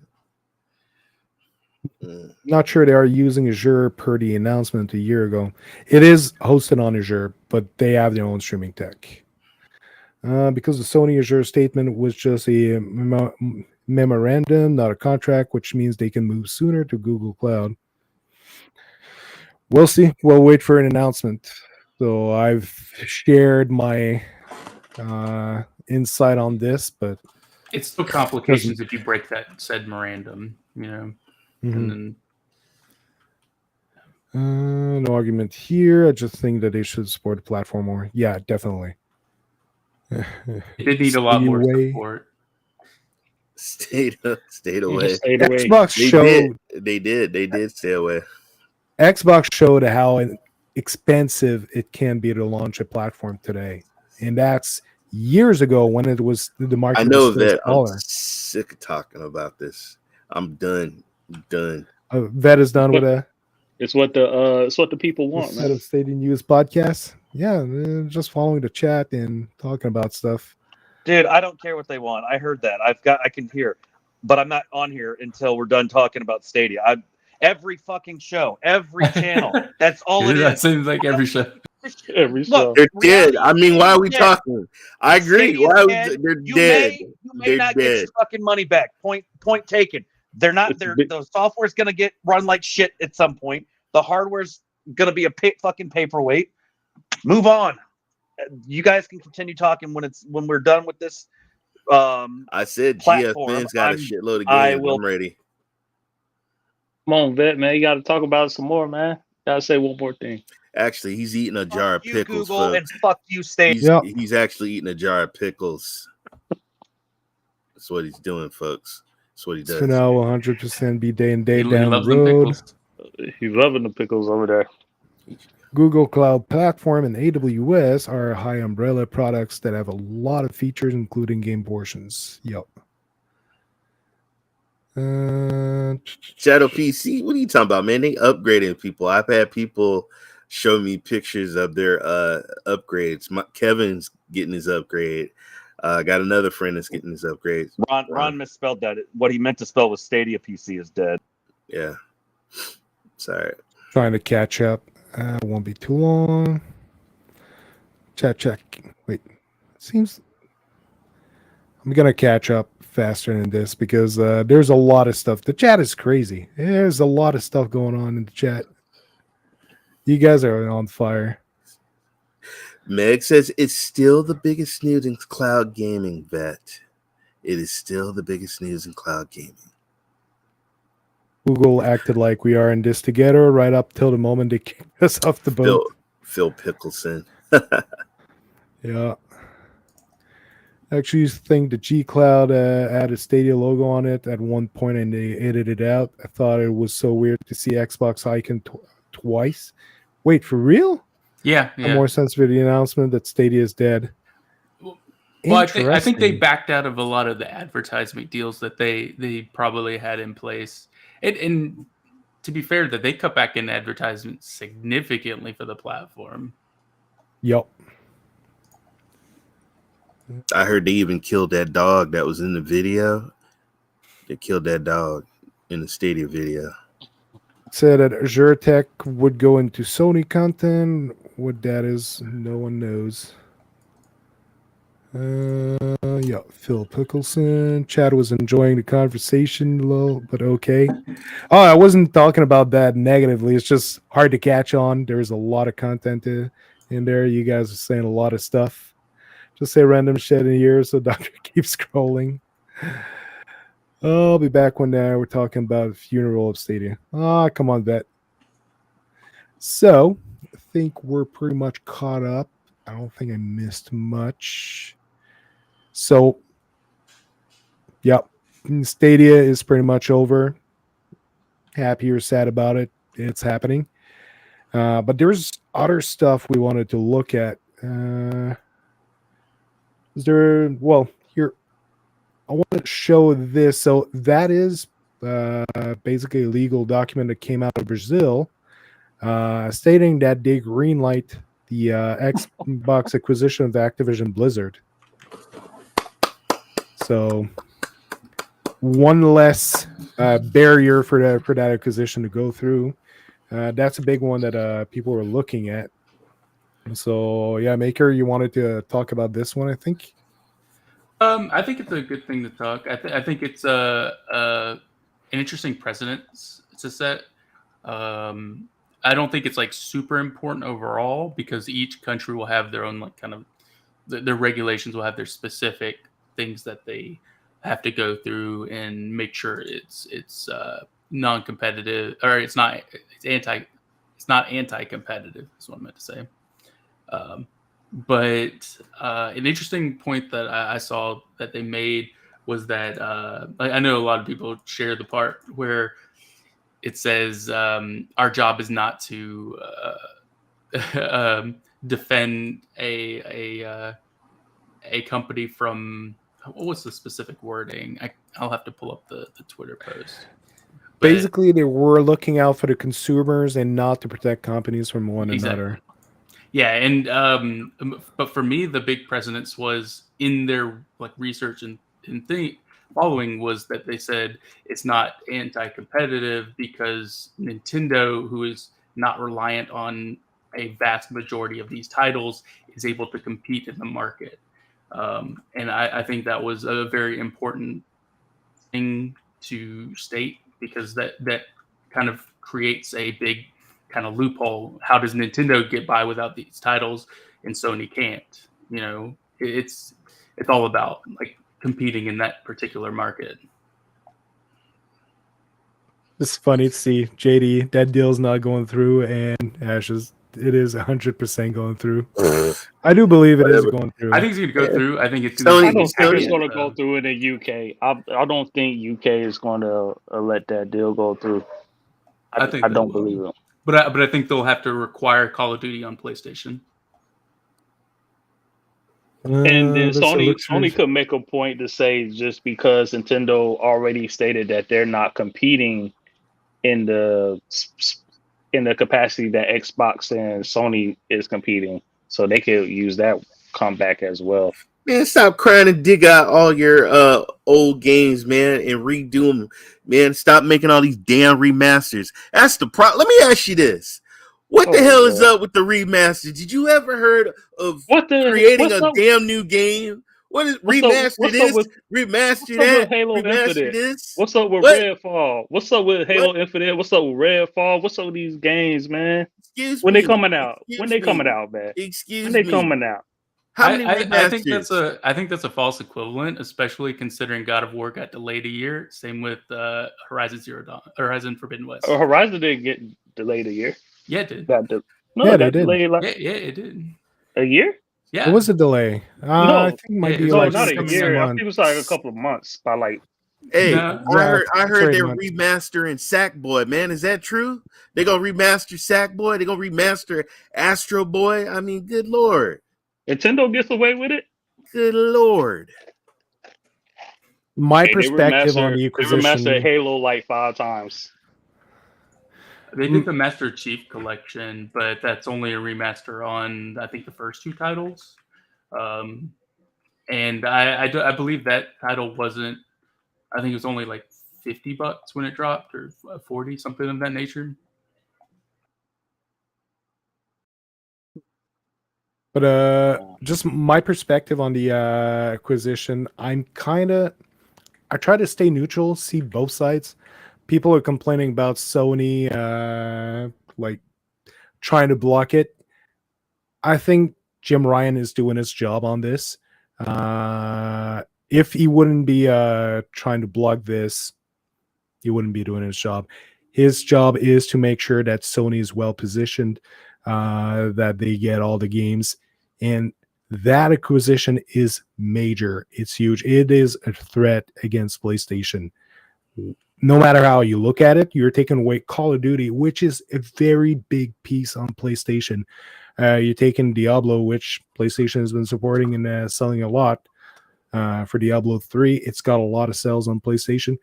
Not sure they are using Azure per the announcement a year ago. It is hosted on Azure, but they have their own streaming tech. Because the Sony Azure statement was just a memorandum, not a contract, which means they can move sooner to Google Cloud. We'll see. We'll wait for an announcement. So I've shared my insight on this, but it's still complications if you break that said memorandum, And then no argument here. I just think that they should support the platform more. Yeah, definitely. It did need a lot more support. Stayed away. Xbox showed they did stay away. Xbox showed how expensive it can be to launch a platform today, and that's years ago when it was the market. I know was that. smaller. I'm sick of talking about this. I'm done. Vet is done with a. It's what the people want. Instead of Stadia News podcast. Yeah, just following the chat and talking about stuff. Dude, I don't care what they want. I heard that. I can hear, but I'm not on here until we're done talking about Stadia. Every fucking show, every channel. That's all it is. That seems like every show. Every show. They're dead. I mean, why are we talking? I agree. They're dead? You may not get your fucking money back. Point taken. They're not. The software's gonna get run like shit at some point. The hardware's gonna be a fucking paperweight. Move on. You guys can continue talking when we're done with this. I said GFN's got a shitload of games. I'm ready. Come on, Vet, man. You got to talk about it some more, man. Gotta say one more thing. Actually, he's eating a jar of pickles. Google, and fuck you, Stadia. He's actually eating a jar of pickles. That's what he's doing, folks. That's what he does. So now 100% be day and day down the road. He's loving the pickles over there. Google Cloud Platform and AWS are high umbrella products that have a lot of features, including game portions. Yep. Shadow PC, what are you talking about, man? They upgrading people. I've had people show me pictures of their upgrades. Kevin's getting his upgrade. Got another friend that's getting his upgrades. Ron misspelled that. What he meant to spell was Stadia PC is dead. Yeah. Sorry. Trying to catch up. It won't be too long. Chat check. Wait. Seems I'm gonna catch up faster than this because there's a lot of stuff. The chat is crazy. There's a lot of stuff going on in the chat. You guys are on fire. Meg says it's still the biggest news in cloud gaming, Vet. It is still the biggest news in cloud gaming. Google acted like we are in this together right up till the moment they kicked us off the boat. Phil Pickleson. Yeah. Actually, think the G Cloud added Stadia logo on it at one point, and they edited it out. I thought it was so weird to see Xbox icon twice. Wait, for real? Yeah. I'm more sensitive to the announcement that Stadia is dead. Well, I think they backed out of a lot of the advertisement deals that they probably had in place. And to be fair, that they cut back in advertisements significantly for the platform. Yep. I heard they even killed that dog that was in the video. They killed that dog in the Stadia video. Said that Azure Tech would go into Sony content. What that is, no one knows. Yeah, Phil Pickleson. Chad was enjoying the conversation, low, but okay. Oh, I wasn't talking about that negatively. It's just hard to catch on. There's a lot of content in there. You guys are saying a lot of stuff. Just say random shit in here, so Doctor keeps scrolling. I'll be back when we're talking about the funeral of Stadia. Come on, Vet. So, I think we're pretty much caught up. I don't think I missed much. So, yep, Stadia is pretty much over. Happy or sad about it, it's happening. But there's other stuff we wanted to look at. Here, I want to show this. So that is basically a legal document that came out of Brazil, stating that they greenlight the Xbox acquisition of Activision Blizzard. So one less barrier for that acquisition to go through. That's a big one that people are looking at. So yeah, Maker, you wanted to talk about this one, I think. I think it's a good thing to talk. I think it's an interesting precedent to set. I don't think it's like super important overall because each country will have their own like kind of their regulations will have their specific things that they have to go through and make sure it's non-competitive or it's not anti-competitive is what I meant to say. But an interesting point that I saw that they made was that I know a lot of people share the part where it says our job is not to defend a company from what's the specific wording? I'll have to pull up the Twitter post. But basically, they were looking out for the consumers and not to protect companies from one another. Yeah, and but for me, the big precedence was in their like research and following was that they said it's not anti-competitive because Nintendo, who is not reliant on a vast majority of these titles, is able to compete in the market. And I think that was a very important thing to state because that kind of creates a big kind of loophole. How does Nintendo get by without these titles and Sony can't? You know, it's all about like competing in that particular market. It's funny to see JD that deal's not going through and Ashes. It is 100% going through. I do believe it is going through. I think it's going to go through. I think it's going to go through in the UK. I don't think UK is going to let that deal go through. I don't believe it. But I think they'll have to require Call of Duty on PlayStation. And then Sony could make a point to say just because Nintendo already stated that they're not competing in the capacity that Xbox and Sony is competing, so they could use that comeback as well. Man, stop crying and dig out all your old games, man, and redo them. Man, stop making all these damn remasters. That's the problem. Let me ask you this. What the hell is up with the remaster? Did you ever heard of creating a damn new game? What is remaster this? Remaster that? Remaster this? What's up with Redfall? What's up with Halo Infinite? What's up with Redfall? What's up with these games, man? When they coming out? When they coming out, man? Excuse me. When they coming out? How many I think remasters? I think that's a false equivalent, especially considering God of War got delayed a year. Same with Horizon Forbidden West. Horizon didn't get delayed a year. Yeah, it did. No, Yeah, it they got did. delayed like Yeah, it did. a year. Yeah, It was a delay. I No, think it might be it's no, like always not a coming 6 out. year. I think months. it was like a couple of months. By like, Hey, No. Yeah, I 6 or heard 8 they're months. remastering Sackboy. Man, is that true? They gonna remaster Sackboy? They gonna remaster Astro Boy? I mean, good lord, Nintendo gets away with it. good lord. My Hey, perspective on the they remastered acquisition. Halo like 5 times. They did the Master Chief Collection, but that's only a remaster on I think the first 2 titles. And I believe that title wasn't. I think it was only like $50 when it dropped, or 40, something of that nature. But just my perspective on the acquisition, I try to stay neutral, see both sides. People are complaining about Sony like trying to block it. I think Jim Ryan is doing his job on this. If he wouldn't be trying to block this, he wouldn't be doing his job. His job is to make sure that Sony is well positioned, that they get all the games, and that acquisition is major. It's huge. It is a threat against PlayStation. No matter how you look at it, you're taking away Call of Duty, which is a very big piece on PlayStation. You're taking Diablo, which PlayStation has been supporting and selling a lot. For Diablo 3, it's got a lot of sales on PlayStation.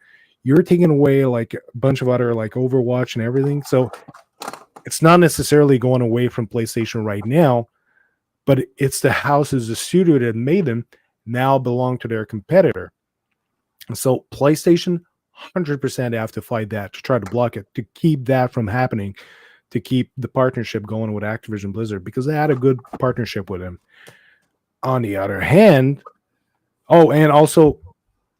You're taking away like a bunch of other like Overwatch and everything. So it's not necessarily going away from PlayStation right now, but it's the houses, the studio that made them now belong to their competitor. So PlayStation 100% have to fight that, to try to block it, to keep that from happening, to keep the partnership going with Activision Blizzard, because they had a good partnership with him. On the other hand, and also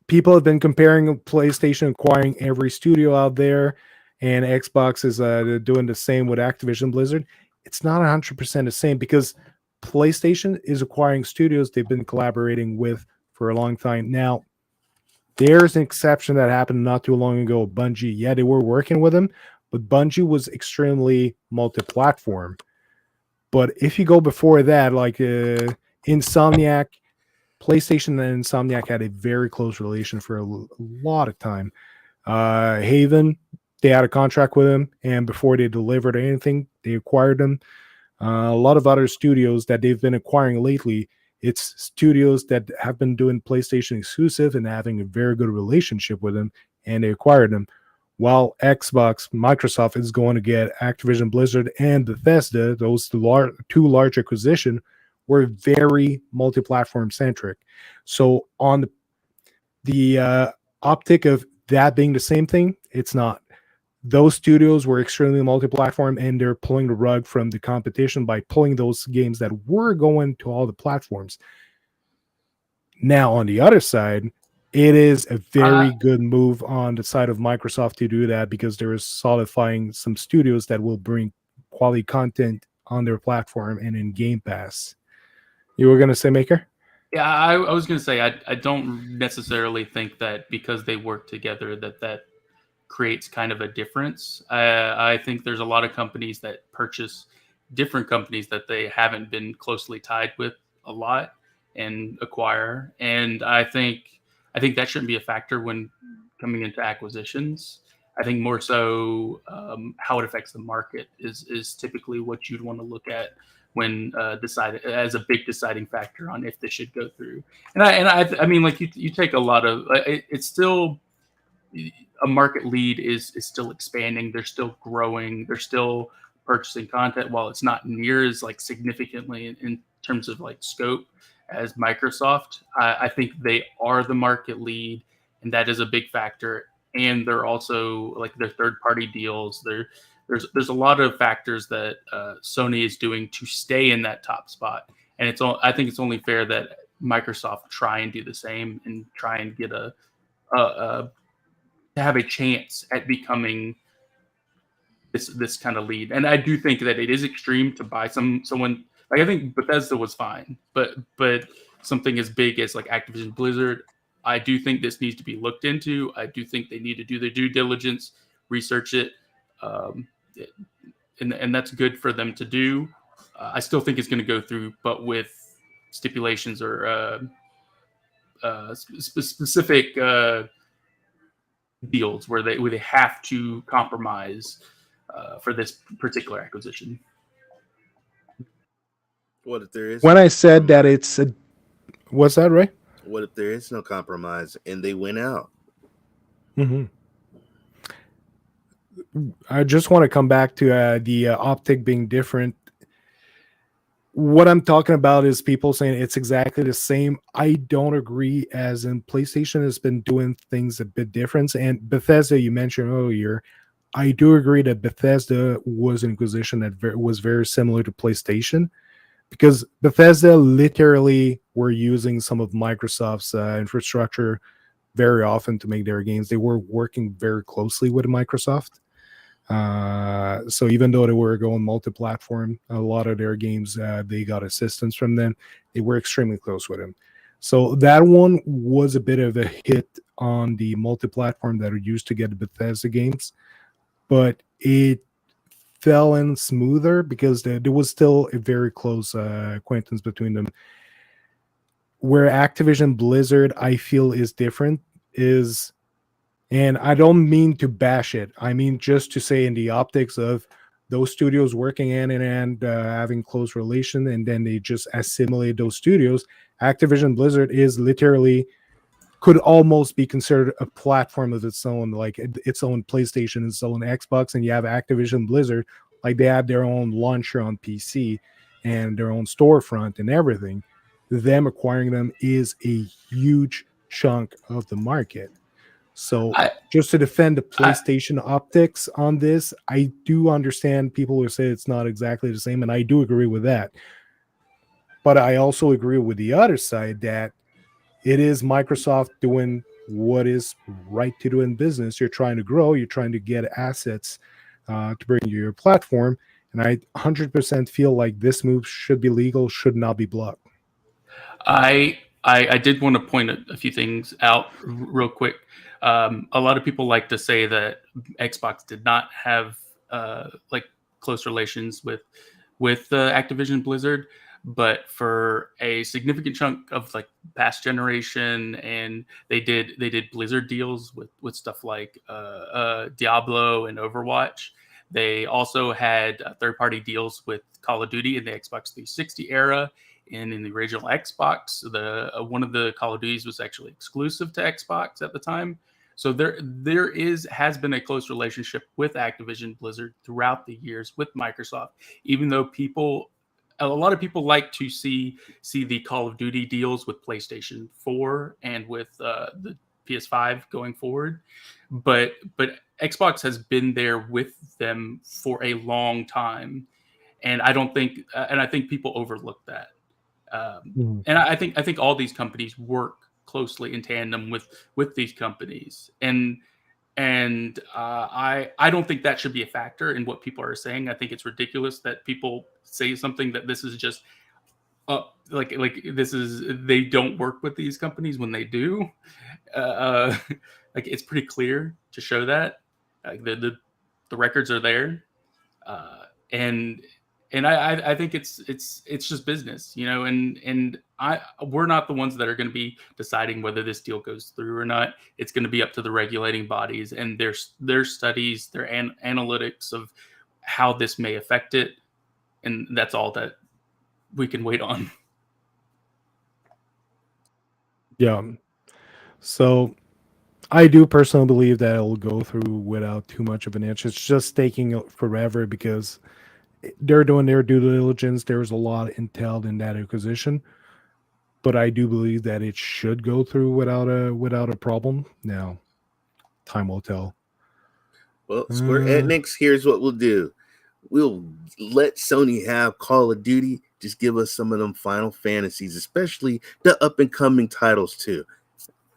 people have been comparing PlayStation acquiring every studio out there, and Xbox is doing the same with Activision Blizzard. It's not 100% the same, because PlayStation is acquiring studios they've been collaborating with for a long time. Now, there's an exception that happened not too long ago. Bungie, yeah, they were working with them, but Bungie was extremely multi-platform. But if you go before that, like Insomniac, PlayStation and Insomniac had a very close relation for a lot of time. Haven, they had a contract with them, and before they delivered anything, they acquired them. A lot of other studios that they've been acquiring lately, it's studios that have been doing PlayStation exclusive and having a very good relationship with them, and they acquired them. While Microsoft is going to get Activision Blizzard and Bethesda, those two large acquisitions were very multi-platform centric. So on the optic of that being the same thing, it's not. Those studios were extremely multi-platform, and they're pulling the rug from the competition by pulling those games that were going to all the platforms. Now, on the other side, it is a very good move on the side of Microsoft to do that, because there is solidifying some studios that will bring quality content on their platform and in Game Pass. You were going to say, Maker? Yeah, I was going to say I don't necessarily think that because they work together that creates kind of a difference. I think there's a lot of companies that purchase different companies that they haven't been closely tied with a lot and acquire, and I think that shouldn't be a factor when coming into acquisitions. I think more so how it affects the market is typically what you'd want to look at when decided as a big deciding factor on if this should go through. And I mean, like you take a lot of it's still a market lead is still expanding. They're still growing. They're still purchasing content, while it's not near as like significantly in terms of like scope as Microsoft. I think they are the market lead, and that is a big factor. And they're also like their third party deals. There's a lot of factors that Sony is doing to stay in that top spot. And I think it's only fair that Microsoft try and do the same and try and get to have a chance at becoming this kind of lead. And I do think that it is extreme to buy someone Like I think Bethesda was fine, but something as big as like Activision Blizzard, I do think this needs to be looked into. I do think they need to do their due diligence, research it, um, and that's good for them to do. I still think it's going to go through, but with stipulations or specific deals where they have to compromise for this particular acquisition. What if there is? When I said that it's a, what's that, Ray? What if there is no compromise and they win out? Mm-hmm. I just want to come back to the optic being different. What I'm talking about is people saying it's exactly the same. I don't agree, as in PlayStation has been doing things a bit different. And Bethesda, you mentioned earlier, I do agree that Bethesda was an acquisition that was very similar to PlayStation, because Bethesda literally were using some of Microsoft's infrastructure very often to make their games. They were working very closely with Microsoft. So even though they were going multi-platform, a lot of their games, they got assistance from them. They were extremely close with them. So that one was a bit of a hit on the multi-platform that are used to get the Bethesda games, but it fell in smoother because there was still a very close acquaintance between them. Where Activision Blizzard, I feel, is different is, and I don't mean to bash it, I mean just to say in the optics of those studios working hand in hand, having close relation, and then they just assimilate those studios. Activision Blizzard is literally, could almost be considered a platform of its own, like its own PlayStation, its own Xbox, and you have Activision Blizzard, like they have their own launcher on PC and their own storefront and everything. Them acquiring them is a huge chunk of the market. So just to defend the PlayStation optics on this, I do understand people who say it's not exactly the same, and I do agree with that. But I also agree with the other side that it is Microsoft doing what is right to do in business. You're trying to grow, you're trying to get assets to bring you your platform, and I 100% feel like this move should be legal, should not be blocked. I did want to point a few things out real quick. A lot of people like to say that Xbox did not have like close relations with Activision Blizzard, but for a significant chunk of like past generation, and they did Blizzard deals with stuff like Diablo and Overwatch. They also had third-party deals with Call of Duty in the Xbox 360 era. And in the original Xbox, the one of the Call of Duties was actually exclusive to Xbox at the time. So there has been a close relationship with Activision Blizzard throughout the years with Microsoft, even though a lot of people like to see the Call of Duty deals with PlayStation 4 and with the PS5 going forward. But Xbox has been there with them for a long time, and I think people overlook that. And I think all these companies work closely in tandem with these companies, and I don't think that should be a factor in what people are saying. I think it's ridiculous that people say something that this is just like this is, they don't work with these companies when they do. Like it's pretty clear to show that the records are there, and I think it's just business, you know, and we're not the ones that are going to be deciding whether this deal goes through or not. It's going to be up to the regulating bodies and their studies, their analytics of how this may affect it, and that's all that we can wait on. Yeah. So I do personally believe that it'll go through without too much of an itch. It's just taking forever because they're doing their due diligence. There's a lot entailed in that acquisition, but I do believe that it should go through without a problem. Now, time will tell. Well, Square Enix, here's what we'll do. We'll let Sony have Call of Duty. Just give us some of them Final Fantasies, especially the up-and-coming titles, too.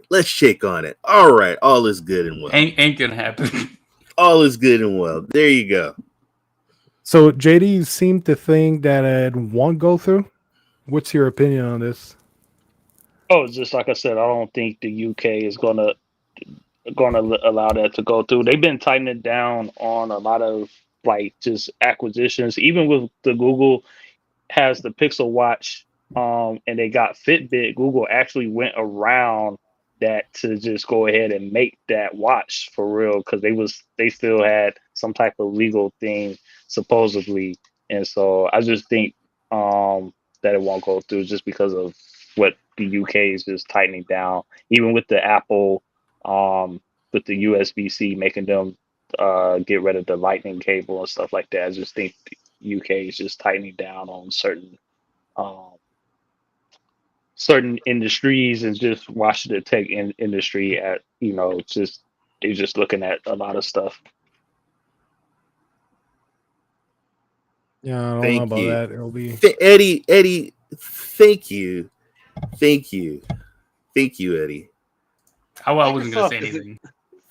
Let's shake on it. All right. All is good and well. Ain't gonna happen. All is good and well. There you go. So JD seemed to think that it won't go through. What's your opinion on this? Oh, just like I said, I don't think the UK is gonna allow that to go through. They've been tightening down on a lot of like just acquisitions. Even with the Google has the Pixel Watch, and they got Fitbit. Google actually went around that to just go ahead and make that watch for real because they still had some type of legal thing supposedly, and so I just think that it won't go through just because of what the UK is just tightening down. Even with the Apple, with the USB-C, making them get rid of the Lightning cable and stuff like that. I just think the UK is just tightening down on certain industries and just watching the tech industry at just they're just looking at a lot of stuff. Yeah, I don't Thank know about you. that. It'll be Eddie, thank you, Eddie. I wasn't going to say anything.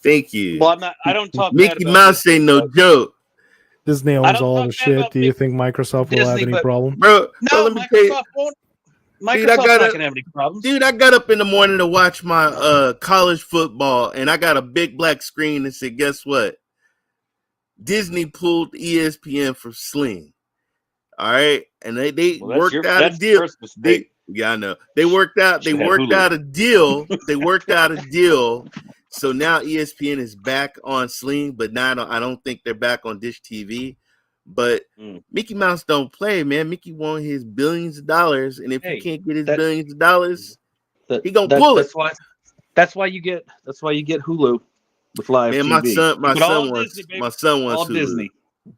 Thank you. Well, I'm not. I don't talk. Mickey bad about Mouse ain't no joke, Disney I owns don't all talk the bad shit. about Do you think Microsoft will have Disney, any but- problem? bro. No, let me tell you, Microsoft won't. Dude, I Microsoft's gotta- not gonna have any problems. dude, I got up in the morning to watch my college football, and I got a big black screen that said, "Guess what? Disney pulled ESPN from Sling." All right, and they Well, worked out a deal. First mistake. Yeah, I know. They worked out Hulu. a deal. They worked out a deal. So now ESPN is back on Sling, but now I don't think they're back on Dish TV. But Mickey Mouse don't play, man. Mickey won his billions of dollars, and if he can't get his billions of dollars, he gonna pull it. That's why you get Hulu with live Man, TV. my son wants all Hulu. Disney.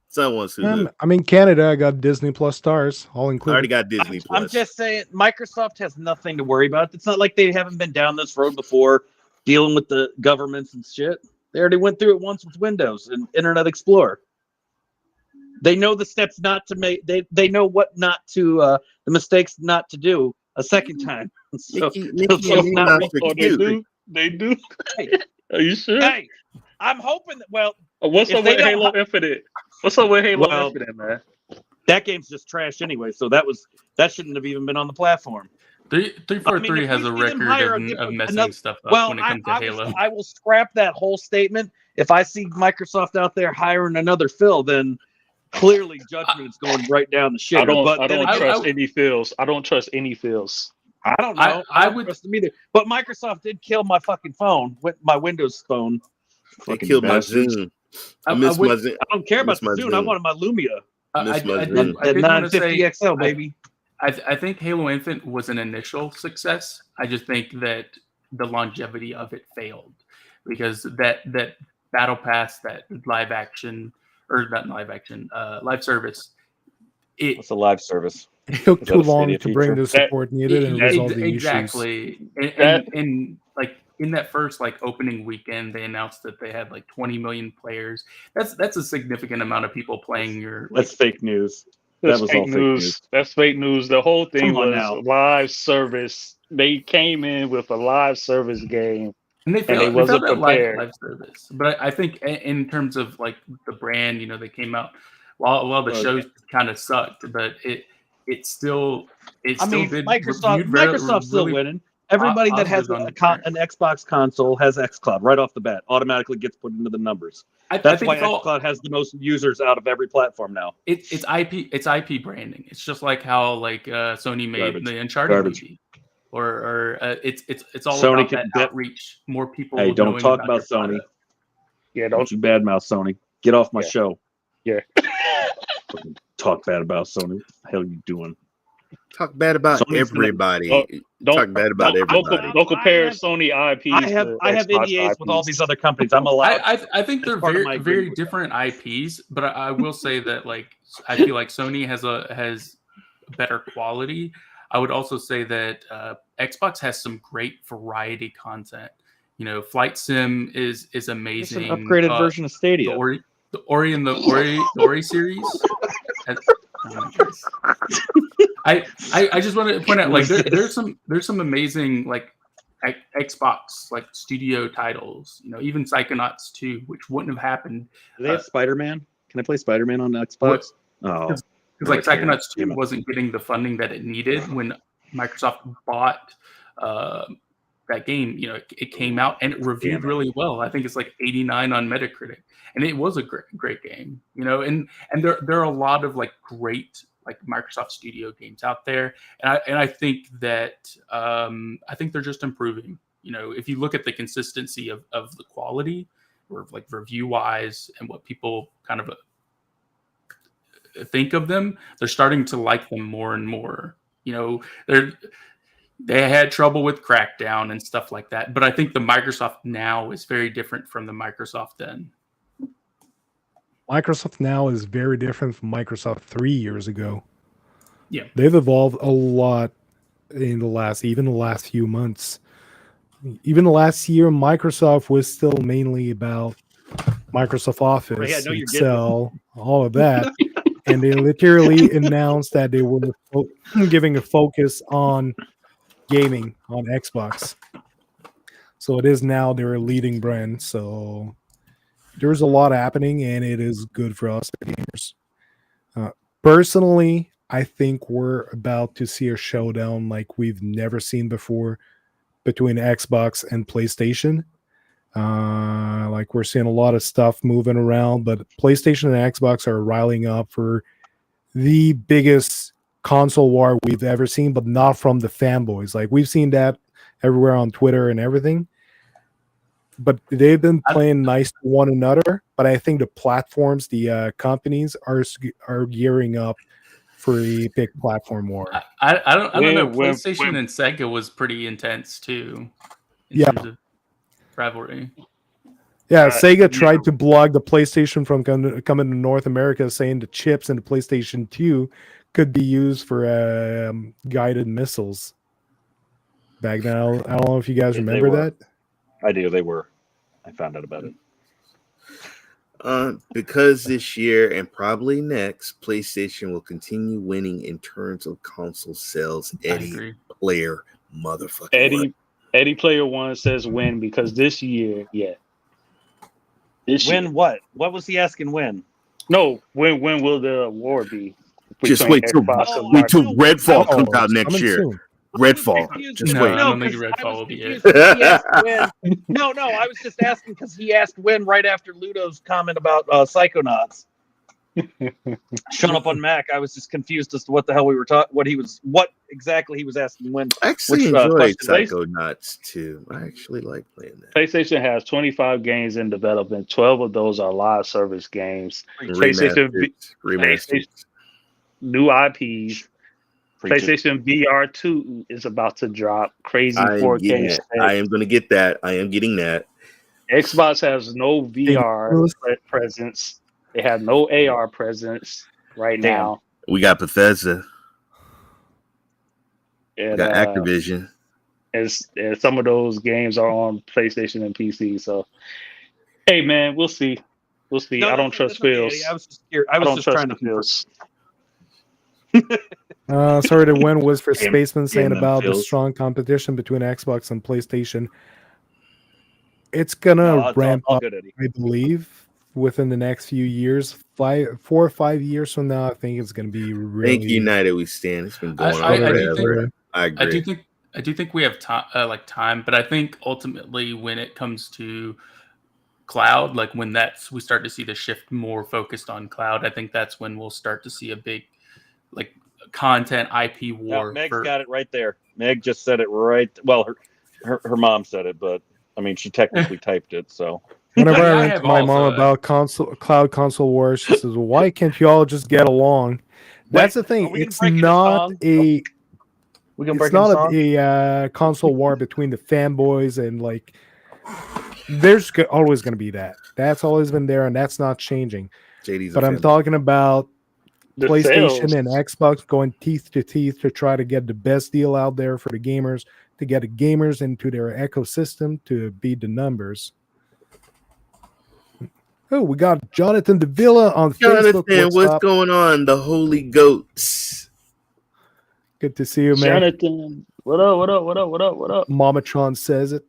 Son wants Hulu. I mean, Canada, I got Disney Plus Stars, all I included. already got Disney Plus. I'm just saying, Microsoft has nothing to worry about. It's not like they haven't been down this road before, dealing with the governments and shit. They already went through it once with Windows and Internet Explorer. They know the steps not to make. They know what not to, the mistakes not to do a second time. So, Mickey and Mouse are cute. They do. Hey, Are you sure? hey, I'm hoping that. Well, What's if up they with don't Halo Infinite? What's up with Halo Infinite, man? that game's just trash anyway. So that shouldn't have even been on the platform. 343 has a record of messing stuff up when it comes to Halo. I will scrap that whole statement. If I see Microsoft out there hiring another Phil, then clearly judgment is going right down the shit. I don't trust any Phils. I don't trust any Phils. I don't know. I don't trust them either. But Microsoft did kill my fucking phone, my Windows phone. They killed my Zune. I miss my Zune. I don't care about the Zune. I wanted my Lumia. I That 950 XL, baby. I think Halo Infinite was an initial success. I just think that the longevity of it failed because that battle pass, that live service. It's a live service. It took too long to bring the support needed and resolve the exactly. issues. And like in that first opening weekend, they announced that they had 20 million players. That's a significant amount of people playing your. That's fake news. That was all fake news. That's fake news. The whole thing was live service. They came in with a live service game, and they wasn't prepared. Live service. But I think in terms of the brand, they came out while the shows kind of sucked, but it still did. Microsoft's still winning. Everybody that has an Xbox console has xCloud right off the bat. Automatically gets put into the numbers. That's why xCloud has the most users out of every platform now. It's IP branding. It's just like how Sony made the Uncharted movie, or it's all Sony about that outreach. More people. Hey, don't talk about Sony. Yeah, don't you badmouth Sony. Get off my show. Yeah. Talk bad about Sony. What the hell you doing? Talk bad about everybody. Talk bad about everybody. Don't compare Sony IPs. I have NDAs IPs. with all these other companies. I'm allowed. I think they're very different IPs, but I will say that I feel like Sony has better quality. I would also say that Xbox has some great variety content. Flight Sim is amazing. It's an upgraded version of Stadia. The Ori series. I just want to point out there's some amazing Xbox studio titles, even Psychonauts 2, which wouldn't have happened. Do they have Spider-Man? Can I play Spider-Man on Xbox? Oh, because like Psychonauts 2 wasn't getting the funding that it needed when Microsoft bought that game. You know, it came out and it reviewed really well. I think it's like 89 on Metacritic, and it was a great game. You know, and there are a lot of like great like Microsoft Studio games out there, and I think that I think they're just improving. You know, if you look at the consistency of the quality, or like review wise, and what people kind of think of them, they're starting to like them more and more. You know, they had trouble with Crackdown and stuff like that, but I think the Microsoft now is very different from the Microsoft then. Microsoft now is very different from Microsoft 3 years ago. Yeah, they've evolved a lot in the last few months. Even the last year, Microsoft was still mainly about Microsoft Office, Excel, all of that. And they literally announced that they were giving a focus on gaming on Xbox. So it is now their leading brand. So there's a lot happening, and it is good for us gamers. Personally, I think we're about to see a showdown like we've never seen before between Xbox and PlayStation. Like we're seeing a lot of stuff moving around, but PlayStation and Xbox are riling up for the biggest console war we've ever seen, but not from the fanboys. Like we've seen that everywhere on Twitter and everything, but they've been playing nice to one another. But I think the platforms, the companies are gearing up for a big platform war. I don't know. PlayStation and Sega was pretty intense too. In terms of rivalry. Yeah, Sega tried to block the PlayStation from coming to North America, saying the chips in the PlayStation 2 could be used for guided missiles. Back then, I don't know if you guys remember that. I do. They were. I found out about it. Because this year and probably next, PlayStation will continue winning in terms of console sales. Eddie Player motherfucker. Eddie Player One says win because this year, What? What was he asking? When? No, when will the war be? Just wait till Redfall comes out next year. Soon. Redfall. Just wait. I don't think Redfall will be it. No, I was just asking because he asked when right after Ludo's comment about Psychonauts showing up on Mac. I was just confused as to what the hell we were talking. What exactly he was asking when. I actually enjoyed Psychonauts too. I actually like playing that. PlayStation has 25 games in development. 12 of those are live service games. PlayStation new IPs. PlayStation VR 2 is about to drop. Crazy 4K. I am going to get that. I am getting that. Xbox has no VR presence. They have no AR presence right now. We got Bethesda. And, we got Activision. And some of those games are on PlayStation and PC. So, hey, man, we'll see. We'll see. No, I don't trust Phils. I was just here. I was just trying to Phils. Sorry, the win was for Spaceman saying about the strong competition between Xbox and PlayStation. It's gonna ramp up, I believe, within the next few years. 4 or 5 years from now, I think it's gonna be really. Thank you, United We Stand. It's been going on forever. I agree. I do think we have time, but I think ultimately when it comes to cloud, like when we start to see the shift more focused on cloud, I think that's when we'll start to see a big like content IP war. Meg's got it right there. Meg just said it right. Well, her mom said it, but I mean, she technically typed it. So whenever I went to my mom about cloud console wars, she says, well, "Why can't you all just get along?" That's the thing. It's not a console war between the fanboys and like. There's always going to be that. That's always been there, and that's not changing. But I'm talking about the PlayStation sales. And Xbox going teeth to teeth to try to get the best deal out there for the gamers, to get the gamers into their ecosystem to beat the numbers. Oh, we got Jonathan Davila on Facebook. What's going on? The Holy Goats. Good to see you, man. Jonathan, what up? Mamatron says it.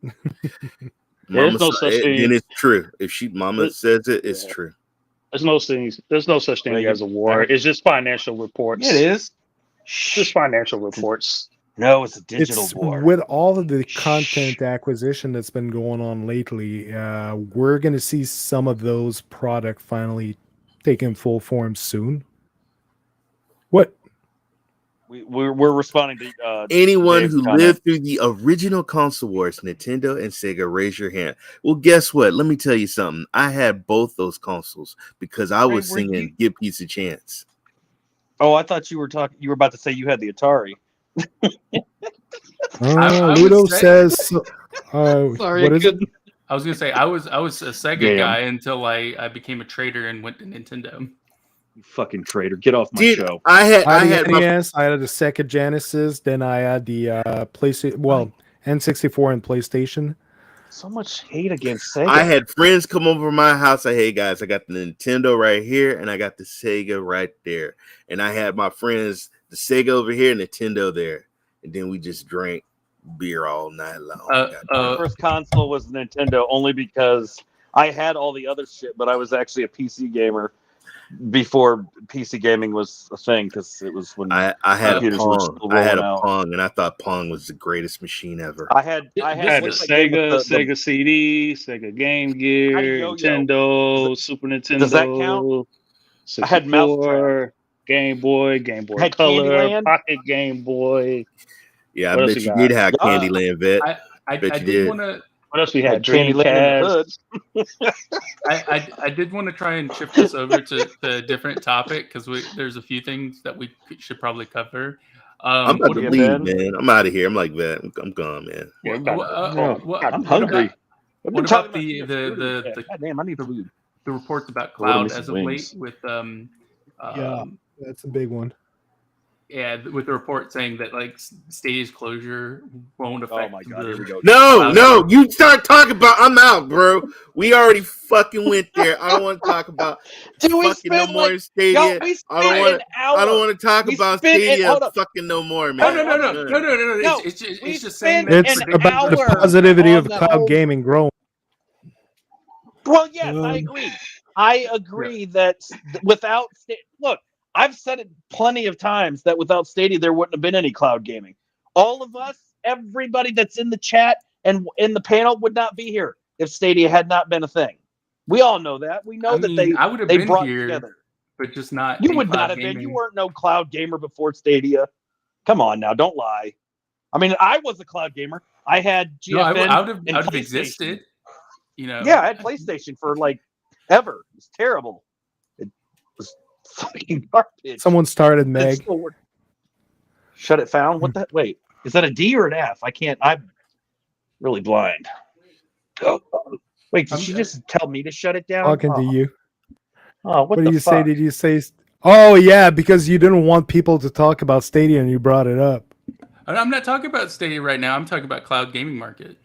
Mama no such thing. Then it's true. If Mama says it, it's true. There's no such thing as a war. It's just financial reports. It is. Just financial reports. No, it's a digital It's war. with all of the content acquisition that's been going on lately. We're going to see some of those product finally taking full form soon. What? We're responding to Anyone Dave's who comment. lived through the original console wars, Nintendo and Sega, raise your hand. Well, guess what? Let me tell you something. I had both those consoles because I was were singing you- "Give Peace a Chance." Oh, I thought you were talking. You were about to say you had the Atari. I would Ludo say- says. Sorry, what is it? I was gonna say I was a Sega Damn. guy until I became a trader and went to Nintendo. You fucking traitor! Get off my Dude, show. I had I my had the NES. I had the Sega Genesis. Then I had the PlayStation. Well, N64 and PlayStation. So much hate against Sega. I had friends come over to my house. Hey guys, I got the Nintendo right here, and I got the Sega right there. And I had my friends, the Sega over here, Nintendo there, and then we just drank beer all night long. My first console was Nintendo only because I had all the other shit, but I was actually a PC gamer before PC gaming was a thing because it was when I had a computers were Pong. still I had a rolling out. Pong, and I thought Pong was the greatest machine ever. I had I had a what's that game Sega, with the- Sega CD, Sega Game Gear, yo-yo. Nintendo, Super Nintendo. Does that count? I had 64, Game Boy Had Color, Candyland? Pocket Game Boy. Yeah, I What else bet we you got? did have Yeah. Candyland, vet. I Bet you did did. want to. What else we had? Candyland in the Dreamcast. I did want to try and shift this over to a different topic because there's a few things that we should probably cover. I'm about what to about- leave, Ben? man. I'm out of here. I'm like, vet. I'm gone, man. Yeah, I'm hungry. What about the God damn, I need food. the reports about Order me cloud some as of wings. late with Yeah. That's a big one. with the report saying that like Stadia's closure won't affect. Oh my god, here we go. No, you start talking about. I'm out, bro. We already fucking went there. I don't want to talk about Dude, we fucking no spent more like Stadia. we I don't spent want an hour. I don't want to talk We about spent it- Stadia hold up. fucking no more, No, man. no. It's we just saying spent that It's an about the hour positivity on of the cloud whole- gaming growing. Well, yes, I Um, agree. I agree that without look, I've said it plenty of times that without Stadia there wouldn't have been any cloud gaming. All of us, everybody that's in the chat and in the panel would not be here if Stadia had not been a thing. We all know that. We know I would have they been brought here, together. but just not. You in would cloud not have been. You gaming. weren't no cloud gamer before Stadia. Come on now, don't lie. I mean, I was a cloud gamer. I had No, GFN. I would have and PlayStation. existed. You know. Yeah, I had PlayStation for like ever. It was terrible. It was fucking garbage. Someone started It's Meg. still working. Shut it down. What the? Wait, is that a D or an F? I can't. I'm really blind. Oh, wait, did she just tell me to shut it down? Talking to you. Oh, what What the did you fuck? say? Did you say? Oh yeah, because you didn't want people to talk about Stadia and you brought it up. I'm not talking about Stadia right now. I'm talking about cloud gaming market.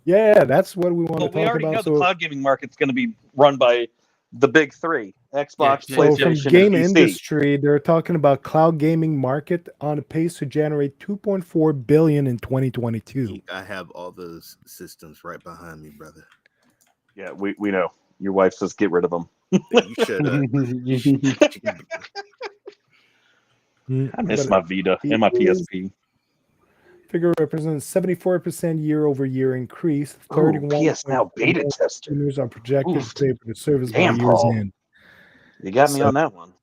Yeah, that's what we want Well, to we talk already know about. the cloud gaming market's going to be run by the big three: Xbox, Yeah, So from PlayStation, game and PC. industry, they're talking about cloud gaming market on a pace to generate 2.4 billion in 2022. I have all those systems right behind me, brother. Yeah, we know. Your wife says get rid of them. You shut up. I miss my Vita and my PSP. Figure represents 74% year-over-year increase. Ooh, 31 PS Now beta tester. consumers are projected Oof. to pay for the service by Damn, year's Paul. end. You got me So- on that one.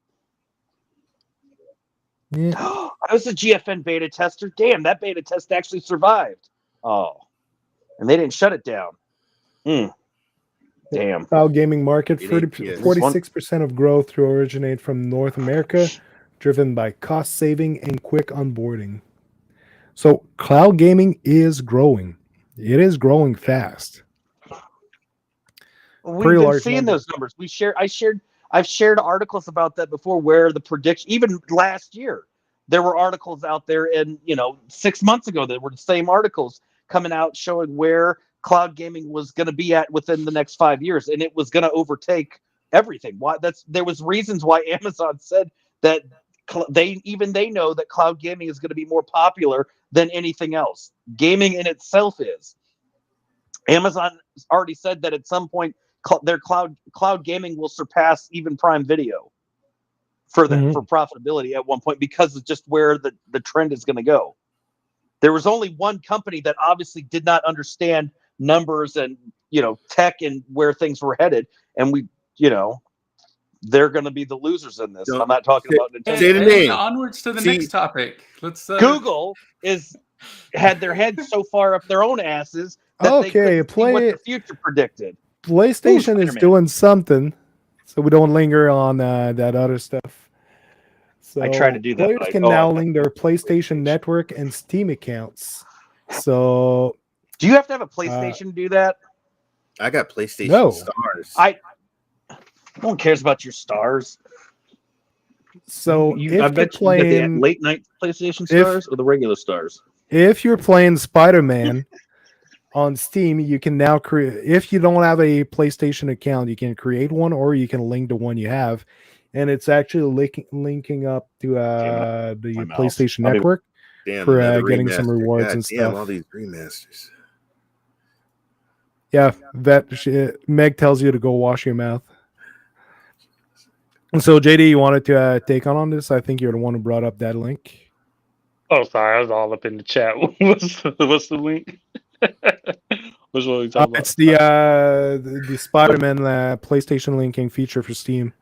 Yeah. I was a GFN beta tester. Damn, that beta test actually survived. Oh, and they didn't shut it down. Damn. Cloud gaming market, It 30, ain't- 46% of growth to originate from North America, driven by cost saving and quick onboarding. So cloud gaming is growing. It is growing fast. We've Pretty been large seeing number. those numbers. I've shared articles about that before where the prediction, even last year, there were articles out there and 6 months ago that were the same articles coming out showing where cloud gaming was going to be at within the next 5 years, and it was going to overtake everything. There was reasons why Amazon said that they know that cloud gaming is going to be more popular than anything else. Gaming in itself is. Amazon already said that at some point their cloud gaming will surpass even Prime Video for profitability at one point, because of just where the trend is going to go. There was only one company that obviously did not understand numbers and, tech and where things were headed. And they're going to be the losers in this. I'm not talking about Nintendo. Say the name. Onwards to the next topic. Let's Google had their heads so far up their own asses that they couldn't see what the future predicted. PlayStation is doing something, so we don't linger on that other stuff. So I try to do that. Players can now link their PlayStation Network and Steam accounts. So, do you have to have a PlayStation to do that? I got PlayStation Stars. No one cares about your stars. So I if bet you're playing the late night PlayStation Stars or the regular stars. If you're playing Spider-Man on Steam, you can now create. If you don't have a PlayStation account, you can create one, or you can link the one you have, and it's actually linking up to the PlayStation Network for getting some rewards and stuff. All these remasters. Yeah, Meg tells you to go wash your mouth. And so, JD, you wanted to take on this? I think you're the one who brought up that link. Oh, sorry, I was all up in the chat. What's the link? Which one are we talking about? It's the Spider-Man PlayStation linking feature for Steam.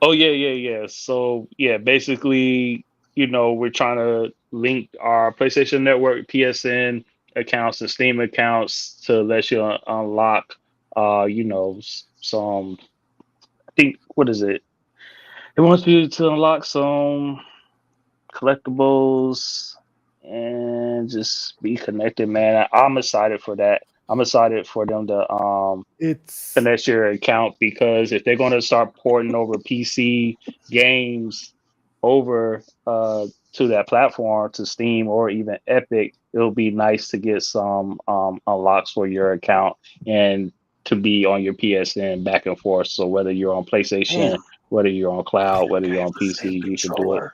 Oh yeah. So basically, we're trying to link our PlayStation Network, PSN accounts, and Steam accounts to let you unlock, some. I think, what is it? It wants you to unlock some collectibles and just be connected, man. I'm excited for that. I'm excited for them to finesse your account, because if they're going to start porting over PC games over to that platform, to Steam or even Epic, it'll be nice to get some unlocks for your account and to be on your PSN back and forth. So whether you're on PlayStation, whether you're on cloud, whether you're on PC, you can do it.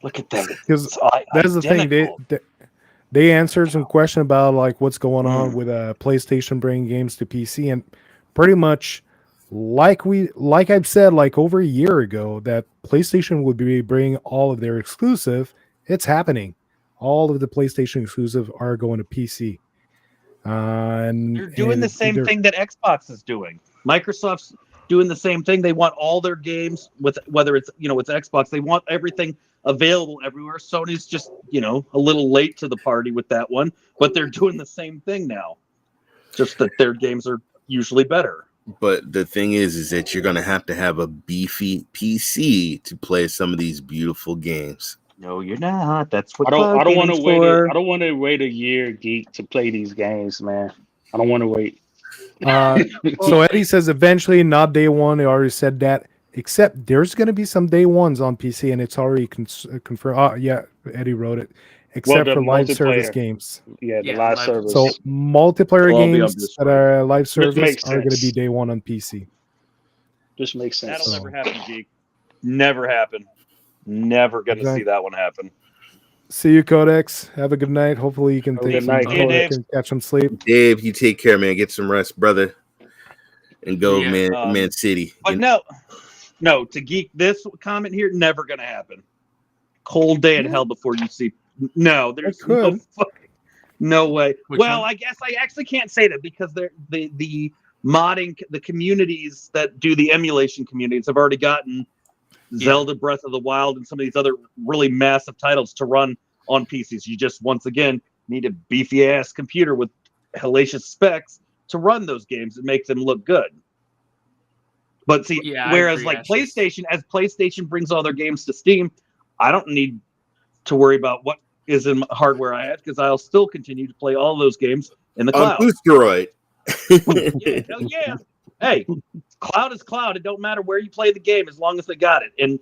Look at that. Because that's the thing. They answered some question about like what's going on with PlayStation bringing games to PC, and pretty much like I've said like over a year ago that PlayStation would be bringing all of their exclusive. It's happening. All of the PlayStation exclusive are going to PC. And you're doing the same thing that Xbox is doing. Microsoft's doing the same thing. They want all their games, with whether it's it's Xbox. They want everything available everywhere. Sony's just a little late to the party with that one, but they're doing the same thing now. Just that their games are usually better. But the thing is that you're gonna have to have a beefy PC to play some of these beautiful games. No, you're not. That's what I don't want to wait. I don't want to wait a year, geek, to play these games, man. I don't want to wait. So Eddie says eventually, not day one. He already said that. Except there's going to be some day ones on PC, and it's already confirmed. Oh, yeah, Eddie wrote it. Except for live service games. Yeah, the live service. So multiplayer games that are live service are going to be day one on PC. Just makes sense. That'll never happen, geek. Never happen. Never going to see that one happen. See you, Codex. Have a good night. Hopefully you can catch some sleep. Dave, you take care, man. Get some rest, brother. And go, Man City. But no, to geek this comment here, never going to happen. Cold day in hell before you see. No, there's no way. I guess I actually can't say that, because the modding, the communities that do the emulation communities have already gotten Zelda Breath of the Wild and some of these other really massive titles to run on PCs. You just, once again, need a beefy ass computer with hellacious specs to run those games and make them look good. But see, whereas like PlayStation, as PlayStation brings all their games to Steam, I don't need to worry about what is in hardware I have, because I'll still continue to play all those games in the cloud. On Boosteroid. Hell yeah. Hey, cloud is cloud. It don't matter where you play the game as long as they got it. And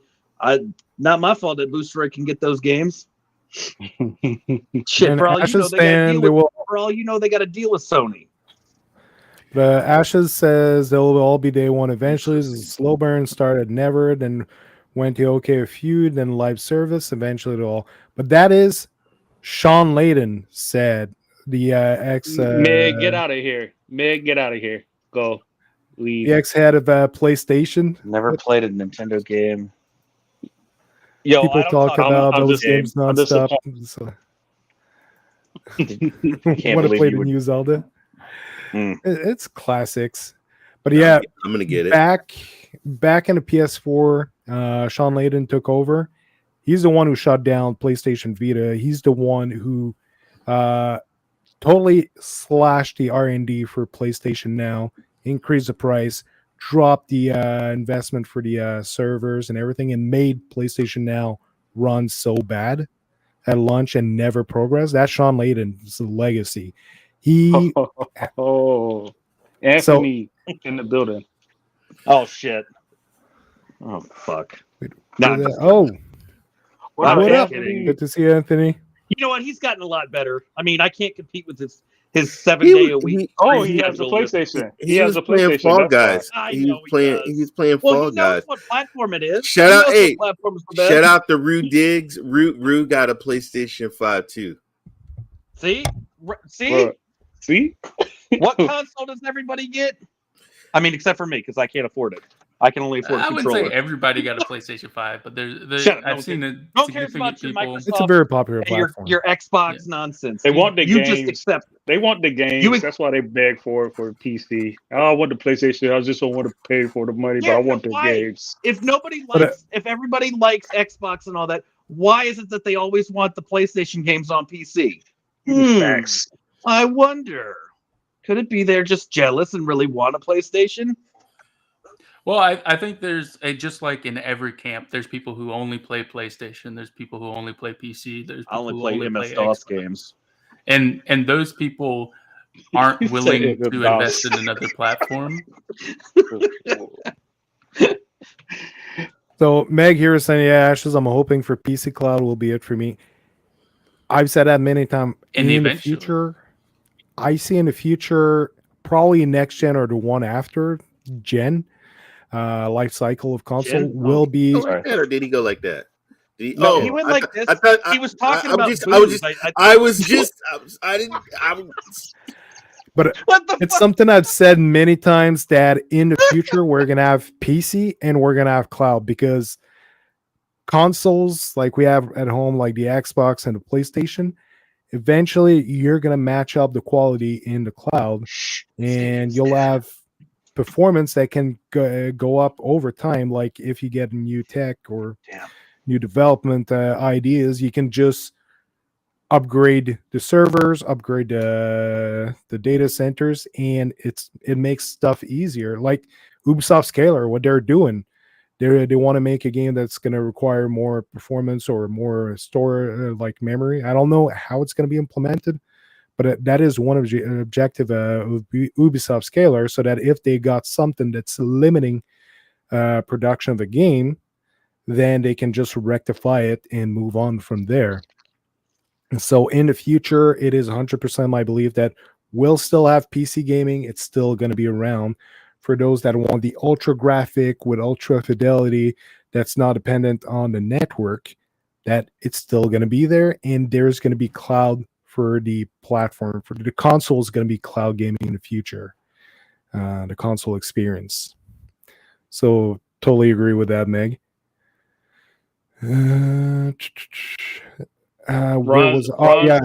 not my fault that Boosteroid can get those games. Shit, for all you know, they got to deal with Sony. The Ashes says they'll all be day one eventually. This is a slow burn, started never, then went to OK Feud, then live service, eventually to all. But that is Sean Layden said, the ex. Meg, get out of here. Meg, get out of here. Go. Lead. EX had of PlayStation. Never played a Nintendo game. Yo, People I don't talk talk about I'm those just- games I'm nonstop. So, Can't want to believe play you the would- new Zelda? Mm. It's classics. But yeah, I'm gonna get it. back in the PS4, Sean Layden took over. He's the one who shut down PlayStation Vita. He's the one who totally slashed the R&D for PlayStation Now, increased the price, dropped the investment for the servers and everything, and made PlayStation Now run so bad at launch and never progress. That's Sean Layden's legacy. He Oh, Anthony in the building. Oh shit. Oh fuck. No, I'm just- oh, I'm what just up? kidding. Good to see you, Anthony. You know what? He's gotten a lot better. I mean, I can't compete with his 7-day a week. Oh, he crazy has the schedule. PlayStation. He has was the playing PlayStation. Fall That's why. Guys. I He know was he playing. does. He was playing Well, Fall he knows Guys. what platform it is. Shout He out- knows hey, what platform is the best. Shout out to Rue Diggs. Rue got a PlayStation 5 too. See? See? Bro, see? What console does everybody get? I mean, except for me, because I can't afford it. I can only afford a I wouldn't controller. say everybody got a PlayStation 5, but there's Shut up, I've no seen a No one cares significant about your people. Microsoft It's a very popular and your, platform. your Xbox Yeah. nonsense. They want the you just games. accept it. They want the games. You- That's why they beg for PC. Oh, I want the PlayStation. I just don't want to pay for the money, but I want the why? games. If nobody But, likes, if everybody likes Xbox and all that, why is it that they always want the PlayStation games on PC? Facts. I wonder. Could it be they're just jealous and really want a PlayStation? Well, I think there's just like in every camp, there's people who only play PlayStation. There's people who only play PC. There's I people only who play only MS play DOS Xbox. games. And those people aren't You say willing it to about- invest in another platform. So Meg here is saying, yeah, Ashes, I'm hoping for PC Cloud will be it for me. I've said that many times. And In the eventually. future, I see in the future, probably next gen or the one after gen, life cycle of console Gen? will be. Go like that, or did he go like that? Did he, No, oh, he went I like th- this. I thought He was talking I'm about just- I was booze. just- I I was just. I didn't. But what the it's fuck? something I've said many times that in the future we're gonna have PC and we're gonna have cloud, because consoles like we have at home, like the Xbox and the PlayStation, eventually you're gonna match up the quality in the cloud, and you'll have performance that can go up over time. Like if you get new tech or Damn. new development ideas, you can just upgrade the servers, upgrade the data centers, and it makes stuff easier. Like Ubisoft Scalar, what they're doing, they want to make a game that's going to require more performance or more store like memory. I don't know how it's going to be implemented, but that is one of the objective of Ubisoft Scalar, so that if they got something that's limiting production of a game, then they can just rectify it and move on from there. And so in the future, it is 100% my belief that we'll still have PC gaming. It's still going to be around for those that want the ultra graphic with ultra fidelity that's not dependent on the network, that it's still going to be there. And there's going to be cloud for the platform. For the console is going to be cloud gaming in the future, the console experience. So totally agree with that, Meg. Where was Ron- yeah.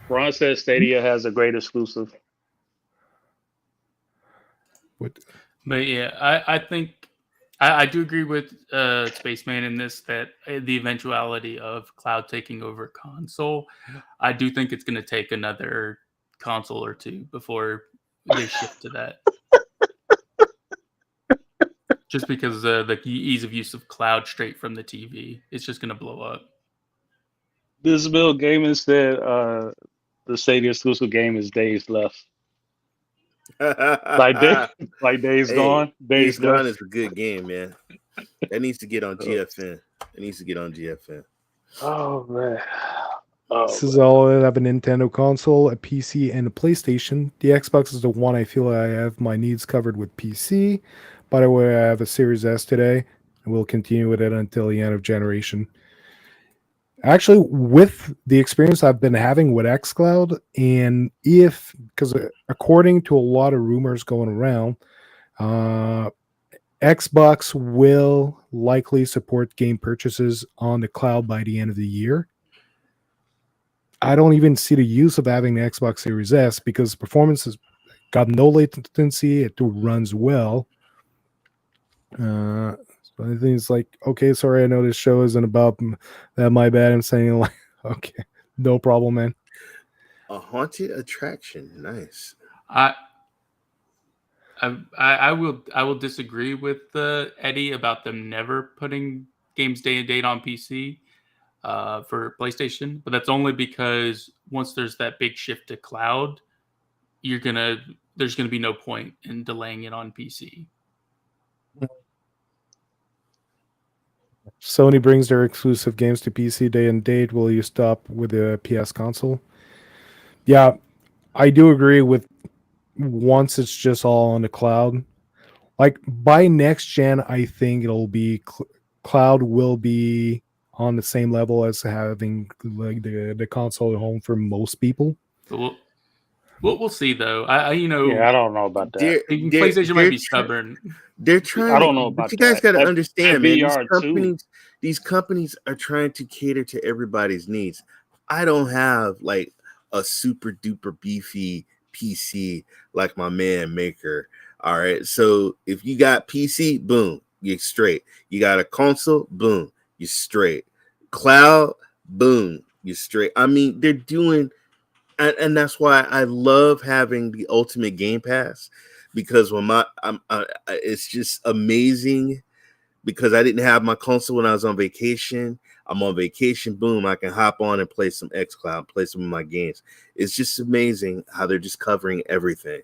Ron says Stadia has a great exclusive. What? But yeah, I think I do agree with Spaceman in this, that the eventuality of cloud taking over console, I do think it's going to take another console or two before they shift to that. Just because the ease of use of cloud straight from the TV, it's just going to blow up. This Bill Gaiman said the Stadia exclusive game is Days Left. Like Days Hey, Gone. Days Gone Left. is a good game, man. That needs to get on GFN. It needs to get on GFN. Oh man. Oh, This is all I have: a Nintendo console, a PC, and a PlayStation. The Xbox is the one I feel I have my needs covered with PC. By the way, I have a Series S today, and we'll continue with it until the end of generation. Actually, with the experience I've been having with xCloud, and because according to a lot of rumors going around, Xbox will likely support game purchases on the cloud by the end of the year. I don't even see the use of having the Xbox Series S because performance has got no latency. It runs well. So I think it's like, okay, sorry, I know this show isn't about that. My bad. I'm saying like, okay, no problem, man. A haunted attraction, nice. I will disagree with Eddie about them never putting games day and date on PC for PlayStation, but that's only because once there's that big shift to cloud, there's gonna be no point in delaying it on PC. Sony brings their exclusive games to PC day and date. Will you stop with the PS console? Yeah, I do agree with once it's just all on the cloud. Like by next gen, I think it'll be cloud will be on the same level as having like the console at home for most people. But we'll see though. I don't know about that. PlayStation might be stubborn. They're trying. I don't know about but you guys got to understand, man. These companies are trying to cater to everybody's needs. I don't have like a super duper beefy PC like my man Maker. All right. So if you got PC, boom, you're straight. You got a console, boom, you're straight. Cloud, boom, you're straight. I mean, they're doing, and that's why I love having the Ultimate Game Pass, because when it's just amazing because I didn't have my console when I was on vacation. I'm on vacation, boom, I can hop on and play some xCloud, play some of my games. It's just amazing how they're just covering everything.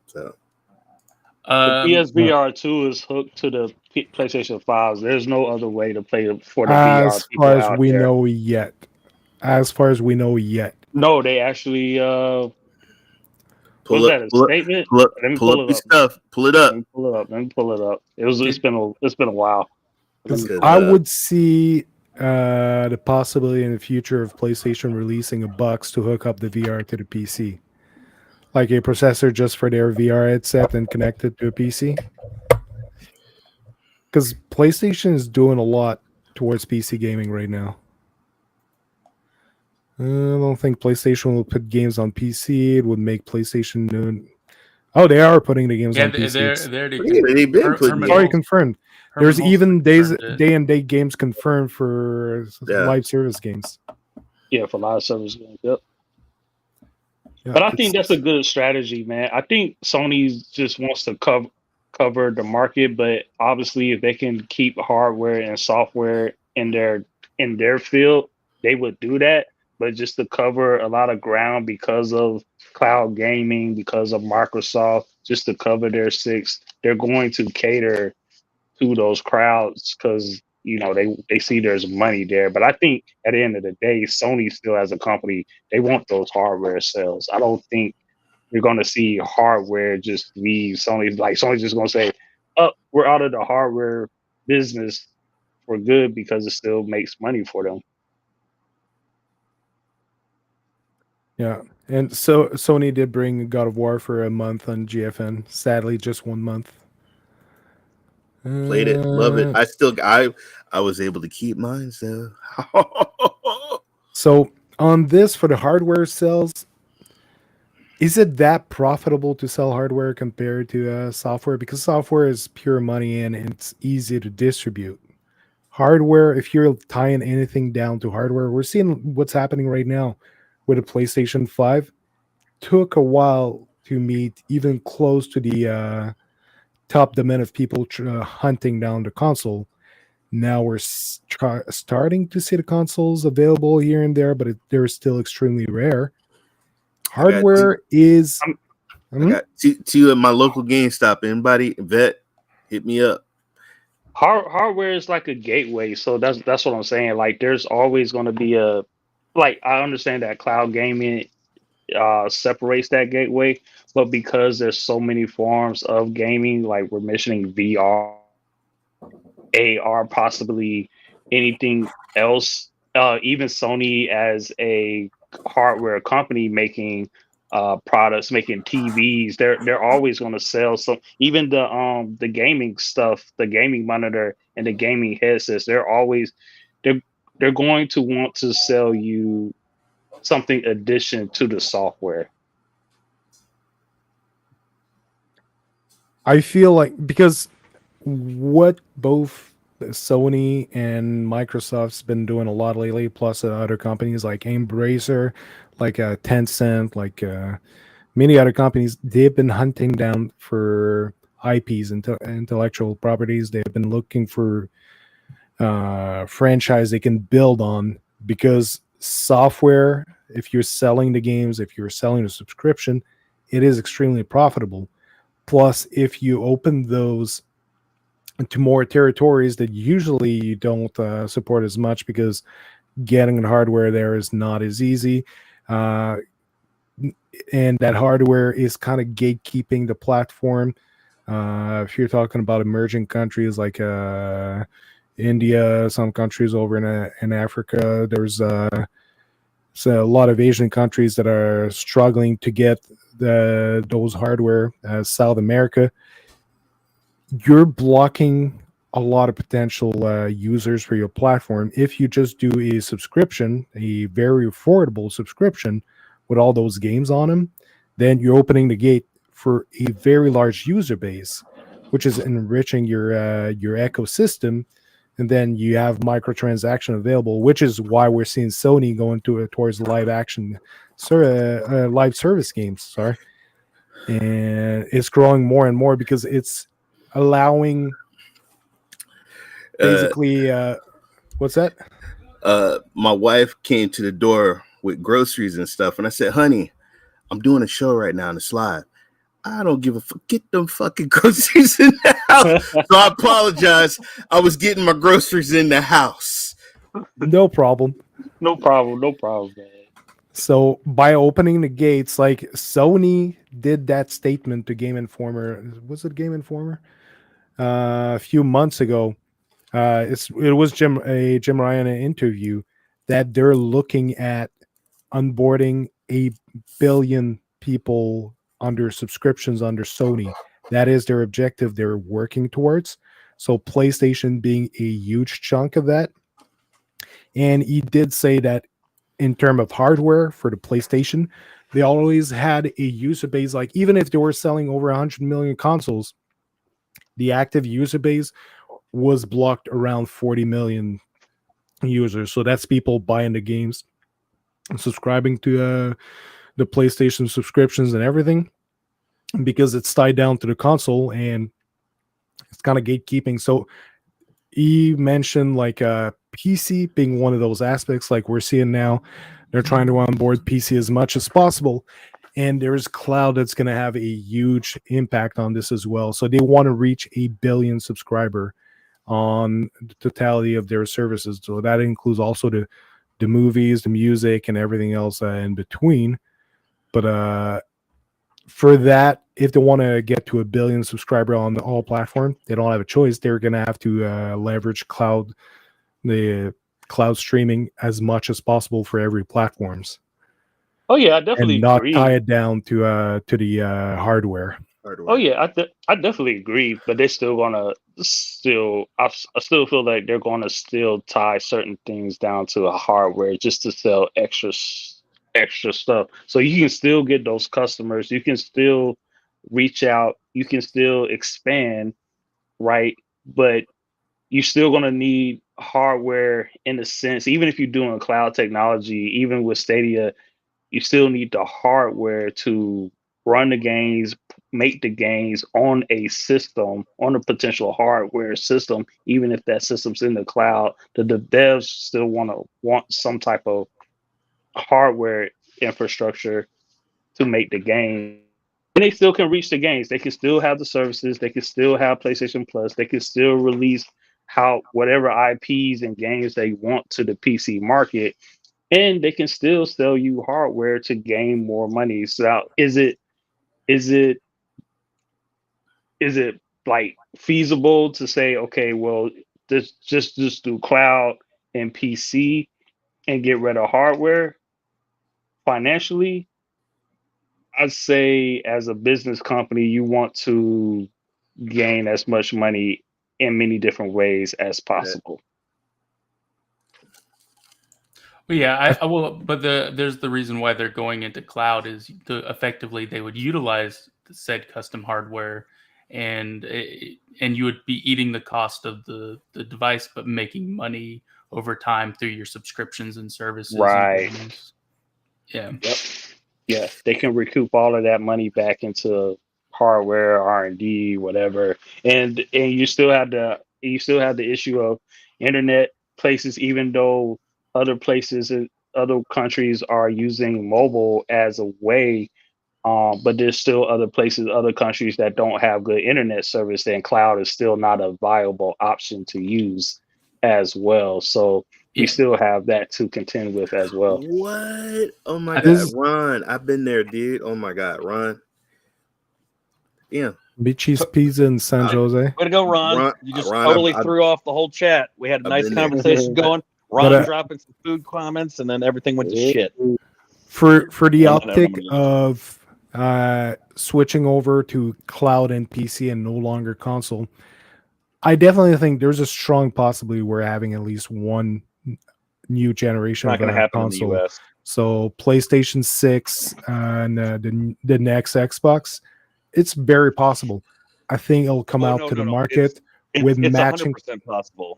So the PSVR 2 is hooked to the PlayStation 5. There's no other way to play it for the VR. As far as we know yet. No, they actually pull up a statement. Pull up your stuff. Pull it up. Let me pull it up. It's been a while. I would see the possibility in the future of PlayStation releasing a box to hook up the VR to the PC, like a processor just for their VR headset and connect it to a PC. Because PlayStation is doing a lot towards PC gaming right now. I don't think PlayStation will put games on PC. It would make PlayStation known. Oh, they are putting the games on PC. They've been putting it. Already confirmed. There's even day and date games confirmed for live service games. Yeah, for live service games. Yep. Yeah, but I think that's a good strategy, man. I think Sony just wants to cover the market, but obviously, if they can keep hardware and software in their field, they would do that. But just to cover a lot of ground because of cloud gaming, because of Microsoft, just to cover their six, they're going to cater to those crowds because they see there's money there. But I think at the end of the day, Sony still as a company, they want those hardware sales. I don't think you're going to see hardware just leave Sony. Like Sony's just going to say, "Oh, we're out of the hardware business for good," because it still makes money for them. Yeah, and so Sony did bring God of War for a month on GFN. Sadly, just 1 month. Played it, love it. I was able to keep mine. So, so on this for the hardware sales, is it that profitable to sell hardware compared to software? Because software is pure money and it's easy to distribute. Hardware, if you're tying anything down to hardware, we're seeing what's happening right now with a PlayStation 5. Took a while to meet even close to the top demand of people hunting down the console. Now we're starting to see the consoles available here and there, but they're still extremely rare. Hardware is. I got two at my local GameStop. Anybody vet, hit me up. Hardware is like a gateway, so that's what I'm saying. Like, there's always going to be I understand that cloud gaming separates that gateway, but because there's so many forms of gaming, like we're mentioning VR, AR, possibly anything else. Even Sony as a hardware company making products, making TVs, they're always going to sell some. Even the gaming stuff, the gaming monitor and the gaming headsets, they're going to want to sell you something addition to the software. I feel like because what both Sony and Microsoft's been doing a lot lately, plus other companies like Embracer, like Tencent, like many other companies, they've been hunting down for IPs, intellectual properties. They've been looking for franchise they can build on, because software, if you're selling the games, if you're selling a subscription, it is extremely profitable. Plus, if you open those to more territories that usually you don't support as much, because getting the hardware there is not as easy, and that hardware is kind of gatekeeping the platform. If you're talking about emerging countries like India, some countries over in Africa, there's so a lot of Asian countries that are struggling to get those hardware. South America, you're blocking a lot of potential users for your platform. If you just do a subscription, a very affordable subscription with all those games on them, then you're opening the gate for a very large user base, which is enriching your ecosystem. And then you have microtransaction available, which is why we're seeing Sony going towards live service games. Sorry, and it's growing more and more because it's allowing basically. What's that? My wife came to the door with groceries and stuff, and I said, "Honey, I'm doing a show right now on the slide. I don't give a fuck. Get them fucking groceries in the house." So I apologize. I was getting my groceries in the house. No problem. No problem, man. So by opening the gates, like Sony did that statement to Game Informer. Was it Game Informer? A few months ago. It was Jim Ryan interview that they're looking at onboarding 1 billion people under subscriptions under Sony. That is their objective they're working towards. So PlayStation being a huge chunk of that. And he did say that in terms of hardware for the PlayStation, they always had a user base. Like even if they were selling over 100 million consoles, the active user base was blocked around 40 million users. So that's people buying the games and subscribing to the PlayStation subscriptions and everything, because it's tied down to the console and it's kind of gatekeeping. So he mentioned like PC being one of those aspects. Like we're seeing now, they're trying to onboard PC as much as possible, and there's cloud that's going to have a huge impact on this as well. So they want to reach 1 billion subscriber on the totality of their services. So that includes also the movies, the music, and everything else in between. But for that, if they want to get to 1 billion subscriber on all platform, they don't have a choice. They're going to have to leverage the cloud streaming as much as possible for every platforms. Oh yeah, I definitely and not agree. tie it down to the hardware. Oh yeah, I definitely agree, but they're still gonna I still feel like they're gonna still tie certain things down to a hardware just to sell extra stuff. So you can still get those customers, you can still reach out, you can still expand, right? But you're still gonna need hardware in a sense, even if you're doing cloud technology, even with Stadia, you still need the hardware to run the games, make the games on a system, on a potential hardware system, even if that system's in the cloud. The devs still want some type of hardware infrastructure to make the game. And they still can reach the games. They can still have the services. They can still have PlayStation Plus. They can still release whatever IPs and games they want to the PC market. And they can still sell you hardware to gain more money. So is it like feasible to say, okay, well, just do cloud and PC and get rid of hardware financially, I'd say as a business company, you want to gain as much money in many different ways as possible. Well, yeah, I will, but there's the reason why they're going into cloud is effectively they would utilize the said custom hardware, and you would be eating the cost of the device, but making money over time through your subscriptions and services. Right. And yeah. Yep. Yeah, they can recoup all of that money back into hardware, R&D, whatever, and you still have the issue of internet places, even though other places in other countries are using mobile as a way, but there's still other places, other countries that don't have good internet service, and cloud is still not a viable option to use as well. So you still have that to contend with as well. What? Oh my God, Ron! I've been there, dude. Oh my God, Ron. Yeah. Bichis Pizza in San Jose. Way to go, Ron. You just totally threw off the whole chat. We had a nice conversation going. Ron dropping some food comments, and then everything went to shit. For the optic of switching over to cloud and PC and no longer console, I definitely think there's a strong possibility we're having at least one new generation of console. In the US. So PlayStation 6 and the next Xbox, it's very possible. I think it'll come out to the market with matching. It's 100% possible.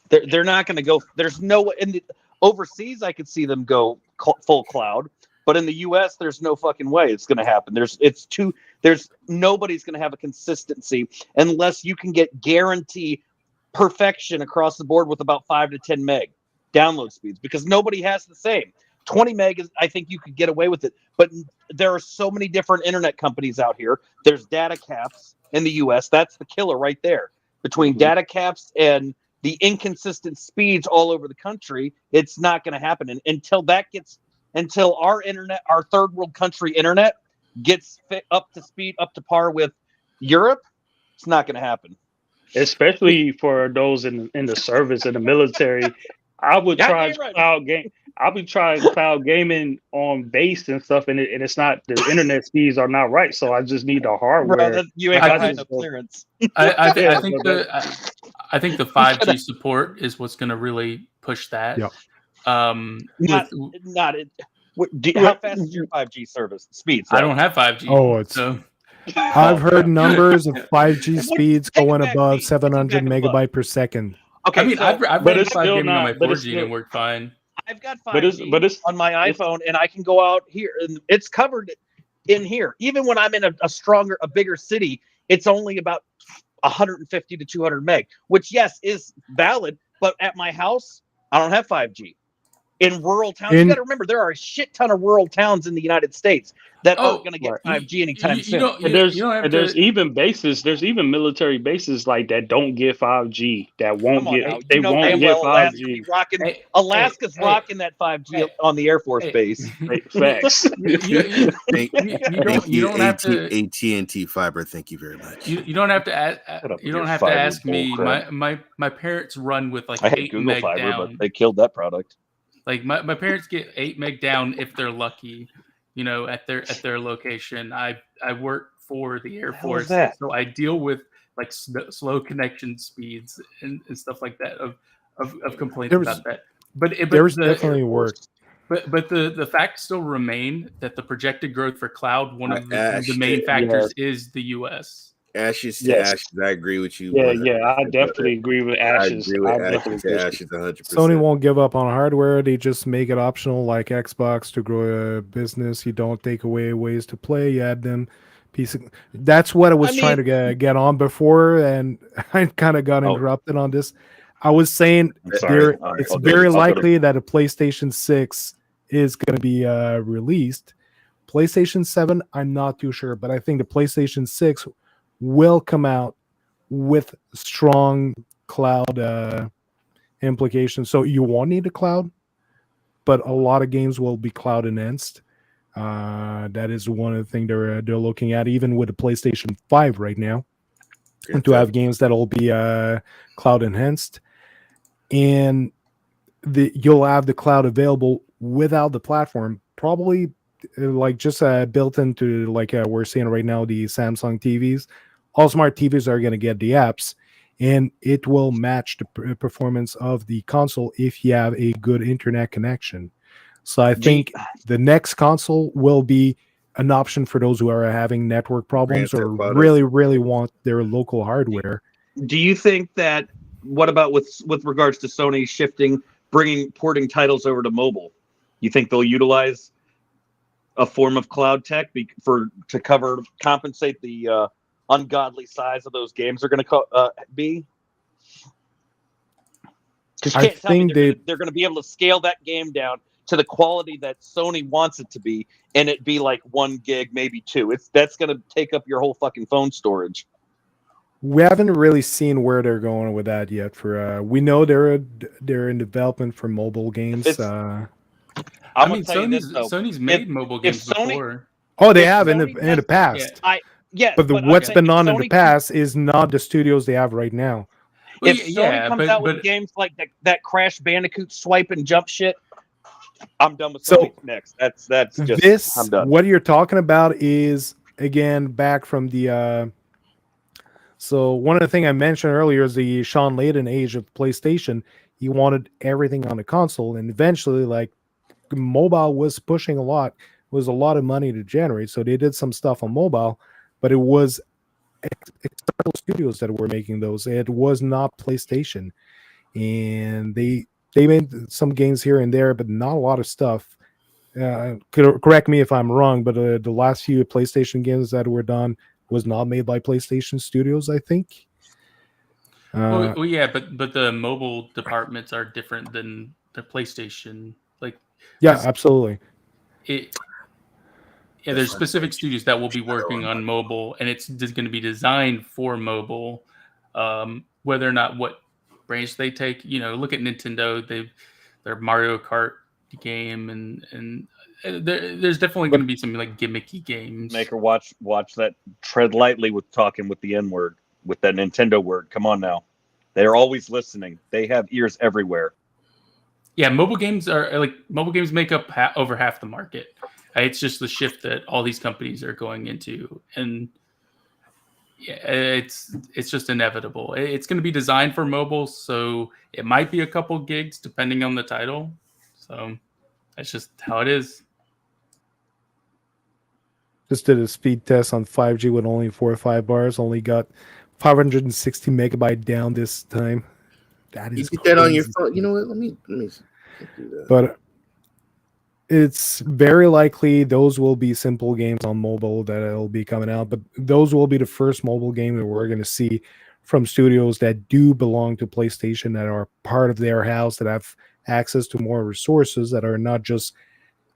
They're not going to go. There's no in the overseas. I could see them go full cloud, but in the U.S., there's no fucking way it's going to happen. There's nobody's going to have a consistency unless you can get guarantee perfection across the board with about 5 to 10 meg download speeds, because nobody has the same. 20 meg is, I think you could get away with it, but there are so many different internet companies out here. There's data caps in the U.S. That's the killer right there. Between data caps and the inconsistent speeds all over the country, it's not going to happen. And until our internet, our third world country internet gets up to speed, up to par with Europe, it's not going to happen. Especially for those in the service, in the military. I would try cloud game. I'll be trying cloud gaming on base and stuff, and it's not, the internet speeds are not right. So I just need the hardware. Bro, you ain't got no clearance. I think the 5G support is what's going to really push that. Yep. How fast is your 5G service speed? I don't have 5G. Oh, I've heard numbers of 5G speeds going above 700 megabyte per second. Okay, I mean, I've ran 5G gaming on my 4G and it worked fine. I've got 5G on my iPhone, and I can go out here, and it's covered in here. Even when I'm in a bigger city, it's only about 150 to 200 meg, which, yes, is valid. But at my house, I don't have 5G. In rural towns, you got to remember, there are a shit ton of rural towns in the United States that aren't going to get 5G anytime soon. There's even bases. There's even military bases like that don't get 5G. That won't get. They won't get 5G. Alaska's rocking that 5G on the Air Force base. Facts. You don't have to AT&T fiber. Thank you very much. You don't have to. You don't have to ask me. My parents run with like 8 Google meg fiber, down. but they killed that product. Like my parents get 8 meg down if they're lucky, at their location. I work for the Air Force, so I deal with like slow connection speeds and stuff like that of complaints about that. But there's definitely work. But the facts still remain that the projected growth for cloud, one of the main factors is the U.S. Ashes to ashes. I agree with you. I definitely agree with ashes. I agree with ashes 100%. Sony won't give up on hardware. They just make it optional, like Xbox, to grow a business. You don't take away ways to play. You add them. That's what I was trying to get on before, and I kind of got interrupted on this. I was saying it's very likely that a PlayStation 6 is going to be released. PlayStation 7, I'm not too sure, but I think the PlayStation 6 will come out with strong cloud implications. So you won't need a cloud, but a lot of games will be cloud enhanced. That is one of the things they're looking at, even with the PlayStation 5 right now. and to have games that'll be cloud enhanced, and you'll have the cloud available without the platform, probably like just built into like we're seeing right now the Samsung TVs. All smart TVs are going to get the apps, and it will match the performance of the console if you have a good internet connection. So I think the next console will be an option for those who are having network problems or really, really want their local hardware. Do you think that, what about with regards to Sony porting titles over to mobile? You think they'll utilize a form of cloud tech to compensate the ungodly size of those games are going to be? Because you can't tell me they're going to be able to scale that game down to the quality that Sony wants it to be, and it be like 1 gig, maybe 2. That's going to take up your whole fucking phone storage. We haven't really seen where they're going with that yet. We know they're in development for mobile games. I'm gonna tell you this, though. Sony's made mobile games before. Oh, they have in the past. But what's been on in the past is not the studios they have right now. If Sony comes out with games like that Crash Bandicoot swipe and jump shit, I'm done with Sony next. That's just this. I'm done. What you're talking about is again back from the. So one of the things I mentioned earlier is the Sean Layden age of PlayStation. He wanted everything on the console, and eventually, like mobile was pushing a lot. It was a lot of money to generate, so they did some stuff on mobile, but it was external studios that were making those. It was not PlayStation, and they made some games here and there, but not a lot of stuff. Correct me if I'm wrong, but the last few PlayStation games that were done was not made by PlayStation Studios, I think. Yeah, but the mobile departments are different than the PlayStation. Like, yeah, absolutely. There's specific studios that will be working on mobile, and it's just going to be designed for mobile. Whether or not what branch they take, look at Nintendo. Their Mario Kart game, and there's definitely going to be some like gimmicky games. Maker, watch that. Tread lightly with talking with the N word, with that Nintendo word. Come on now, they're always listening. They have ears everywhere. Yeah, mobile games make up over half the market. It's just the shift that all these companies are going into, and yeah, it's just inevitable. It's going to be designed for mobile, so it might be a couple gigs depending on the title. So that's just how it is. Just did a speed test on 5G with only 4 or 5 bars. Only got 560 megabyte down this time. That is you get that on your phone. You know what? Let me do that. But it's very likely those will be simple games on mobile that will be coming out. But those will be the first mobile game that we're going to see from studios that do belong to PlayStation, that are part of their house, that have access to more resources, that are not just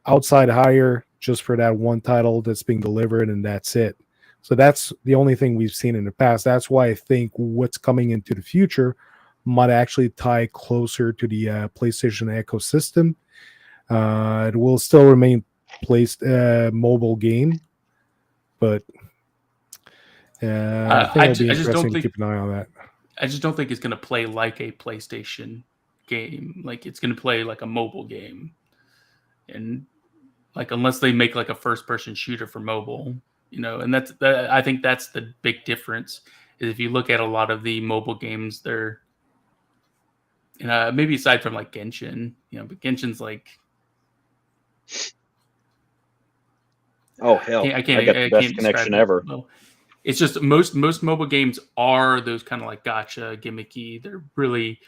outside hire just for that one title that's being delivered and that's it. So that's the only thing we've seen in the past. That's why I think what's coming into the future might actually tie closer to the PlayStation ecosystem. It will still remain mobile game, but I think it'll be interesting to keep an eye on that. I just don't think it's going to play like a PlayStation game. Like, it's going to play like a mobile game, and like unless they make like a first-person shooter for mobile, and I think that's the big difference. Is if you look at a lot of the mobile games, they're maybe aside from like Genshin, but Genshin's like, oh hell, I got the best connection ever. Well, it's just most mobile games are those kind of like gotcha, gimmicky. They're really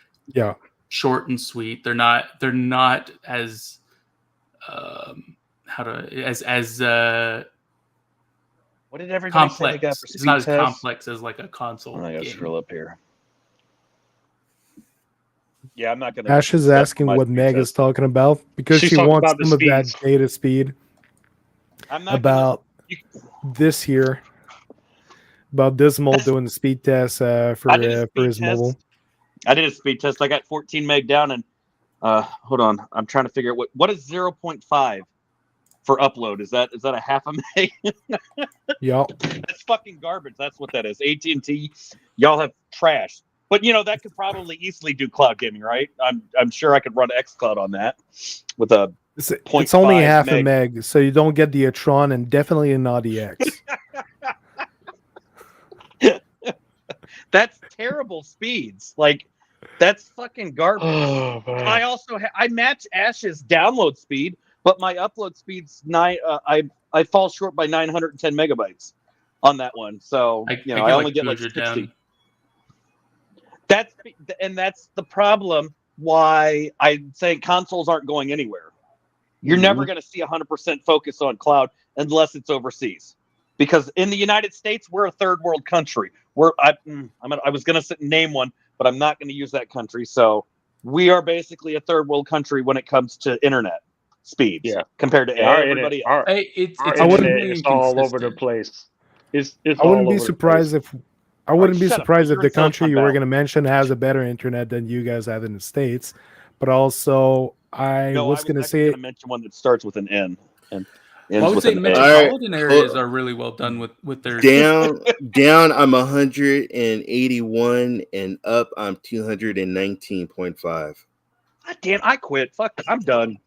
short and sweet. They're not as what did everybody complex. Say they got for it's not as test? Complex as like a console. I gotta game. scroll up here. Yeah, I'm not gonna. Ash is asking what Meg is talking about because she wants some of that data speed. I'm not about this here. About Dismal doing the speed test for his mobile. I did a speed test. I got 14 meg down, and hold on, I'm trying to figure out what is 0.5. for upload. Is that a half a meg? Yep. That's fucking garbage. That's what that is. AT&T, y'all have trash. But that could probably easily do cloud gaming, right? I'm sure I could run xCloud on that with a It's only 0.5 half meg. a meg, so you don't get the Atron and definitely not the X. That's terrible speeds. Like, that's fucking garbage. Oh, man. I also I match Ash's download speed, but my upload speed's I fall short by 910 megabytes on that one. So I only get like 60. Down. That's the problem. Why I think consoles aren't going anywhere. You're never going to see 100% focus on cloud unless it's overseas. Because in the United States, we're a third world country. I was going to sit and name one, but I'm not going to use that country. So we are basically a third world country when it comes to internet speeds compared to everybody else. It's all over the place. It's I wouldn't be surprised if the Phil's country you were about. going to mention has a better internet than you guys have in the States. But also, I was going to say mention one that starts with an N and I would say metropolitan areas are really well done with their down. I'm 181 and up. I'm 219.5. God damn! I quit. Fuck! I'm done.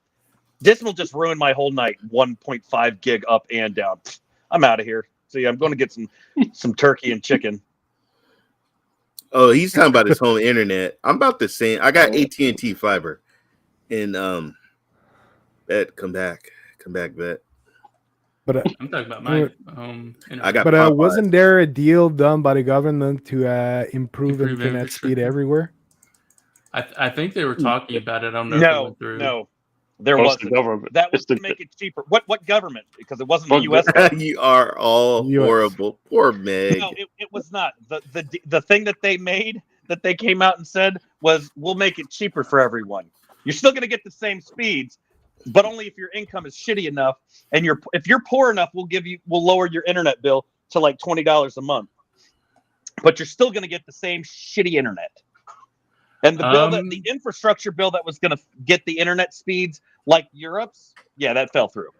This will just ruin my whole night. 1.5 gig up and down. I'm out of here. See, I'm going to get some turkey and chicken. Oh, he's talking about his home internet. I'm about the same. I got AT&T fiber, and Bet, come back, Bet. But I'm talking about my I got. But wasn't there a deal done by the government to improve internet speed everywhere? I think they were talking about it. I don't know if it went through. No, there wasn't. That was to make it cheaper. What government? Because it wasn't the U.S. government. You are all horrible. Poor Meg. No, it was not. The thing that they made, that they came out and said was, we'll make it cheaper for everyone. You're still going to get the same speeds, but only if your income is shitty enough, and if you're poor enough, we'll lower your internet bill to like $20 a month. But you're still going to get the same shitty internet. And the infrastructure bill that was going to get the internet speeds like Europe's, that fell through.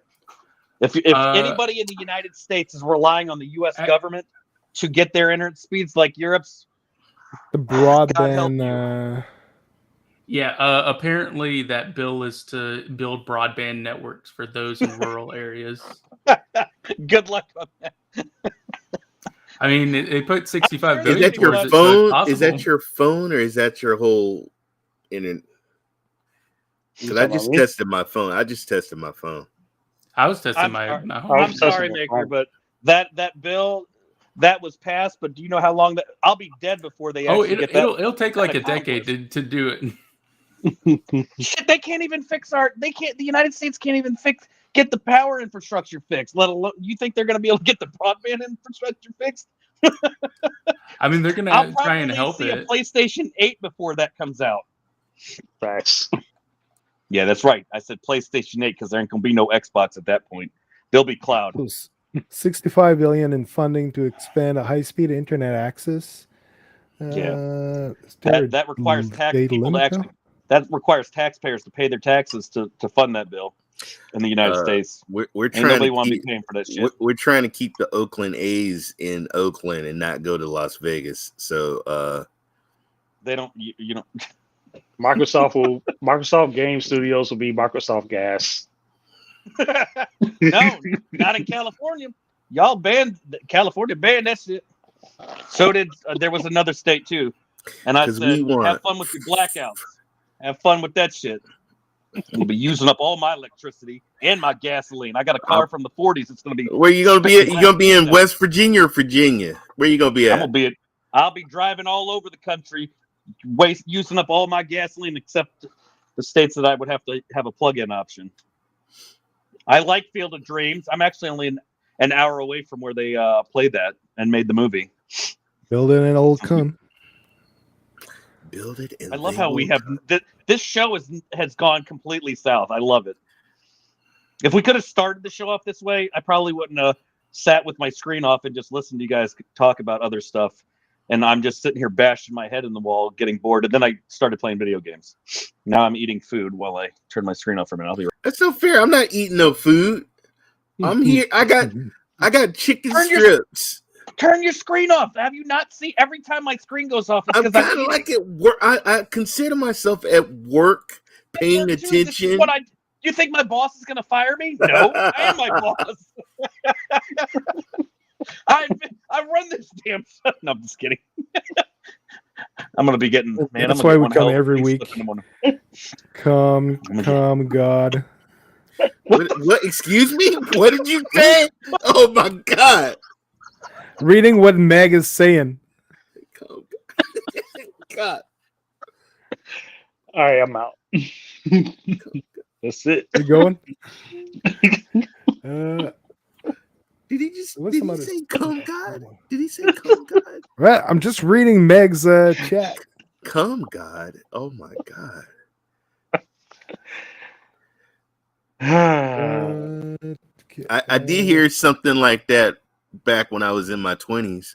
If anybody in the United States is relying on the U.S. government to get their internet speeds like Europe's, the broadband. Apparently that bill is to build broadband networks for those in rural areas. Good luck on that. I mean, they put 65 billion. Is that your phone? Is that your phone, or is that your whole internet? Because I just tested my phone. I was testing my home. I'm sorry, Maker, but that bill that was passed. But do you know how long that? I'll be dead before they actually get that. It'll take like a decade to do it. Shit, they can't even fix the United States can't even get the power infrastructure fixed, let alone you think they're going to be able to get the broadband infrastructure fixed? I mean, they're going to try and help it. A PlayStation 8 before that comes out. Facts. Yeah, that's right. I said PlayStation 8 because there ain't going to be no Xbox at that point. They'll be cloud. 65 billion in funding to expand a high-speed internet access. That requires that requires taxpayers to pay their taxes to fund that bill in the United States. We're trying to be paying for that shit. We're trying to keep the Oakland A's in Oakland and not go to Las Vegas. So they don't. You don't. Microsoft Game Studios will be Microsoft Gas. No, not in California. California banned that shit. So did there was another state too, and I said, have fun with your blackouts. Have fun with that shit. We'll be using up all my electricity and my gasoline. I got a car from the 40s. It's going to be. Where you going to be? You going to be in West Virginia or Virginia? Where you going to be at? I'll be driving all over the country, using up all my gasoline except the states that I would have to have a plug-in option. I like Field of Dreams. I'm actually only an hour away from where they played that and made the movie. Building an old cum. Build it. I love how we have this show has gone completely south. I love it. If we could have started the show off this way, I probably wouldn't have sat with my screen off and just listened to you guys talk about other stuff. And I'm just sitting here bashing my head in the wall, getting bored. And then I started playing video games. Now I'm eating food while I turn my screen off for a minute. I'll be right. That's so fair. I'm not eating no food. I'm here. I got chicken strips. Turn your screen off. Have you not seen? Every time my screen goes off, it's I'm because kind of like at work. I consider myself at work, paying attention. You think my boss is going to fire me? No, I am my boss. I run this damn stuff. No, I'm just kidding. I'm going to be getting. Man, that's why we come every week. Come, God. What? Excuse me? What did you say? Oh my God! Reading what Meg is saying. God. All right, I'm out. That's it. You going? Did he say come God? Did he say come God? Right, I'm just reading Meg's chat. Come God. Oh my God. I did hear something like that back when I was in my 20s.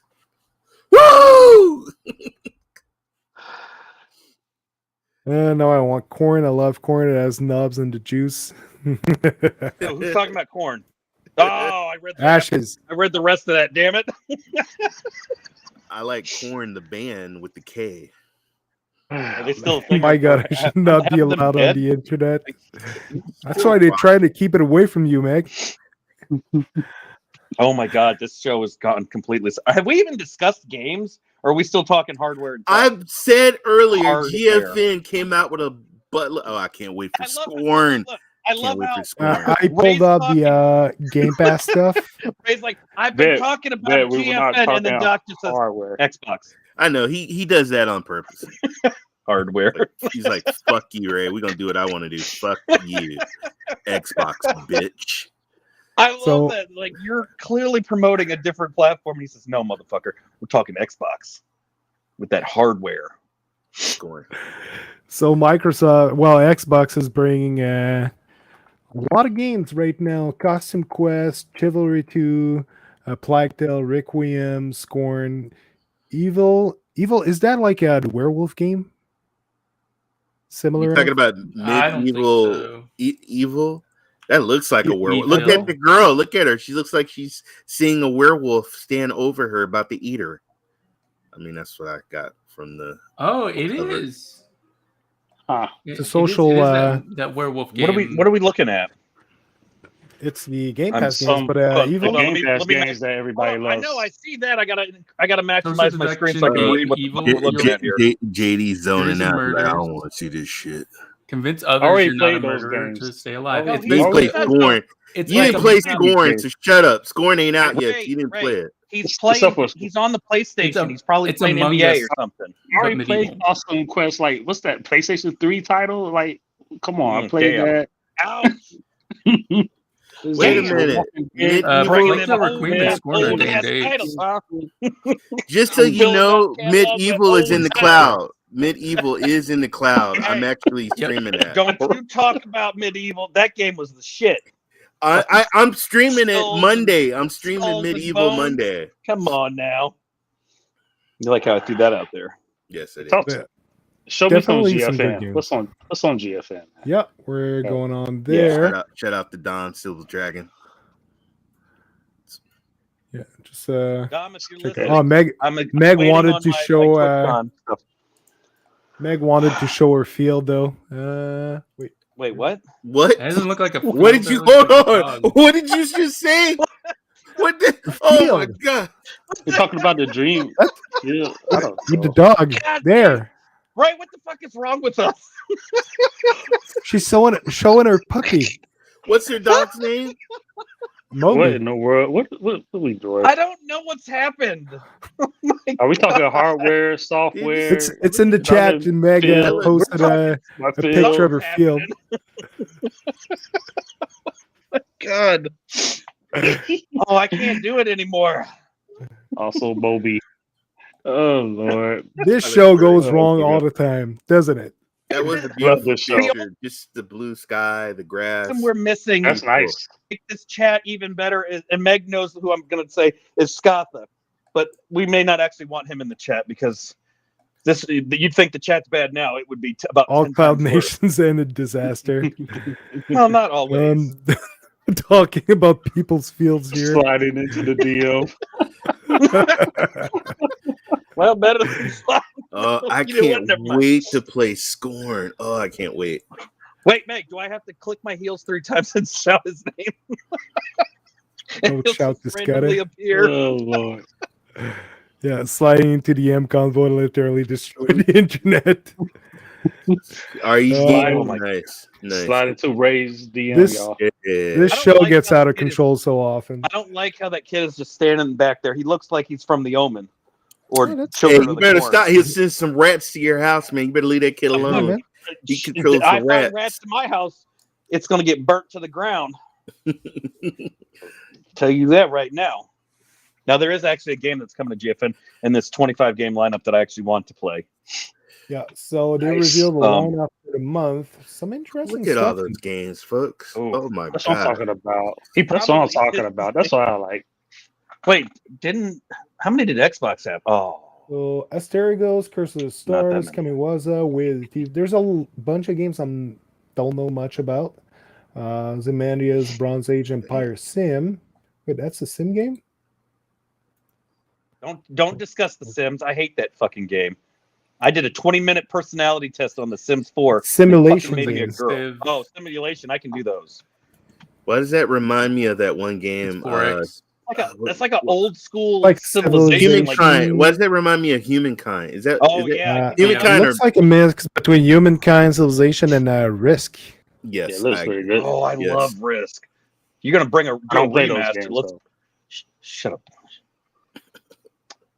Woo! No, I want corn. I love corn. It has nubs and the juice. Who's talking about corn? Oh, I read the Ashes. I read the rest of that. Damn it! I like Corn, the band with the K. They still think My God, I should not be allowed on the internet. That's why they try to keep it away from you, Meg. Oh my God, this show has gotten completely. Have we even discussed games? Or are we still talking hardware? And I've said earlier, hardware. GFN came out with a butler. Oh, I can't wait for Scorn. I love how I pulled up the Game Pass stuff. Ray's like, I've been talking about GFN, and the doctor says hardware. Xbox. I know he does that on purpose. Hardware. He's like, fuck you, Ray. We're gonna do what I want to do. Fuck you, Xbox bitch. I love that. Like, you're clearly promoting a different platform. And he says, no, motherfucker. We're talking Xbox with that hardware. Scorn. So Xbox is bringing a lot of games right now. Costume Quest, Chivalry 2, Plague Tale, Requiem, Scorn, Evil. Is that like a werewolf game? Similar? You're talking about medieval evil? That looks like a werewolf. Look at the girl. Look at her. She looks like she's seeing a werewolf stand over her about to eat her. I mean, that's what I got from the. Oh, it cover. Is. It's a social. That werewolf game. What are we looking at? It's the Game Pass games, but Evil. Game Pass games that everybody loves. I know. I see that. I gotta maximize my screen so I can read what we're looking at here. JD's zoning out. Like, I don't want to see this shit. Convince others you're not a murderer to stay alive. You didn't play Scorn. You didn't play Scorn, so shut up. Scorn ain't out yet. You didn't play it. He's playing. He's on the PlayStation. He's probably playing NBA or something. I already played Awesome Quest. Like, what's that PlayStation 3 title? Like, come on, I played that. Ouch. Wait a minute. Just so you know, Medieval is in the cloud. Medieval is in the cloud. I'm actually streaming that. Don't you talk about Medieval. That game was the shit. I'm streaming it Monday. I'm streaming Medieval Monday. Come on now. You like how I threw that out there? Yes, it is. Show me some GFN. What's on GFN? Yep, we're going on there. Yeah, shout out to Don Silver Dragon. Yeah, just Dom, if you're listening, oh, Meg wanted to show Meg wanted to show her field though. Wait, what? What? It doesn't look like a. What did you hold on? What did you just say? What? Oh my God! You're talking about the dream. Yeah, I don't know. With the dog there. Right, what the fuck is wrong with us? She's showing her puppy. What's her dog's name? Moby. What in the world? What are we doing? I don't know what's happened. Are we talking hardware, software? It's in the chat, and Meg posted a picture of her field. God. Oh, I can't do it anymore. Also, Moby. Oh Lord! This show goes wrong all the time, doesn't it? That was a beautiful picture. Just the blue sky, the grass. And we're missing. That's nice. Make this chat even better. And Meg knows who I'm going to say is Scatha, but we may not actually want him in the chat because this. You'd think the chat's bad now. It would be about all Cloud Nations and a disaster. Well, not always. talking about people's fields here. Sliding into the DM. Well, better than slide. I You know what? can't Never mind. wait to play Scorn. Oh, I can't wait. Wait, Meg, do I have to click my heels 3 times and shout his name? Don't He'll shout just this randomly guy. appear. Oh Lord. Yeah, sliding into the M convoy literally destroyed the internet. Are you Oh my nice? Slide into Ray's DM, This- y'all. Yeah. This I don't show like gets how out of it is- control so often. I don't like how that kid is just standing back there. He looks like he's from The Omen or Oh, that's- Hey, Children you of the better Corn. stop. He'll send some rats to your house, man. You better leave that kid Yeah, alone. man. He controls If I the find rats. rats in my house, it's going to get burnt to the ground. Tell you that right now. Now, there is actually a game that's coming to GFN in this 25 game lineup that I actually want to play. Yeah, so they Nice. revealed the lineup for the month. Some interesting Look at all stuff. those games, folks. Ooh. Oh my That's what I'm god. talking about. He That's what I'm probably talking is. about. That's what I like. Wait, how many did Xbox have? Oh, So Asterigos, Curse of the Stars, Not that Kamiwaza, with there's a bunch of games I don't know much about. Zimandia's Bronze Age Empire Sim. Wait, that's a sim game? don't discuss The Sims. I hate that fucking game. I did a 20-minute personality test on The Sims 4. Simulation Fucking made me a games. girl. Civ. Oh, simulation. I can do those. Why does that remind me of that one It's game? 4X. That's like an old school Like civilization. Like, Humankind. Why does that remind me of Humankind? Is that? oh is that- yeah, Humankind It looks like a mix between Humankind, Civilization, and Risk. Yes. Yeah, it looks I pretty agree. good. Oh, I Yes. love Risk. You're gonna bring a I don't play those remaster. games Let's though. shut up.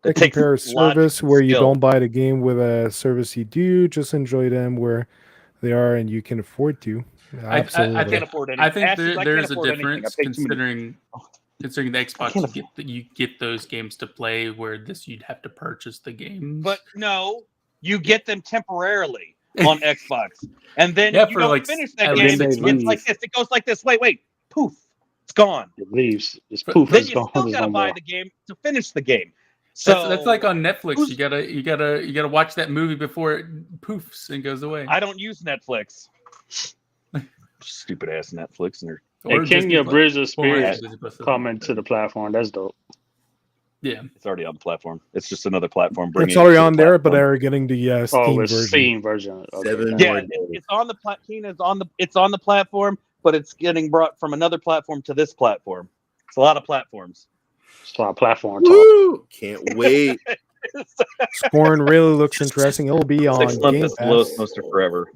They It takes compare a logic service and where you skill. don't buy the game with a service you do. Just enjoy them where they are and you can afford to. Absolutely. I can't afford anything. I think Ashes, I can't there's a afford anything. I difference pay too many. considering the Xbox. can't You get those games to play, where this you'd have to purchase the games. But no, you get them temporarily on Xbox, and then Yeah, you for don't like finish that at game. least It's 6 months. like this. It goes like this. Wait, poof, it's gone. It leaves. It's But poof. Then It's you gone. still There's gotta no buy more. the game to finish the game. So that's like on Netflix. who's- You gotta watch that movie before it poofs and goes away. I don't use Netflix. Stupid ass Netflix and their Hey, Or Kenya Disney Bridge of Plus- or Spirit Disney Plus. coming to the platform. That's dope. Yeah, it's already on the platform. It's just another platform. It's bringing it already to the on there, but platform. they're getting the Oh, Steam it's version. Steam version. Okay. 7 gotcha. more Yeah, days. it's on the it's on the platform, but it's getting brought from another platform to this platform. It's a lot of platforms. It's our platform talk. Woo! Can't wait. Scorn really looks interesting. It'll be on 6 months Game is the lowest Pass. poster forever.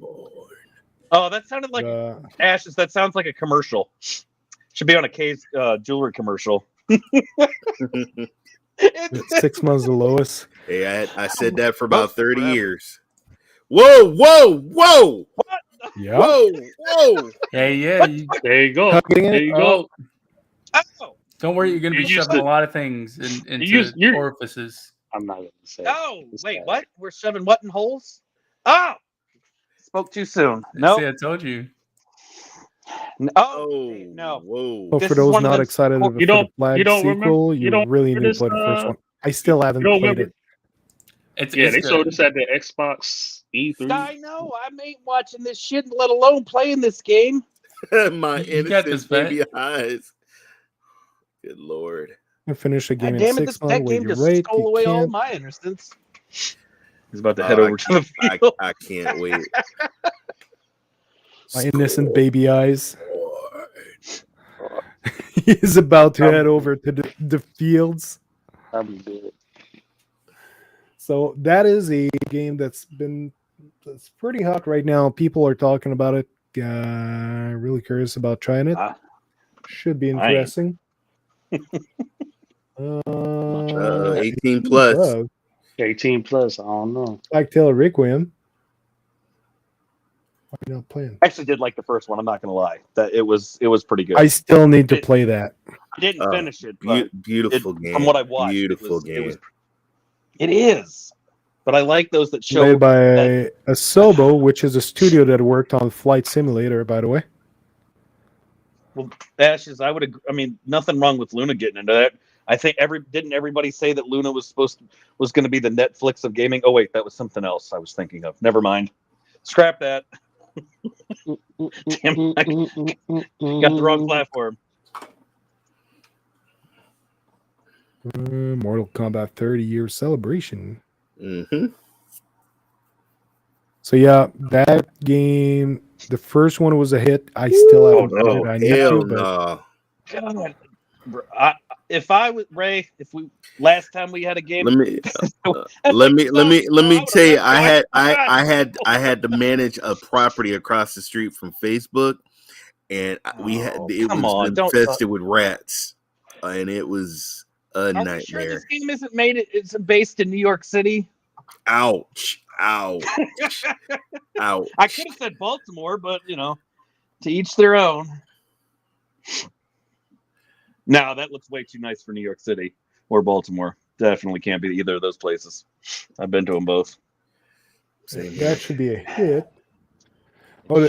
Oh, that sounded like Ashes. That sounds like a commercial. Should be on a K's jewelry commercial. It's 6 months the lowest. Hey, I said that for about Most 30 forever. years. Whoa! Yeah. Whoa! yeah. There you go. Hugging it. There you go. Oh, Don't worry, you're gonna be You used shoving to- a lot of things into you're- orifices. I'm not gonna say. oh, It's wait, bad. what? We're shoving what in holes? Oh, spoke too soon. No, See, I told you. oh, no. Whoa! So This for is those one of not those- excited for You don't- the Flag you don't sequel, remember- you you don't really need remember to play the this, first one. I still haven't you don't played remember- it. It's Yeah, they good. showed us at the Xbox E3. I know. I ain't watching this shit, let alone playing this game. My You got innocent this, Vet. baby eyes. Good lord. I finished the game God in damn it, 6 this months. pet Wait, game you're just right. stole You away all can't. my innocence. He's about to head Oh, over to the field. I can't wait. My innocent baby eyes. He's about to head over to the fields. That'd be good. So that is a game that's pretty hot right now. People are talking about it. Really curious about trying it. Ah. Should be I ain't. interesting. 18 plus. 18 plus. I don't know. Like Taylor Requiem. Why are you not playing? I actually did like the first one. I'm not gonna lie. That it was pretty good. I still need to play that. I didn't finish it, but Beautiful it- game. from what I watched, Beautiful game. It is. But I like those that show Made by that- Asobo, which is a studio that worked on Flight Simulator, by the way. Ashes. I would agree. I mean, nothing wrong with Luna getting into that. I think didn't everybody say that Luna was going to be the Netflix of gaming? Oh wait, that was something else I was thinking of. Never mind. Scrap that. Damn, I got the wrong platform. Mortal Kombat 30-year celebration. Mm-hmm. So yeah, that game, the first one was a hit. I still haven't played it. I need Hell to, but no. God, if I was Ray, if we last time we had a game, Let me tell you, I had to manage a property across the street from Facebook, and it was infested with rats, and it was a nightmare. Sure this game isn't it's based in New York City? Ouch. Ouch. I could have said Baltimore, but to each their own. No, that looks way too nice for New York City or Baltimore. Definitely can't be either of those places. I've been to them both. That should be a hit. Oh,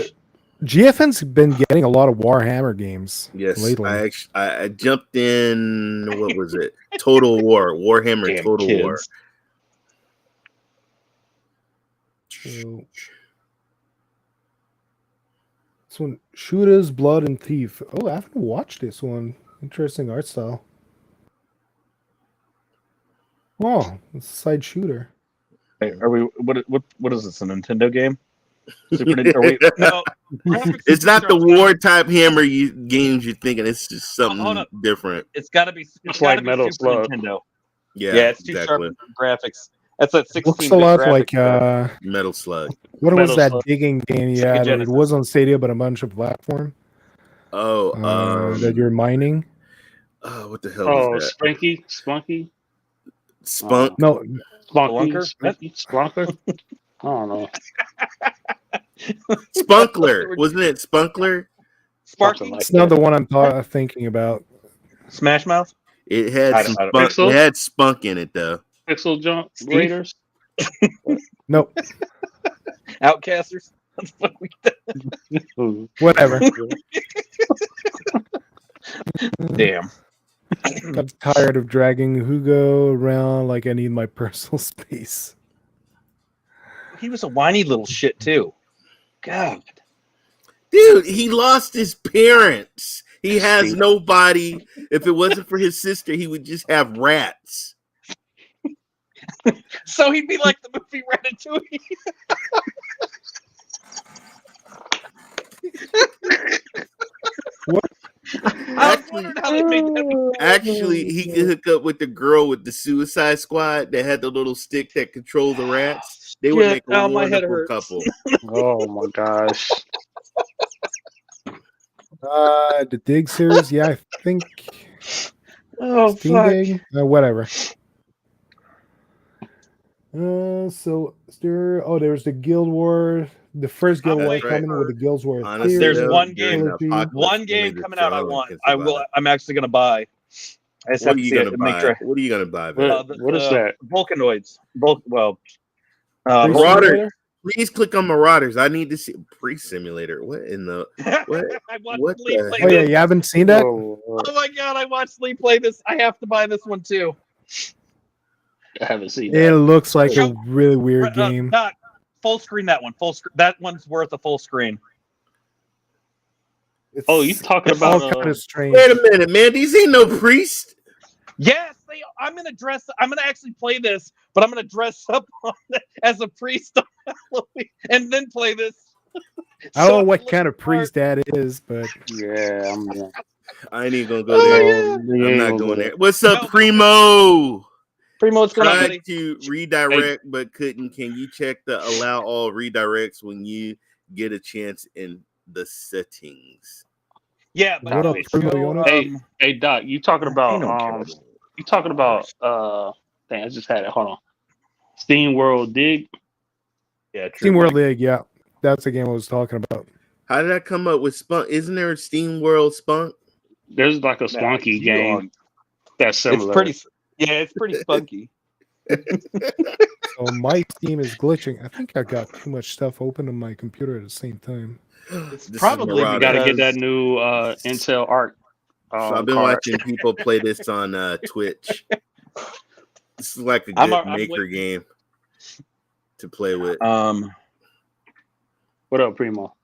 GFN's been getting a lot of Warhammer games. Yes, lately. I jumped in. What was it? Total War, Warhammer. Damn Total kids. War. So, this one, Shooters, Blood, and Thief. Oh, I haven't watched this one. Interesting art style. Oh, it's a side shooter. Hey, are we? What is this? A Nintendo game? Super Nintendo? No, It's not the war type hammer games you're thinking. It's just something different. It's got to be. It's like Metal Slug. Nintendo. Yeah, it's too sharp graphics. That's at 16. Looks a lot like Metal Slug. What was that digging game? Yeah, it was on Stadia, but a bunch of platform. Oh, that you're mining. What the hell is that? Spunky. Spunk? No, Splunker. I don't know. Spunkler, wasn't it? Spunkler. Sparking. It's not the one I'm thinking about. Smash Mouth. It had spunk. It had spunk in it though. Pixel Jump Raiders. Nope. Outcasters. Whatever. Damn. I'm tired of dragging Hugo around like I need my personal space. He was a whiny little shit too. God. Dude, he lost his parents. He has nobody. If it wasn't for his sister, he would just have rats. So he'd be like the movie Ratatouille. What? Actually, he could hook up with the girl with the Suicide Squad that had the little stick that controlled the rats. They would make a wonderful couple. Oh my gosh. The Dig series, yeah, I think. Oh, Steam fuck. Dig? Whatever. So there's the Guild War. The first Guild War coming with the Guild War. Honestly, there's one game coming out. I'm actually gonna buy. What are you gonna buy? What are you gonna buy? What is that? Vulcanoids. Marauders. Please click on Marauders. I need to see Priest Simulator. What in the what? I watched What Lee play Oh yeah, this. you haven't seen that? Oh my god, I watched Lee play this. I have to buy this one too. I haven't seen It that. looks like a really weird game. Not full screen. That one. Full screen. That one's worth a full screen. You talking It's all about? kind of strange. Wait a minute, man. These ain't no priest. Yes, I'm gonna actually play this, but I'm gonna dress up as a priest on Halloween and then play this. I don't know what kind of priest that is, but Yeah, I ain't even gonna go there. I'm not going there. What's up, Primo? Primo, what's going on, Tried buddy? to redirect but couldn't. Can you check the allow all redirects when you get a chance in the settings? Yeah, but What up, Primo? hey Doc, you talking about dang, I just had it. Hold on. Steam World Dig. Yeah, true. Steam World League, yeah. That's the game I was talking about. How did I come up with Spunk? Isn't there a Steam World Spunk? There's like a Spunky game that's similar. It's pretty spunky. So my Steam is glitching. I think I got too much stuff open on my computer at the same time. It's probably You got to get that new Intel Arc. So I've been watching people play this on Twitch. This is like a good maker game to play with. What up, Primo?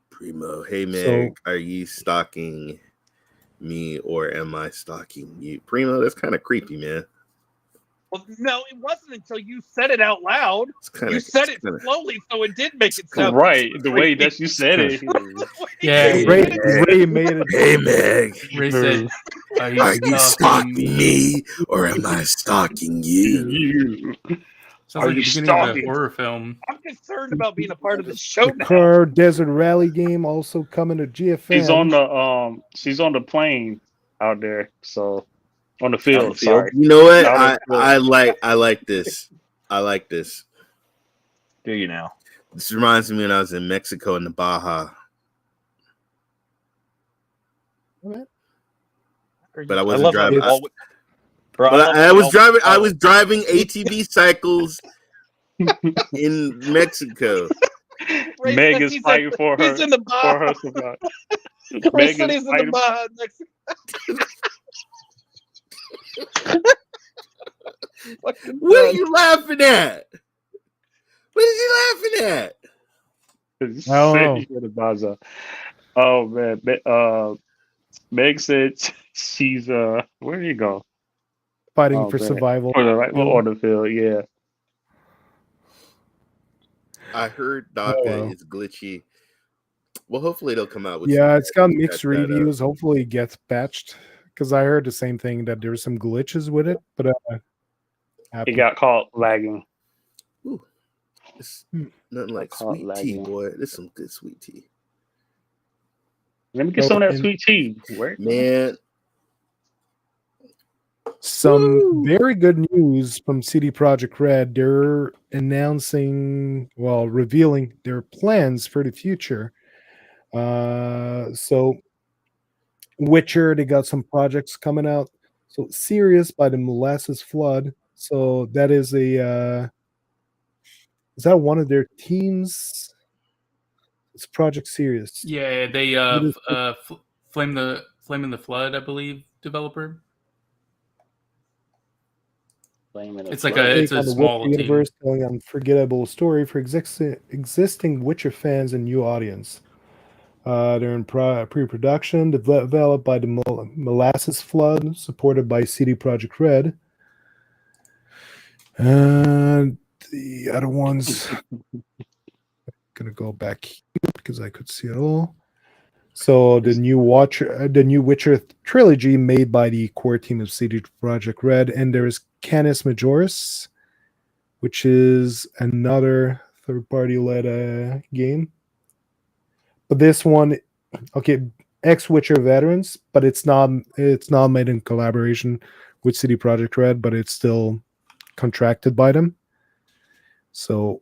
Primo, hey Meg, are you stalking me, or am I stalking you? Primo, that's kind of creepy, man. Well, no, it wasn't until you said it out loud. You said it slowly, so it did make it sound right. The way that you said it. Yeah, Ray made it. Hey, Meg. Ray said, Are you stalking me, or am I stalking you? Sounds like the beginning of a horror film. I'm concerned about being a part of the show now. Car Desert Rally game also coming to GFN. She's on the plane out there, so on the field. Sorry. You know what? I like this. I like this. Do you now? This reminds me when I was in Mexico in the Baja. What? But I wasn't driving. I was driving ATV cycles in Mexico. Meg is fighting for her. He's in the Baja. Meg is in the Baja, Mexico. What are you laughing at? What is he laughing at? Oh man, Meg said she's where do you go? Fighting for survival. For the on the field, yeah. I heard Daka is glitchy. Well, hopefully it'll come out with. Yeah, it's got mixed reviews. Hopefully it gets patched, because I heard the same thing, that there's some glitches with it, but it got caught lagging. Ooh, it's nothing like sweet tea, boy. This is some good sweet tea. Let me get some of that sweet tea. Man. Some very good news from CD Projekt Red. They're revealing their plans for the future. So Witcher, they got some projects coming out. So Sirius by the Molasses Flood. So that is is that one of their teams? It's Project Sirius. Yeah, they Flame in the Flood, I believe, developer. It's like a small universe telling an unforgettable story for existing Witcher fans and new audience. They're in pre-production, developed by the Molasses Flood, supported by CD Projekt Red. And the other ones, I'm gonna go back here because I could see it all. So the new Witcher trilogy made by the core team of CD Projekt Red, and there's Canis Majoris, which is another third-party led game. But this one, ex-Witcher veterans, but it's not made in collaboration with CD Projekt Red, but it's still contracted by them. So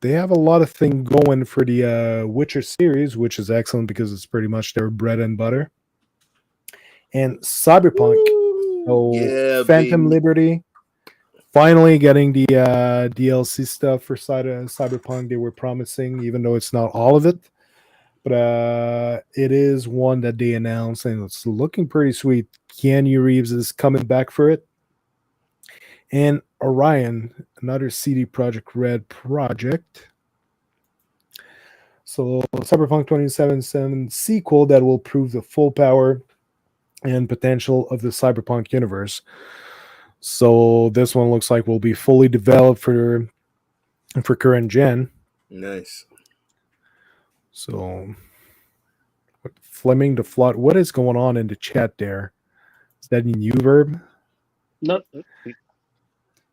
they have a lot of things going for the Witcher series, which is excellent because it's pretty much their bread and butter. And Cyberpunk, Phantom Liberty, finally getting the DLC stuff for Cyberpunk they were promising, even though it's not all of it. But it is one that they announced, and it's looking pretty sweet. Keanu Reeves is coming back for it. And Orion, another CD Projekt Red project. So Cyberpunk 2077 sequel that will prove the full power and potential of the Cyberpunk universe. So this one looks like will be fully developed for current gen. Nice. So Fleming the Flood, what is going on in the chat there? Is that a new verb? No.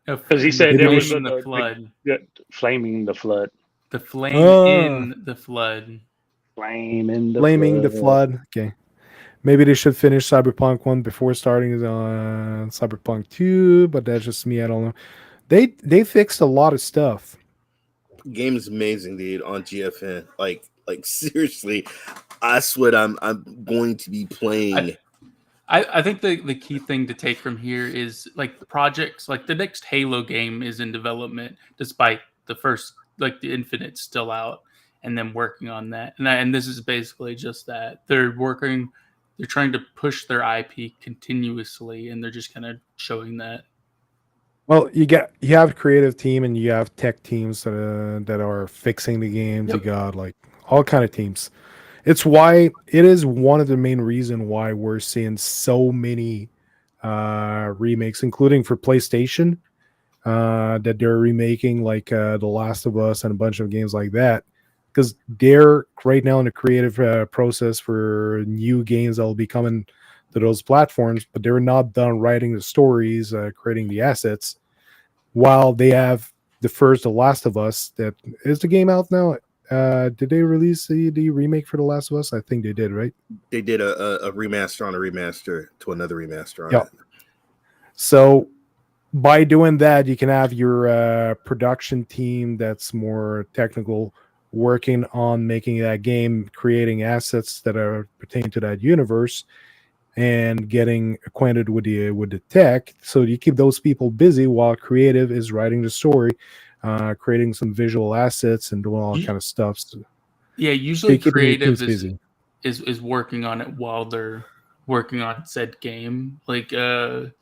Because he said there was the flood. Flaming the flood. The flame in the flood. Flaming the flood. Okay. Maybe they should finish Cyberpunk 1 before starting Cyberpunk 2, but that's just me. I don't know. They fixed a lot of stuff. Game is amazing, dude, on GFN. Like seriously, I swear I'm going to be playing. I think the key thing to take from here is like the projects, like the next Halo game is in development, despite the first, like the Infinite's still out, and them working on that. And this is basically just that they're trying to push their IP continuously, and they're just kind of showing that. Well, you have creative team and you have tech teams that are fixing the games. Yep. You got like all kind of teams. It's why it is one of the main reason why we're seeing so many remakes, including for PlayStation, that they're remaking, like The Last of Us and a bunch of games like that, because they're right now in the creative process for new games that will be coming to those platforms, but they're not done writing the stories, creating the assets, while they have the first The Last of Us. That is the game out now. Did they release the remake for The Last of Us? I think they did, right? They did a remaster on a remaster to another remaster on Yep. it. So by doing that, you can have your production team that's more technical working on making that game, creating assets that are pertain to that universe, and getting acquainted with the tech. So you keep those people busy while creative is writing the story, creating some visual assets and doing all kind of stuff. So Yeah, usually keeping your creative teams busy. is working on it while they're working on said game. Like I'm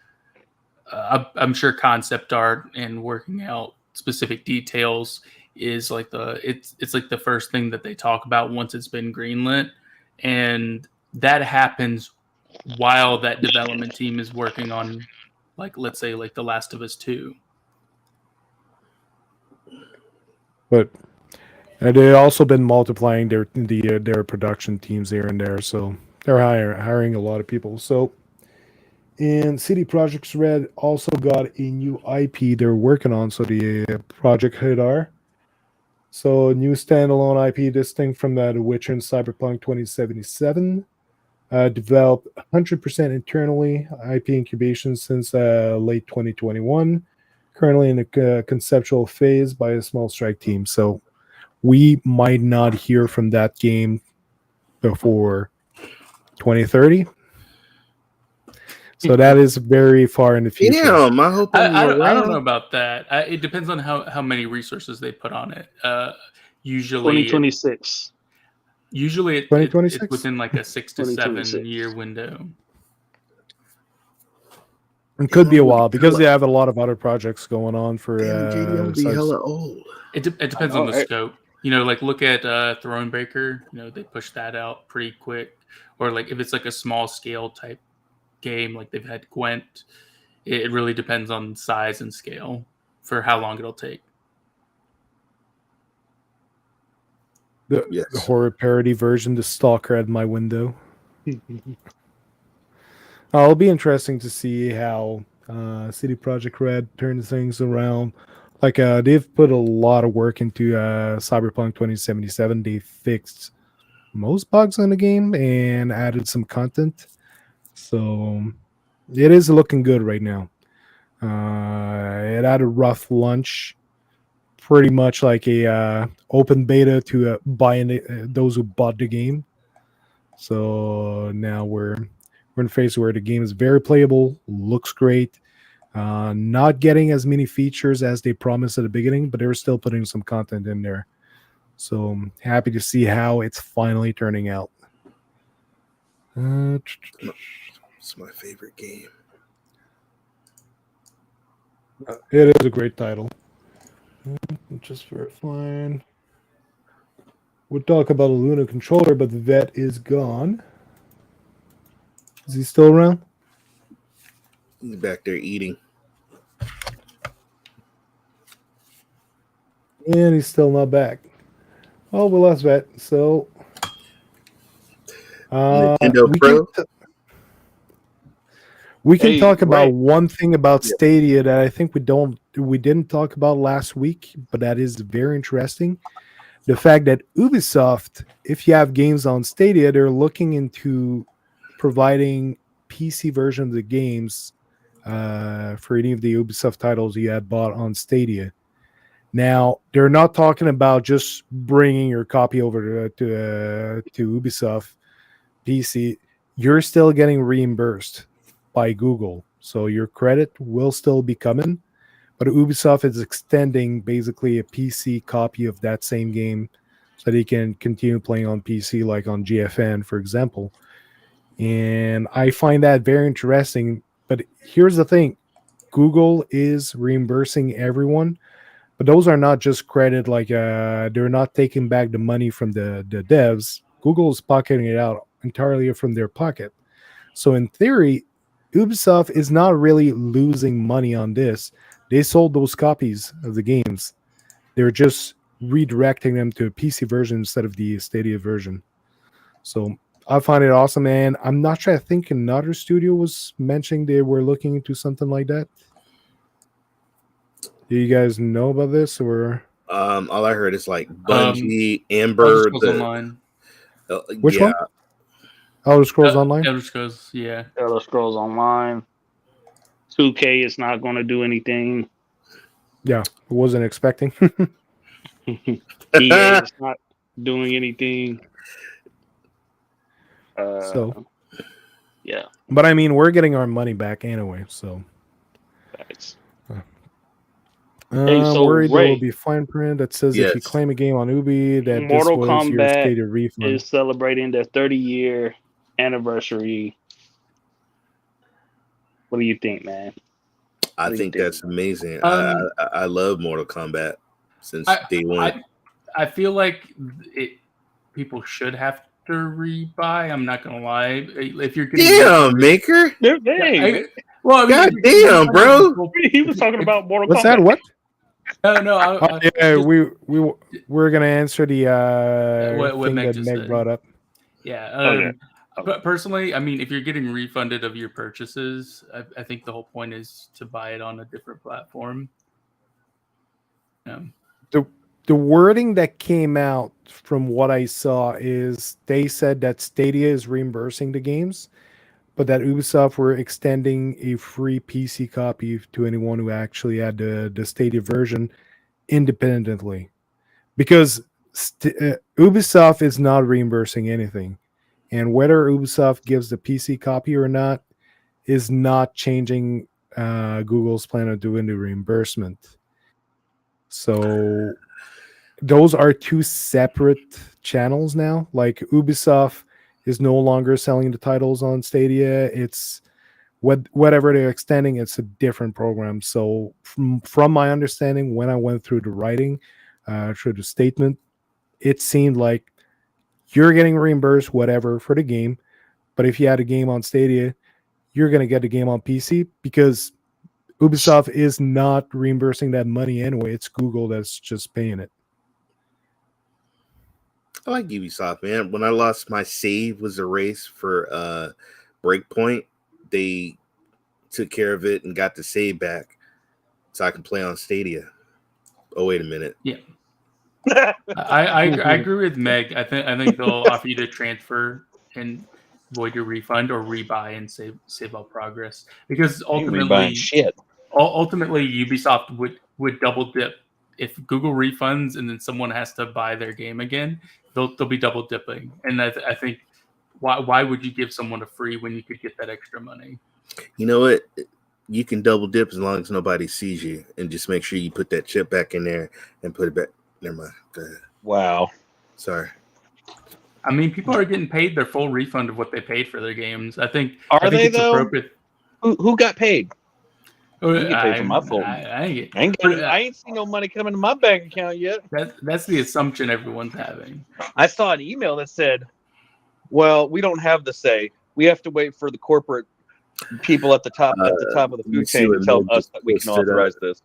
sure concept art and working out specific details is like it's like the first thing that they talk about once it's been greenlit, and that happens while that development team is working on, like, let's say, like The Last of Us 2. But they've also been multiplying their production teams here and there, so they're hiring a lot of people. So, and CD Projekt Red also got a new IP they're working on. So the Project Hadar. So new standalone IP distinct from The Witcher and Cyberpunk 2077. Developed 100% internally, IP incubation since late 2021. Currently in the conceptual phase by a small strike team. So we might not hear from that game before 2030. So that is very far in the future. Damn, I hope I don't know about that. It depends on how many resources they put on it. Usually 2026. Usually it's 2026? within like a 6 to 7 year window. It could be a while because they have a lot of other projects going on for. Damn, JD, I'm be hella old. It depends on the scope. You know, like look at Thronebreaker. You know, they push that out pretty quick. Or like if it's like a small scale type game, like they've had Gwent, it really depends on size and scale for how long it'll take. The horror parody version, the Stalker at my window. It'll be interesting to see how CD Projekt Red turns things around. Like they've put a lot of work into Cyberpunk 2077. They fixed most bugs in the game and added some content. So it is looking good right now. It had a rough launch, pretty much like a open beta to buying those who bought the game. So now we're in a phase where the game is very playable, looks great, not getting as many features as they promised at the beginning, but they're still putting some content in there. So I'm happy to see how it's finally turning out. It's my favorite game. It is a great title. Just verifying. We'll talk about a Luna controller, but the vet is gone. Is he still around? He's back there eating. And he's still not back. Oh, we lost vet. So Nintendo Pro. We can talk about one thing about Stadia that I think we didn't talk about last week, but that is very interesting. The fact that Ubisoft, if you have games on Stadia, they're looking into providing PC version of the games for any of the Ubisoft titles you had bought on Stadia. Now, they're not talking about just bringing your copy over to Ubisoft PC. You're still getting reimbursed by Google, so your credit will still be coming, but Ubisoft is extending basically a PC copy of that same game so they can continue playing on PC, like on GFN, for example. And I find that very interesting. But here's the thing: Google is reimbursing everyone, but those are not just credit. Like they're not taking back the money from the devs. Google is pocketing it out entirely from their pocket. So in theory, Ubisoft is not really losing money on this. They sold those copies of the games. They're just redirecting them to a PC version instead of the Stadia version. So I find it awesome, and I'm not sure. I think another studio was mentioning they were looking into something like that. Do you guys know about this, or all I heard is like Bungie, Amber, Elder Scrolls Online. Which one? Elder Scrolls Online. Elder Scrolls, yeah. Elder Scrolls Online. 2K is not going to do anything. Yeah, I wasn't expecting. EA is not doing anything. So, yeah. But I mean, we're getting our money back anyway, so. Thanks. Worried there Ray, will be fine print that says if you claim a game on Ubi that Mortal this was your Kombat Stadia refund. is celebrating their 30-year anniversary. What do you think, man? I think that's amazing. I love Mortal Kombat since day one. I feel like people should have to rebuy. I'm not gonna lie. If you're getting Maker, well, God damn, bro. He was talking about Mortal Kombat. What's that? What? No. We're gonna answer the what thing Meg that just Meg said. brought up. Yeah. But personally, I mean, if you're getting refunded of your purchases, I think the whole point is to buy it on a different platform. The wording that came out from what I saw is they said that Stadia is reimbursing the games, but that Ubisoft were extending a free PC copy to anyone who actually had the Stadia version independently. Because Ubisoft is not reimbursing anything. And whether Ubisoft gives the PC copy or not is not changing Google's plan of doing the reimbursement. So those are two separate channels now. Like Ubisoft is no longer selling the titles on Stadia. It's whatever they're extending, it's a different program. So from my understanding, when I went through the writing, through the statement, it seemed like you're getting reimbursed whatever for the game. But if you had a game on Stadia, you're going to get the game on PC because Ubisoft is not reimbursing that money anyway. It's Google that's just paying it. I like Ubisoft, man. When I lost my save was a race for Breakpoint, they took care of it and got the save back so I can play on Stadia. Oh, wait a minute. Yeah. I agree with Meg. I think they'll offer you to transfer and void your refund or rebuy and save all progress, because ultimately Ubisoft would double dip. If Google refunds and then someone has to buy their game again, they'll be double dipping. And I think why would you give someone a free when you could get that extra money? You know what? You can double dip as long as nobody sees you, and just make sure you put that chip back in there and put it back. Never mind. Go ahead. Wow. Sorry. I mean, people are getting paid their full refund of what they paid for their games. I think they it's though? Appropriate. Who got paid? You get paid for my full. I ain't seen no money coming to my bank account yet. That's the assumption everyone's having. I saw an email that said, "Well, we don't have the say. We have to wait for the corporate people at the top of the food chain to tell us that we can authorize this."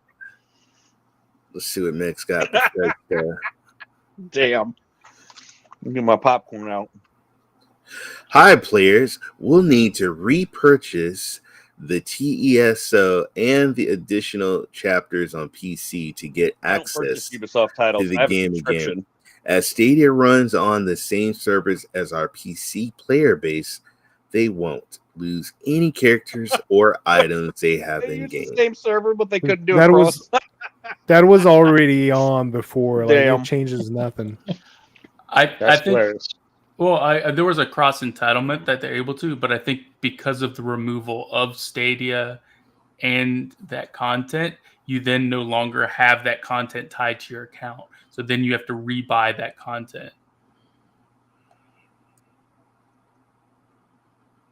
Let's see what Meg's got. Damn. Let me get my popcorn out. Hi, players. We'll need to repurchase the TESO and the additional chapters on PC to get access to the game again. As Stadia runs on the same servers as our PC player base, they won't lose any characters or items they have in game. The same server, but they couldn't do it. That was already on before. Like, Damn. it changes nothing. I think. Well, there was a cross entitlement that they're able to, but I think because of the removal of Stadia and that content, you then no longer have that content tied to your account. So then you have to rebuy that content.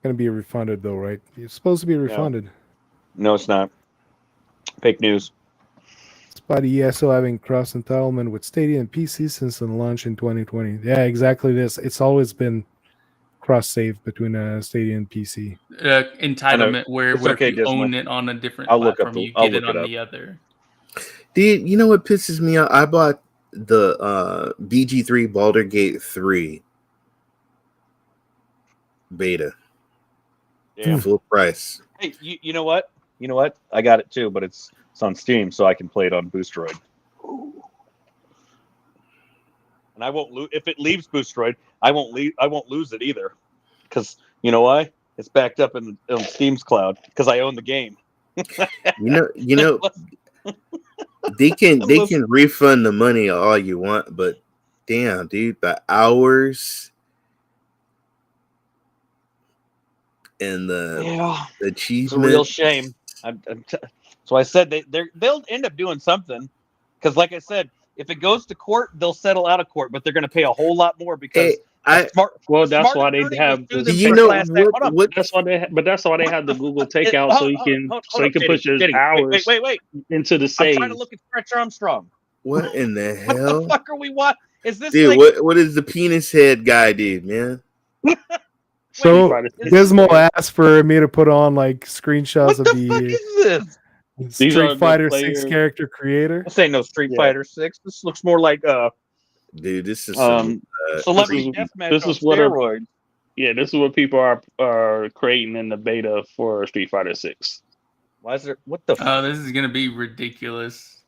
Going to be refunded though, right? It's supposed to be refunded. No, it's not. Fake news. About ESO having cross entitlement with Stadia and PC since the launch in 2020. Yeah, exactly this. It's always been cross-save between Stadia and PC. Entitlement where It's if okay, you Dismal. own it on a different I'll look up platform, you I'll get it look it on up. the other. Dude, you know what pisses me off? I bought the BG3 Baldur's Gate 3 beta. Damn. Full price. Hey, you know what? You know what? I got it too, but it's on Steam, so I can play it on Boostroid. And I won't lose if it leaves Boostroid. I won't lose it either, because you know why? It's backed up in Steam's cloud because I own the game. You know, they can refund the money all you want, but damn, dude, the hours and the achievement. It's a real shame. So I said they'll end up doing something, because like I said, if it goes to court, they'll settle out of court, but they're going to pay a whole lot more because that's why they have. That's why they have the Google takeout, so you can put your hours wait into the save. I'm trying to look at Stretch Armstrong. What in the hell? What the fuck are we watching? Is this dude? like... What is the penis head guy, dude, man? So Dismal asked for me to put on like screenshots of the fuck is this? Street Fighter 6 character creator. This ain't no Street Fighter 6. This looks more like dude, this is celebrity deathmatch on steroids. This is what people are creating in the beta for Street Fighter 6. Why is there what the this is gonna be ridiculous.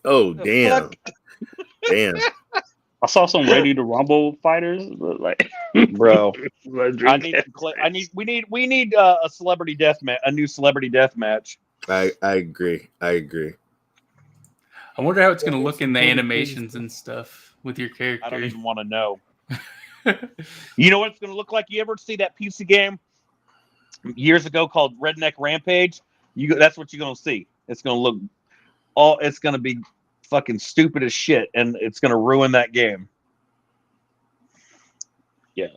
Oh damn. Damn. I saw some Ready to Rumble fighters, but like, bro, we need a celebrity death match, a new celebrity death match. I agree. I wonder how it's going to look in the animations and stuff with your character. I don't even want to know. You know what it's going to look like? You ever see that PC game years ago called Redneck Rampage? That's what you're going to see. It's going to look it's going to be fucking stupid as shit, and it's going to ruin that game. Yeah.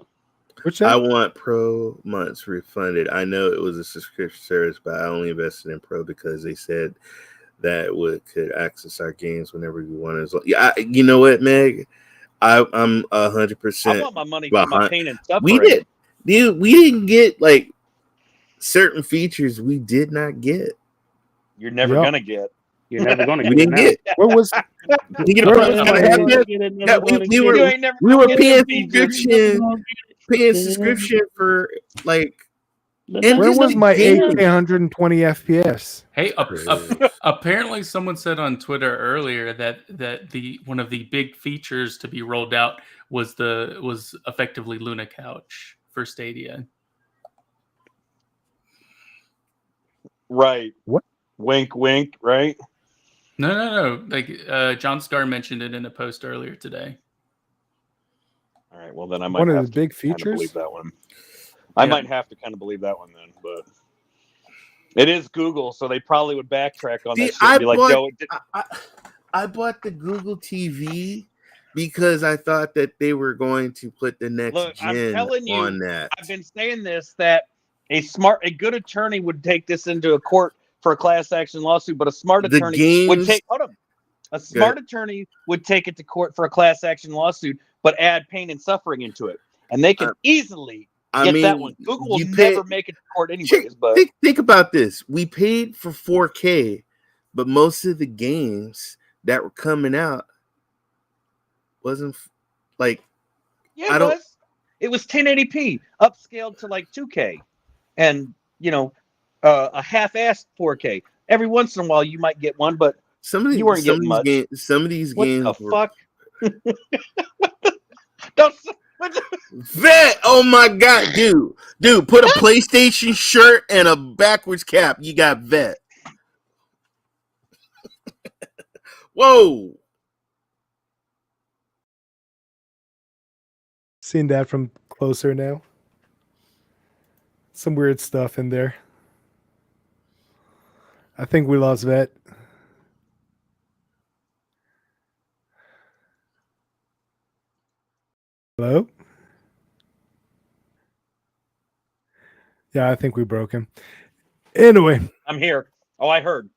I want Pro months refunded. I know it was a subscription service, but I only invested in Pro because they said that could access our games whenever we want. As well. Yeah, you know what, Meg? I'm 100%. I want my money for my pain and suffering. We didn't get like certain features. We did not get. You're never gonna get. You're never gonna get. We didn't get. What was? We were paying subscription for like. Where was my 8K 120 FPS? Hey, apparently someone said on Twitter earlier that one of the big features to be rolled out was effectively Luna Couch for Stadia. Right. What? Wink, wink. Right. No. Like John Starr mentioned it in a post earlier today. All right. Well, then I might one of have the big features. Kind of believe that one. I might have to kind of believe that one then, but it is Google, so they probably would backtrack on that shit. I bought the Google TV because I thought that they were going to put the next gen on that. I've been saying this, that a good attorney would take this into a court for a class action lawsuit, but a smart attorney would take attorney would take it to court for a class action lawsuit, but add pain and suffering into it, and they can easily get that one. Google will never make it to court anyways. But think about this: we paid for 4K, but most of the games that were coming out wasn't like. Yeah, it was 1080p upscaled to like 2K, and a half-assed 4K. Every once in a while, you might get one, but you weren't getting much. Some of these games. What the fuck? Don't. Vet, oh my god, dude, put a PlayStation shirt and a backwards cap. You got Vet. Whoa. Seeing that from closer now. Some weird stuff in there. I think we lost Vet. Hello? Yeah, I think we broke him. Anyway. I'm here. Oh, I heard.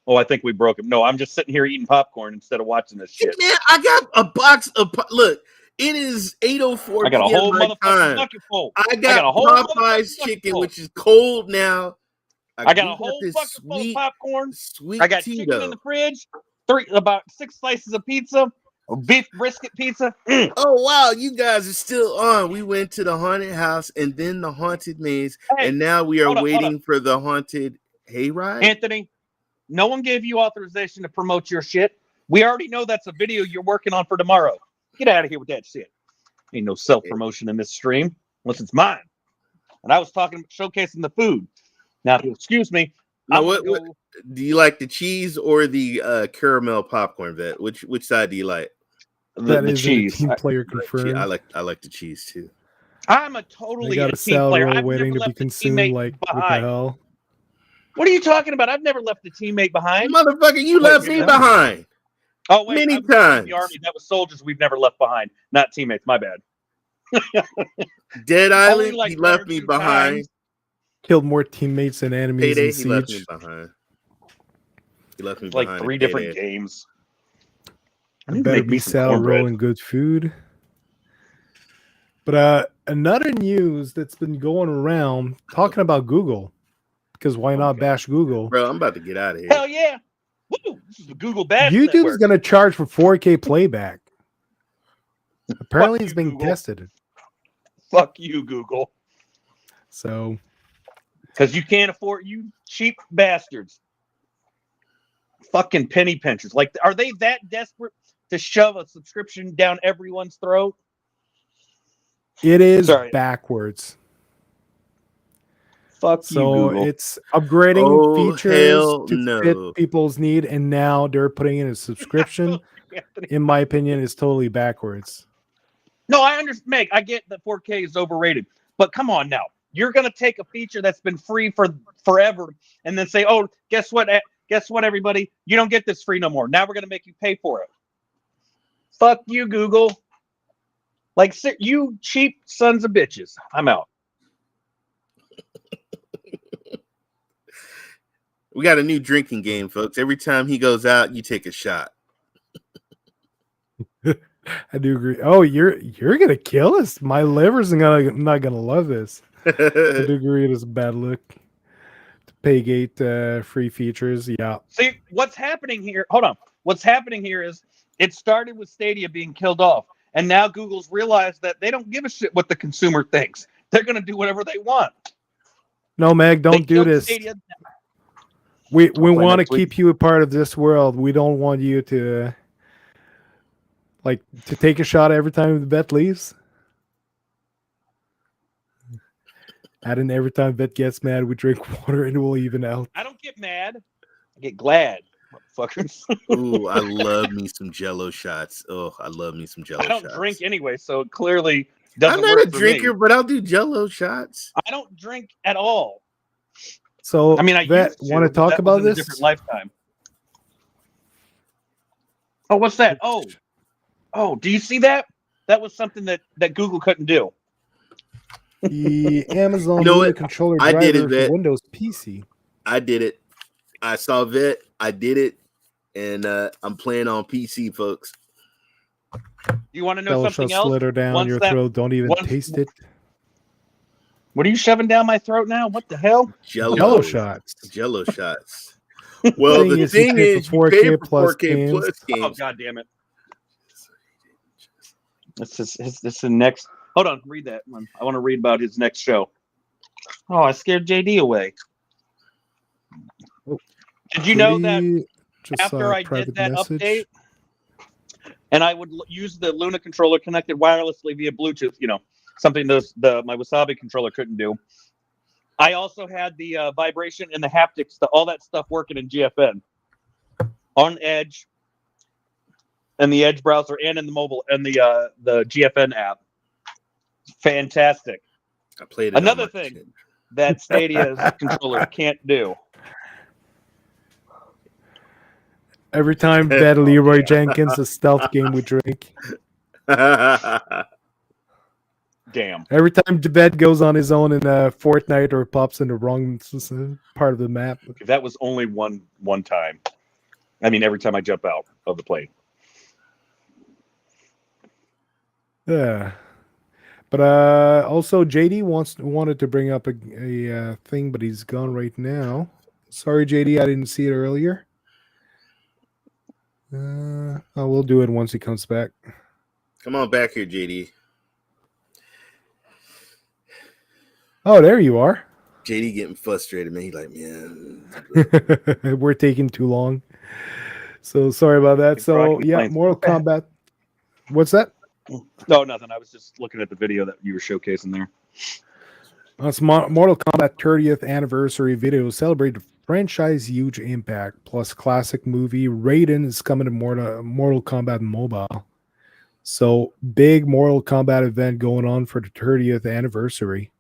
Oh, I think we broke him. No, I'm just sitting here eating popcorn instead of watching this shit. Man, I got a box of look. It is 8:04 I got a p.m. whole my motherfucking time. bucket full. I got a whole Popeye's motherfucking chicken, full. which is cold now. I got a whole bucket full of popcorn. Sweet I got Tito. chicken in the fridge. About 6 slices of pizza, beef brisket pizza. Oh wow, you guys are still on. We went to the haunted house and then the haunted maze, and now we are waiting for the haunted hayride. Anthony, no one gave you authorization to promote your shit. We already know that's a video you're working on for tomorrow. Get out of here with that shit. Ain't no self-promotion in this stream unless it's mine. And I was showcasing the food. Now, if you excuse me. Now, what do you like, the cheese or the caramel popcorn, Vet? Which side do you like? The cheese. Team player confirmed. I like the cheese too. I'm a totally got a team player. I've waiting never to be left a consumed. teammate Like behind. what the hell? What are you talking about? I've never left a teammate behind. Motherfucker, you left me behind. Oh wait, many times. The army. That was soldiers we've never left behind, not teammates. My bad. Dead Island, he left me behind. Times. Killed more teammates than enemies in Siege. He left me behind. He left me like behind. 3 different games. I better be salad rolling good food. But another news that's been going around talking about Google, because why not bash Google? Bro, I'm about to get out of here. Hell yeah! Woo! This is the Google bash. YouTube's going to charge for 4K playback. Apparently, it's being tested. Fuck you, Google. So, because you can't afford, you cheap bastards. Fucking penny pinchers. Like, are they that desperate to shove a subscription down everyone's throat? It is backwards. Fuck you, Google. It's upgrading features to fit people's need, and now they're putting in a subscription. In my opinion, is totally backwards. No, I understand, Meg. I get that 4K is overrated, but come on now. You're gonna take a feature that's been free for forever, and then say, "Oh, guess what? Guess what, everybody? You don't get this free no more. Now we're gonna make you pay for it." Fuck you, Google. Like, you cheap sons of bitches. I'm out. We got a new drinking game, folks. Every time he goes out, you take a shot. I do agree. Oh, you're gonna kill us. My liver's not gonna love this. I do agree. It is a bad look. Paygate free features. Yeah. See what's happening here. Hold on. What's happening here is it started with Stadia being killed off, and now Google's realized that they don't give a shit what the consumer thinks. They're gonna do whatever they want. No, Meg, don't do this. Stadia. We want to keep you a part of this world. We don't want you to take a shot every time the vet leaves. And every time vet gets mad, we drink water and we'll even out. I don't get mad. I get glad, motherfuckers. Ooh, I love me some Jello shots. Oh, I love me some Jello shots. I don't drink anyway, so it clearly doesn't I'm work not a drinker, but I'll do Jello shots. I don't drink at all. So, I mean, I want to talk about this? A different lifetime. Oh, what's that? Oh, do you see that? That was something that Google couldn't do. The Amazon Luna controller driver for Windows PC. I did it. I saw Vet. I did it, and I'm playing on PC, folks. You want to know something else? Slitter down your throat. Don't even taste it. What are you shoving down my throat now? What the hell? Jello shots. Jello shots. Well, the thing is, you pay for 4K plus games. Oh, God damn it. This is the next. Hold on, read that one. I want to read about his next show. Oh, I scared JD away. Did you know that after I did that update, and I would use the Luna controller connected wirelessly via Bluetooth, something my Wasabi controller couldn't do. I also had the vibration and the haptics, all that stuff working in GFN on Edge, and the Edge browser, and in the mobile and the GFN app. Fantastic. I played it. Another thing that Stadia's controller can't do. Every time that Leroy Jenkins, a stealth game we drink. Damn. Every time Vet goes on his own in Fortnite or pops in the wrong part of the map. If that was only one time. I mean, every time I jump out of the plane. Yeah. But also JD wanted to bring up a thing, but he's gone right now. Sorry, JD, I didn't see it earlier. We'll do it once he comes back. Come on back here, JD. Oh, there you are. JD getting frustrated, man. He's like, man, we're taking too long. So sorry about that. So yeah, Mortal Kombat. What's that? No, nothing. I was just looking at the video that you were showcasing there. It's Mortal Kombat 30th anniversary video celebrate the franchise huge impact plus classic movie. Raiden is coming to Mortal Kombat Mobile. So big Mortal Kombat event going on for the 30th anniversary.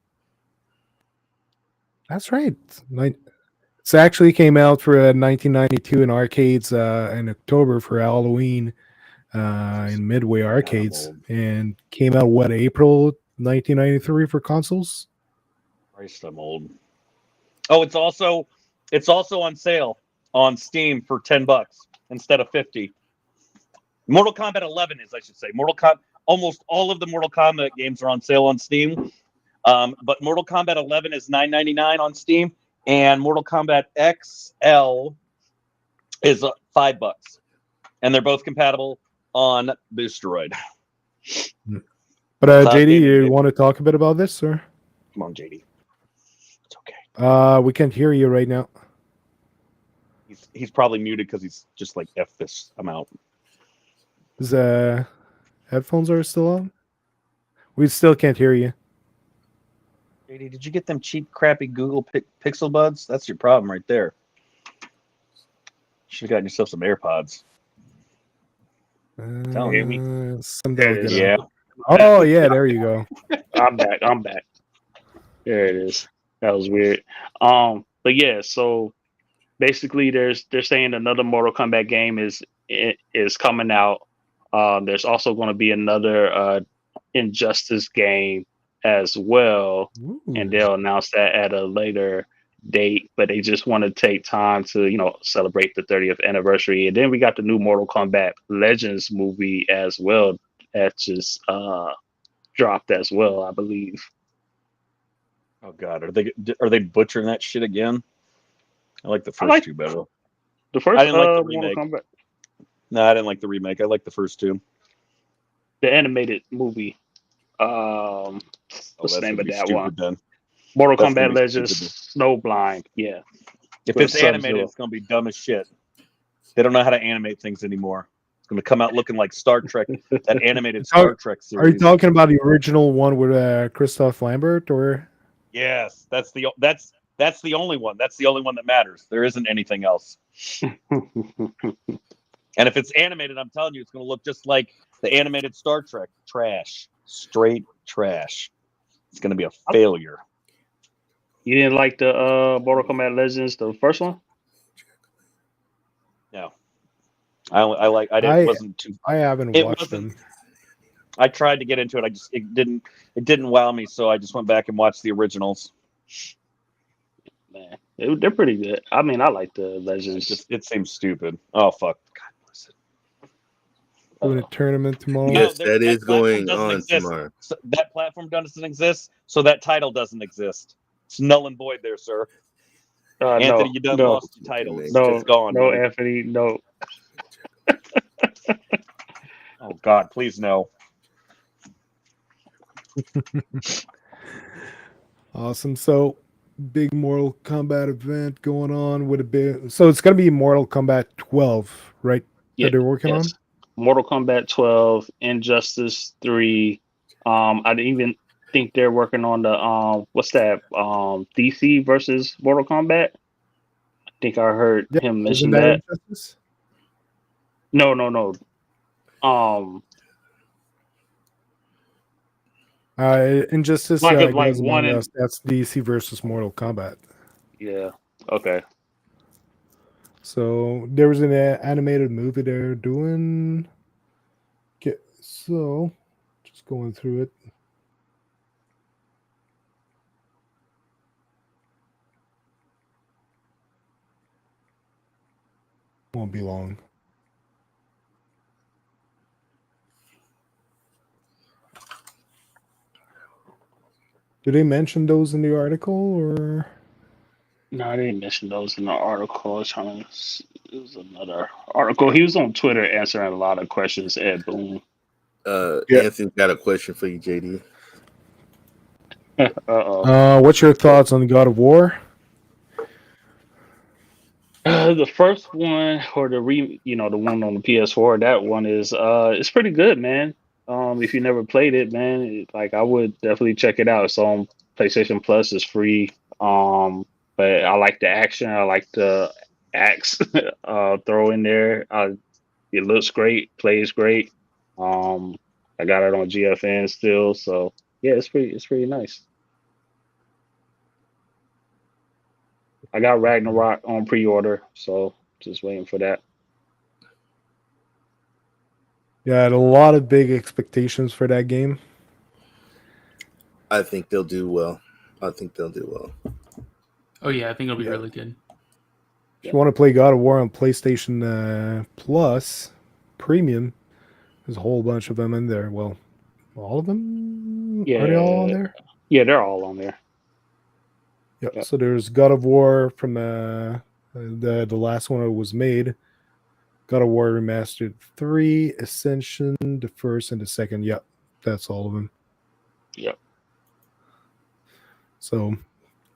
That's right. It's actually came out for 1992 in arcades in October for Halloween in Midway arcades, and came out April 1993 for consoles. Christ, I'm old. Oh, it's also on sale on Steam for $10 instead of $50. Mortal Kombat 11 is, I should say. Almost all of the Mortal Kombat games are on sale on Steam. But Mortal Kombat 11 is $9.99 on Steam, and Mortal Kombat XL is $5, and they're both compatible on Boosteroid. But JD, you want to talk a bit about this, or? Come on, JD. It's okay. We can't hear you right now. He's probably muted because he's just like F this. I'm out. His headphones are still on. We still can't hear you. JD, did you get them cheap, crappy Google Pixel Buds? That's your problem right there. You should have gotten yourself some AirPods. Yeah. Oh yeah, there you go. I'm back. There it is. That was weird. But yeah, so basically they're saying another Mortal Kombat game is coming out. There's also going to be another Injustice game as well. Ooh. And they'll announce that at a later date, but they just want to take time to celebrate the 30th anniversary. And then we got the new Mortal Kombat Legends movie as well that just dropped as well, I believe. Oh God, are they butchering that shit again? I like the first two better. The first, I didn't like the remake. No, I didn't like the remake. I like the first two. The animated movie. What's the name of that one? Then. Mortal Kombat Legends Snowblind. Yeah. If it's animated, it's gonna be dumb as shit. They don't know how to animate things anymore. It's gonna come out looking like Star Trek, that animated Star Trek series. Are you talking about the original one with Christoph Lambert, or? Yes, that's the only one. That's the only one that matters. There isn't anything else. And if it's animated, I'm telling you, it's going to look just like the animated Star Trek. Trash. Straight trash. It's going to be a failure. You didn't like the Mortal Kombat Legends, the first one? No. I haven't watched them. I tried to get into it. It didn't wow me, so I just went back and watched the originals. Man, they're pretty good. I mean, I like the Legends. It seems stupid. Oh fuck. God bless it. Doing a tournament tomorrow. Yes, that is going on tomorrow. So that platform doesn't exist, so that title doesn't exist. It's null and void there, sir. Anthony, you done lost your title. It's gone. No, buddy. Anthony, no. Oh God, please no. Awesome. So big Mortal Kombat event going on with a bit. So it's going to be Mortal Kombat 12, right? Yeah, that they're working on. Mortal Kombat 12, Injustice 3. I didn't even think they're working on the what's that? DC versus Mortal Kombat. I think I heard him mention that. Injustice? No. Injustice like one us, that's DC versus Mortal Kombat. Yeah. Okay. So there was an animated movie they're doing. Okay, so just going through it. Won't be long. Did they mention those in the article or? No, I didn't mention those in the article. I was trying to. It was another article. He was on Twitter answering a lot of questions. Ed Boone. Anthony's got a question for you, JD. What's your thoughts on God of War? The first one, or the one on the PS4, that one is it's pretty good, man. If you never played it, man, I would definitely check it out. It's on PlayStation Plus. It's free. But I like the action. I like the axe throw in there. It looks great, plays great. I got it on GFN still, so yeah, it's pretty nice. I got Ragnarok on pre-order, so just waiting for that. Yeah, I had a lot of big expectations for that game. I think they'll do well. Oh yeah, I think it'll be really good. If you want to play God of War on PlayStation Plus Premium, there's a whole bunch of them in there. Well, all of them? Yeah. Are they all on there? Yeah, they're all on there. Yep. So there's God of War from the last one that was made. God of War Remastered 3, Ascension, the first and the second. Yep, that's all of them. Yep. So,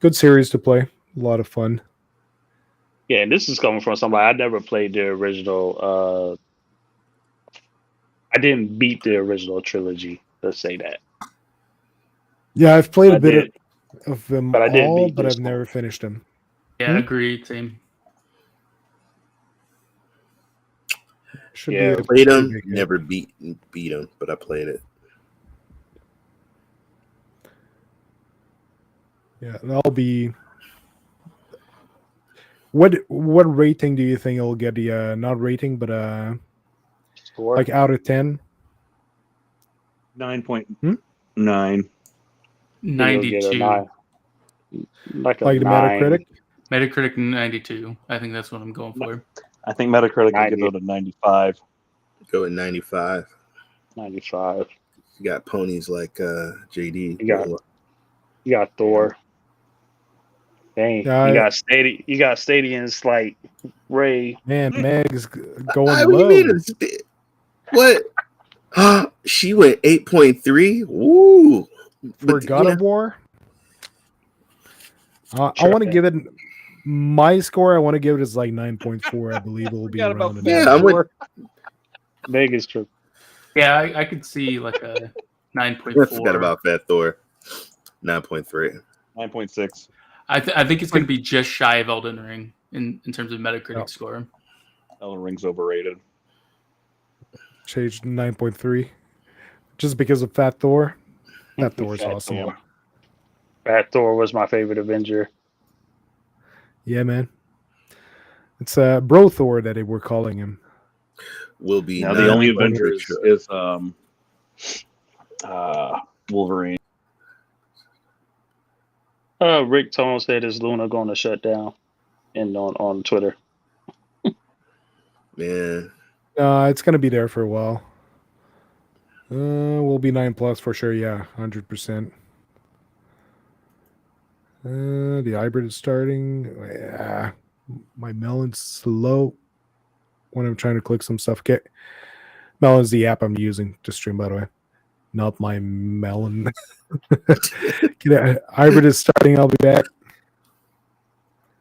good series to play. A lot of fun. Yeah, and this is coming from somebody. I never played the original. I didn't beat the original trilogy. Let's say that. Yeah, I've played a bit of them but I didn't all, beat but this I've never finished them. Yeah, agreed. Same. Should I played them, never beat them, but I played it. Yeah, that'll be. What rating do you think it'll get? The not rating, but score? Like out of 10? 9.9. 92. Like the Metacritic? Metacritic 92. I think that's what I'm going for. I think Metacritic will give it a 95. Go at 95. 95. You got ponies like JD. You got Thor. Dang, Yeah, you got stadiums like Ray. Man, Meg's going low. What? She went 8.3. Woo! For God of War? I want to give it my score. I want to give it as like 9.4. I believe it will be around. I'm with Meg is true. Yeah, I could see like a 9.4. I forgot about Fat Thor. 9.3. 9.6. I think it's going to be just shy of Elden Ring in terms of Metacritic score. Elden Ring's overrated. Changed 9.3 just because of Fat Thor. Fat Thor is awesome. Thor. Fat Thor was my favorite Avenger. Yeah, man. It's Bro Thor that they were calling him. Will be now the only Avenger is Wolverine. Rick Tone said, "Is Luna going to shut down?" And on Twitter. Man, it's going to be there for a while. Will be 9+ for sure. Yeah, 100%. The hybrid is starting. Yeah, my melon's slow when I'm trying to click some stuff. Okay, Melon's the app I'm using to stream, by the way. Not my melon. Hybrid is starting. I'll be back.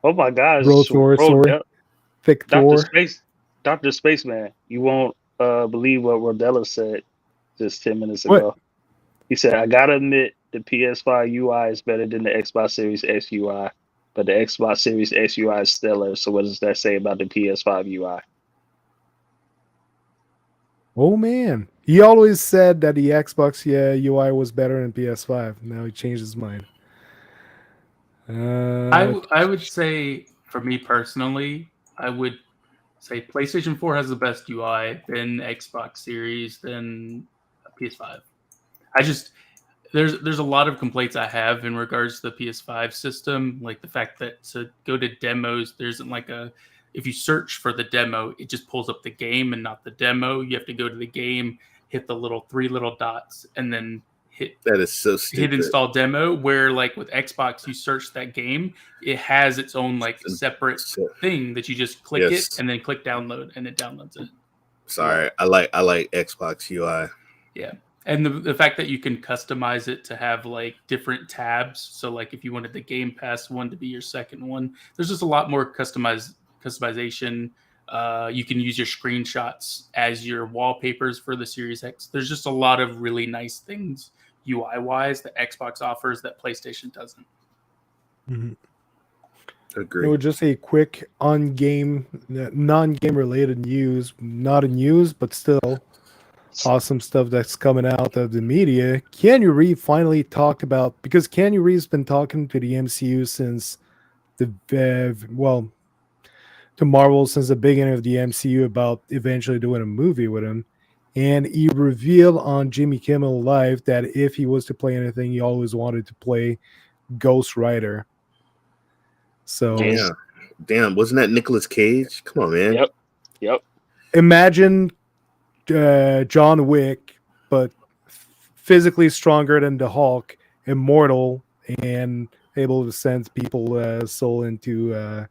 Oh my gosh. Bro Thor, sorry. Thick Thor. DrSpaceman, you won't believe what Rodella said just 10 minutes ago. What? He said, I gotta admit the PS5 UI is better than the Xbox Series X UI, but the Xbox Series X UI is stellar. So what does that say about the PS5 UI? Oh man, he always said that the Xbox UI was better than PS5. Now he changed his mind. I would say, for me personally, I would say PlayStation 4 has the best UI, then Xbox Series, then PS5. There's a lot of complaints I have in regards to the PS5 system, like the fact that to go to demos, there isn't like a if you search for the demo, it just pulls up the game and not the demo. You have to go to the game, hit the three little dots, and then that is so stupid. Hit install demo. Where like with Xbox, you search that game, it has its own like separate thing that you just click it and then click download, and it downloads it. Sorry, I like Xbox UI. Yeah. And the fact that you can customize it to have like different tabs. So like if you wanted the Game Pass one to be your second one, there's just a lot more customization. You can use your screenshots as your wallpapers for the Series X. There's just a lot of really nice things UI wise that Xbox offers that PlayStation doesn't. Agree. It was just a quick non-game related news, not a news, but still awesome stuff that's coming out of the media. Keanu Reeves finally talked about, because Keanu Reeves been talking to the MCU since to Marvel since the beginning of the MCU about eventually doing a movie with him. And he revealed on Jimmy Kimmel Live that if he was to play anything, he always wanted to play Ghost Rider. So damn, wasn't that Nicolas Cage? Come on, man. Yep. Imagine John Wick, but physically stronger than the Hulk, immortal, and able to send people soul into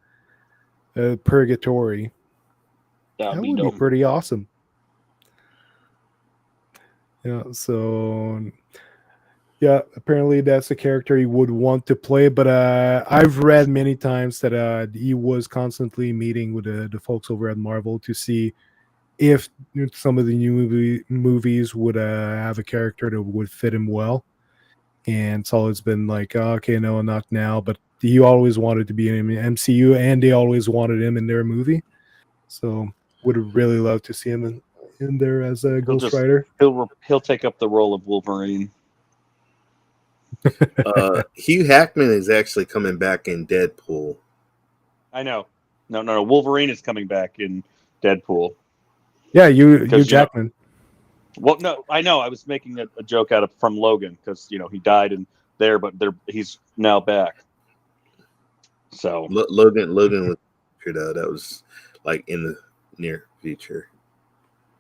purgatory. That would be pretty awesome. Yeah, so apparently that's a character he would want to play, but I've read many times that he was constantly meeting with the folks over at Marvel to see if some of the new movies would have a character that would fit him well. And so it's been like, okay, no, not now, but he always wanted to be in the MCU, and they always wanted him in their movie. So would really love to see him in there as a Ghost Rider. He'll take up the role of Wolverine. Hugh Jackman is actually coming back in Deadpool. I know. No. Wolverine is coming back in Deadpool. Yeah, Hugh Jackman. Well, no, I know. I was making a joke out of from Logan because he died in there, but he's now back. So Logan was that was like in the near future.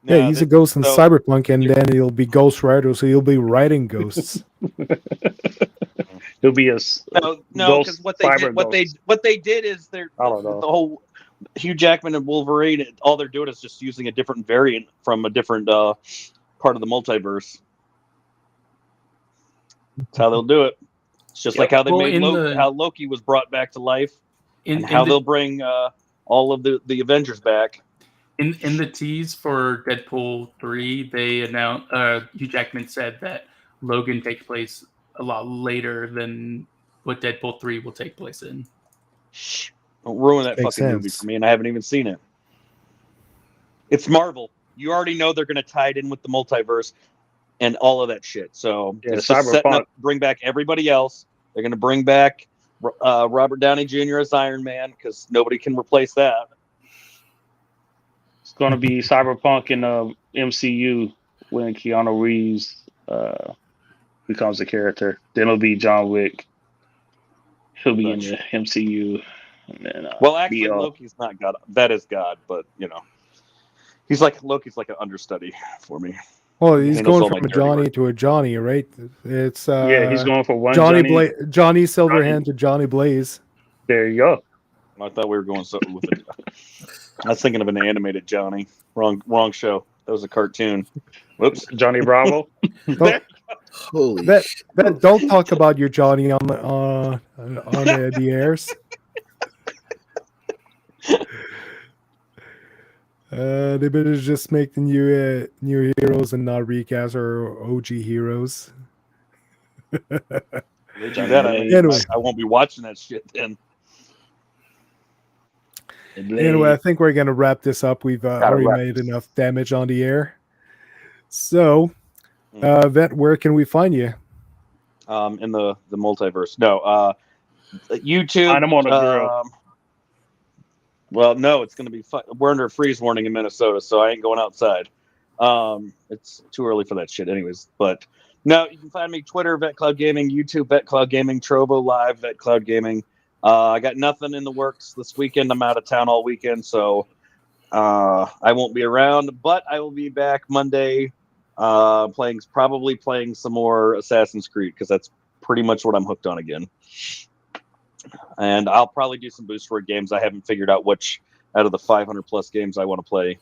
Yeah, he's a ghost in Cyberpunk, and then he'll be Ghost Rider, so he'll be riding ghosts. He'll be a no, because what they did is the whole Hugh Jackman and Wolverine. All they're doing is just using a different variant from a different part of the multiverse. That's how they'll do it. It's just like how they made how Loki was brought back to life, and how they'll bring all of the Avengers back. In the tease for Deadpool 3, they announced Hugh Jackman said that Logan takes place a lot later than what Deadpool 3 will take place in. Don't ruin that fucking movie for me, and I haven't even seen it. It's Marvel. You already know they're going to tie it in with the multiverse and all of that shit. So it's just setting up, bring back everybody else. They're going to bring back Robert Downey Jr. as Iron Man because nobody can replace that. It's going to be Cyberpunk in the MCU when Keanu Reeves becomes a character. Then it'll be John Wick. He'll be in the MCU. And then, actually, Loki's not God. That is God, but he's like Loki's like an understudy for me. Well, he's going from a Johnny to a Johnny, right? It's he's going for one Johnny Silverhand to Johnny Blaze. There you go. I thought we were going something with it. I was thinking of an animated Johnny. Wrong show. That was a cartoon. Whoops. Johnny Bravo. Holy don't talk about your Johnny on the airs. They better just make the new heroes and not recast our OG heroes. Anyway. I won't be watching that shit then. Anyway, I think we're going to wrap this up. We've already made enough damage on the air. So, Vet, where can we find you? In the multiverse. No, YouTube. I'm on a girl. Well, no, it's going to be fun. We're under a freeze warning in Minnesota, so I ain't going outside. It's too early for that shit anyways. But, no, you can find me Twitter, Vet Cloud Gaming, YouTube, Vet Cloud Gaming, Trovo Live, Vet Cloud Gaming. I got nothing in the works this weekend. I'm out of town all weekend, so I won't be around. But I will be back Monday, probably playing some more Assassin's Creed because that's pretty much what I'm hooked on again. And I'll probably do some Boost Word games. I haven't figured out which out of the 500 plus games I want to play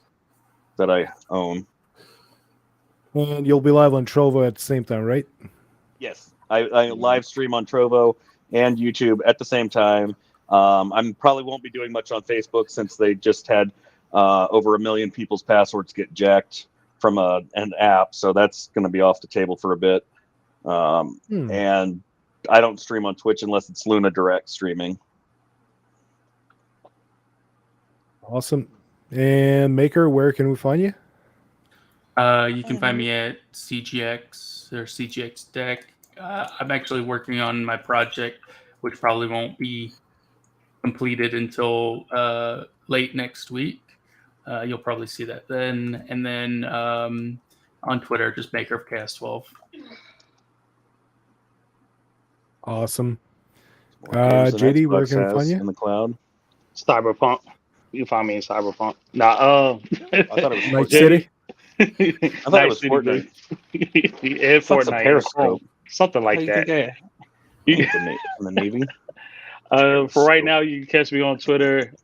that I own. And you'll be live on Trovo at the same time, right? Yes, I live stream on Trovo and YouTube at the same time. I probably won't be doing much on Facebook since they just had over 1 million people's passwords get jacked from an app, so that's going to be off the table for a bit. And I don't stream on Twitch unless it's Luna Direct streaming. Awesome. And Maker, where can we find you? You can find me at CGX or CGX Deck. I'm actually working on my project, which probably won't be completed until late next week. You'll probably see that then. And then on Twitter, just Maker of Chaos 12. Awesome. JD, where can we find you? In the cloud. Cyberpunk. You can find me in Cyberpunk. Nah, I thought it was Night City. I thought it was Fortnite. And Fortnite. Periscope. Something like that. In the Navy. For right now, you can catch me on Twitter.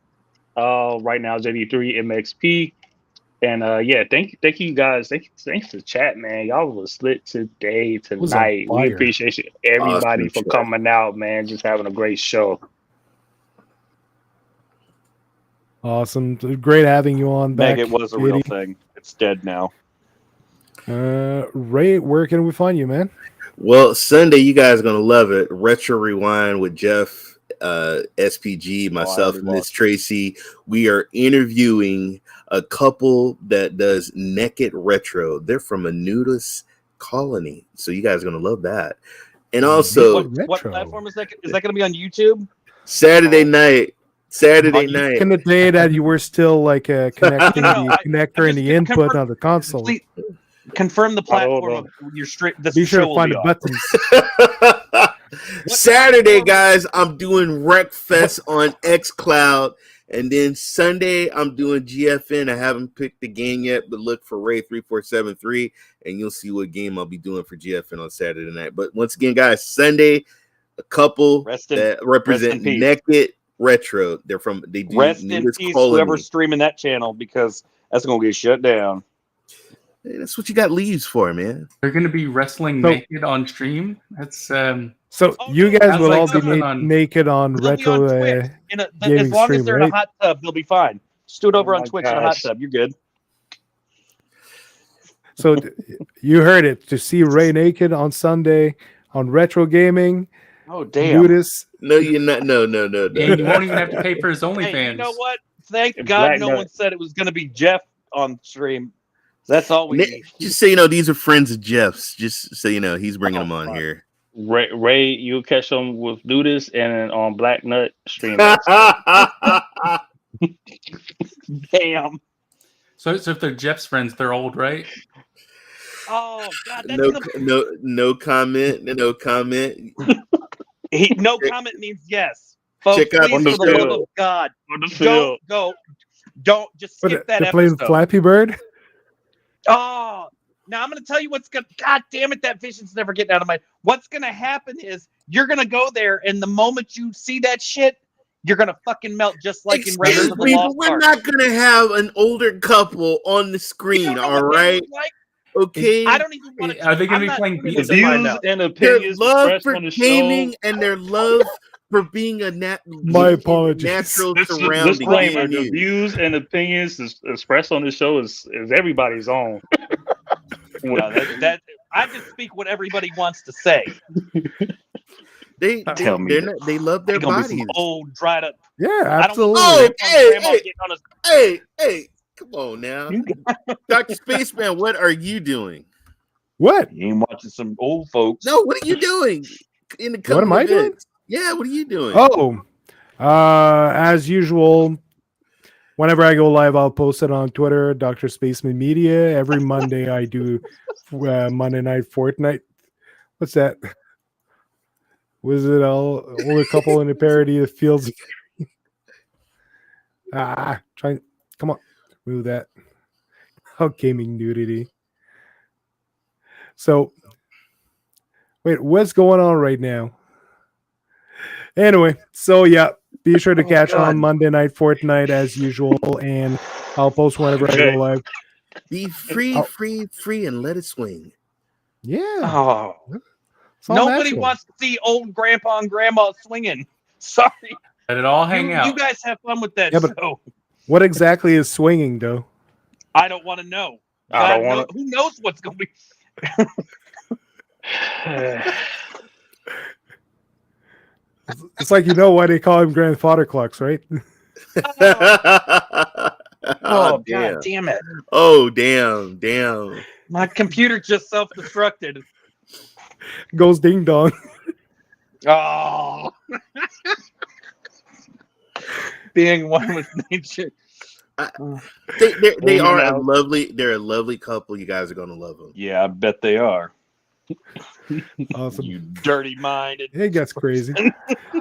Right now, JD3MXP. And yeah, thank you guys. Thanks to chat, man. Y'all was lit tonight. We appreciate everybody for coming out, man. Just having a great show. Awesome. Great having you on back. Meg, it was a real thing. It's dead now. Ray, where can we find you, man? Well, Sunday, you guys are going to love it. Retro Rewind with Jeff, SPG, myself, and Miss Tracy. We are interviewing a couple that does naked retro. They're from a nudist colony. So you guys are going to love that. And also, what platform is that? Is that going to be on YouTube? Saturday night. In the day that you were still like connecting the connector and the input on the console. Please confirm the platform of your stream. Be sure to find the buttons. Saturday, guys, I'm doing Wreckfest on xCloud. And then Sunday, I'm doing GFN. I haven't picked the game yet, but look for Ray3473, and you'll see what game I'll be doing for GFN on Saturday night. But once again, guys, Sunday, a couple that represent naked retro. They do rest in peace, whoever's streaming that channel, because that's gonna get shut down. Hey, that's what you got leaves for, man. They're gonna be wrestling naked on stream. That's you guys will all be naked on retro as long as they're in a hot tub, they'll be fine. Just do it over on Twitch in a hot tub. You're good. So you heard it. To see Ray naked on Sunday on Retro Gaming. Oh damn! No, you're not. No. And you won't even have to pay for his OnlyFans. Hey, you know what? Thank God no one said it was going to be Jeff on stream. That's all we need. Just so you know, these are friends of Jeff's. Just so you know, he's bringing them on here. Ray, you'll catch them with Nudist and on Black Nut stream. Damn. So if they're Jeff's friends, they're old, right? Oh God! No comment. No comment. No comment means yes. Folks, check out please, for the love of God, don't just skip that episode. Playing Flappy Bird. Oh, now I'm going to tell you what's going to, God damn it, that vision's never getting out of my, what's going to happen is you're going to go there, and the moment you see that shit, you're going to fucking melt just like in Raiders of the Lost Ark. We're not going to have an older couple on the screen, all right? Okay. I don't even want to. Are they going to be playing views and opinions? Their love for gaming and their love for being a my apologies. Natural surrounding. Disclaimer: the views and opinions expressed on the show is everybody's own. That I just speak what everybody wants to say. They love their bodies. Old, dried up. Yeah, absolutely. Hey. Come on now. DrSpaceman, what are you doing? What? You ain't watching some old folks. No, what are you doing? What am I doing? Yeah, what are you doing? Oh, as usual, whenever I go live, I'll post it on Twitter, DrSpaceman Media. Every Monday I do Monday Night Fortnite. What's that? Was it all older couple in a parody of Fields? Come on, move that. Oh, gaming nudity. So, wait, what's going on right now? Anyway, so yeah, be sure to catch on Monday Night Fortnite as usual, and I'll post whenever I go live. Be free, and let it swing. Yeah. Oh. Nobody wants to see old grandpa and grandma swinging. Sorry. Let it all hang out. You guys have fun with that show. What exactly is swinging, though? I don't want to know. Who knows what's going to be? It's like, you know why they call him grandfather clocks, right? Oh, God damn it. Oh, damn. My computer just self-destructed. Goes ding dong. Oh. Being one with nature. They are a lovely couple. You guys are going to love them. Yeah, I bet they are. Awesome. You dirty-minded. It gets crazy.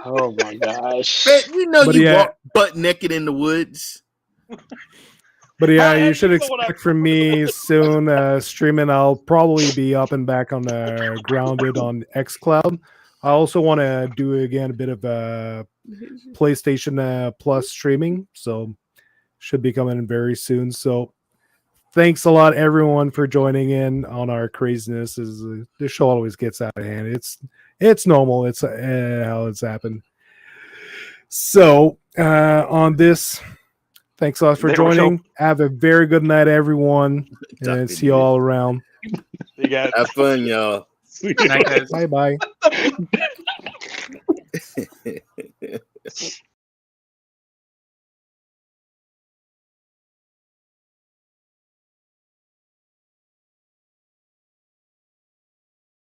Oh my gosh. We know you walk butt naked in the woods. But yeah, you should expect from me soon streaming. I'll probably be up and back on Grounded on xCloud. I also want to do again a bit of PlayStation Plus streaming, so should be coming in very soon. So thanks a lot, everyone, for joining in on our craziness. The show always gets out of hand. It's normal. It's how it's happened. So on this, thanks a lot for joining. Have a very good night, everyone, and see you all around. You guys have fun, y'all. Night, guys. Bye bye.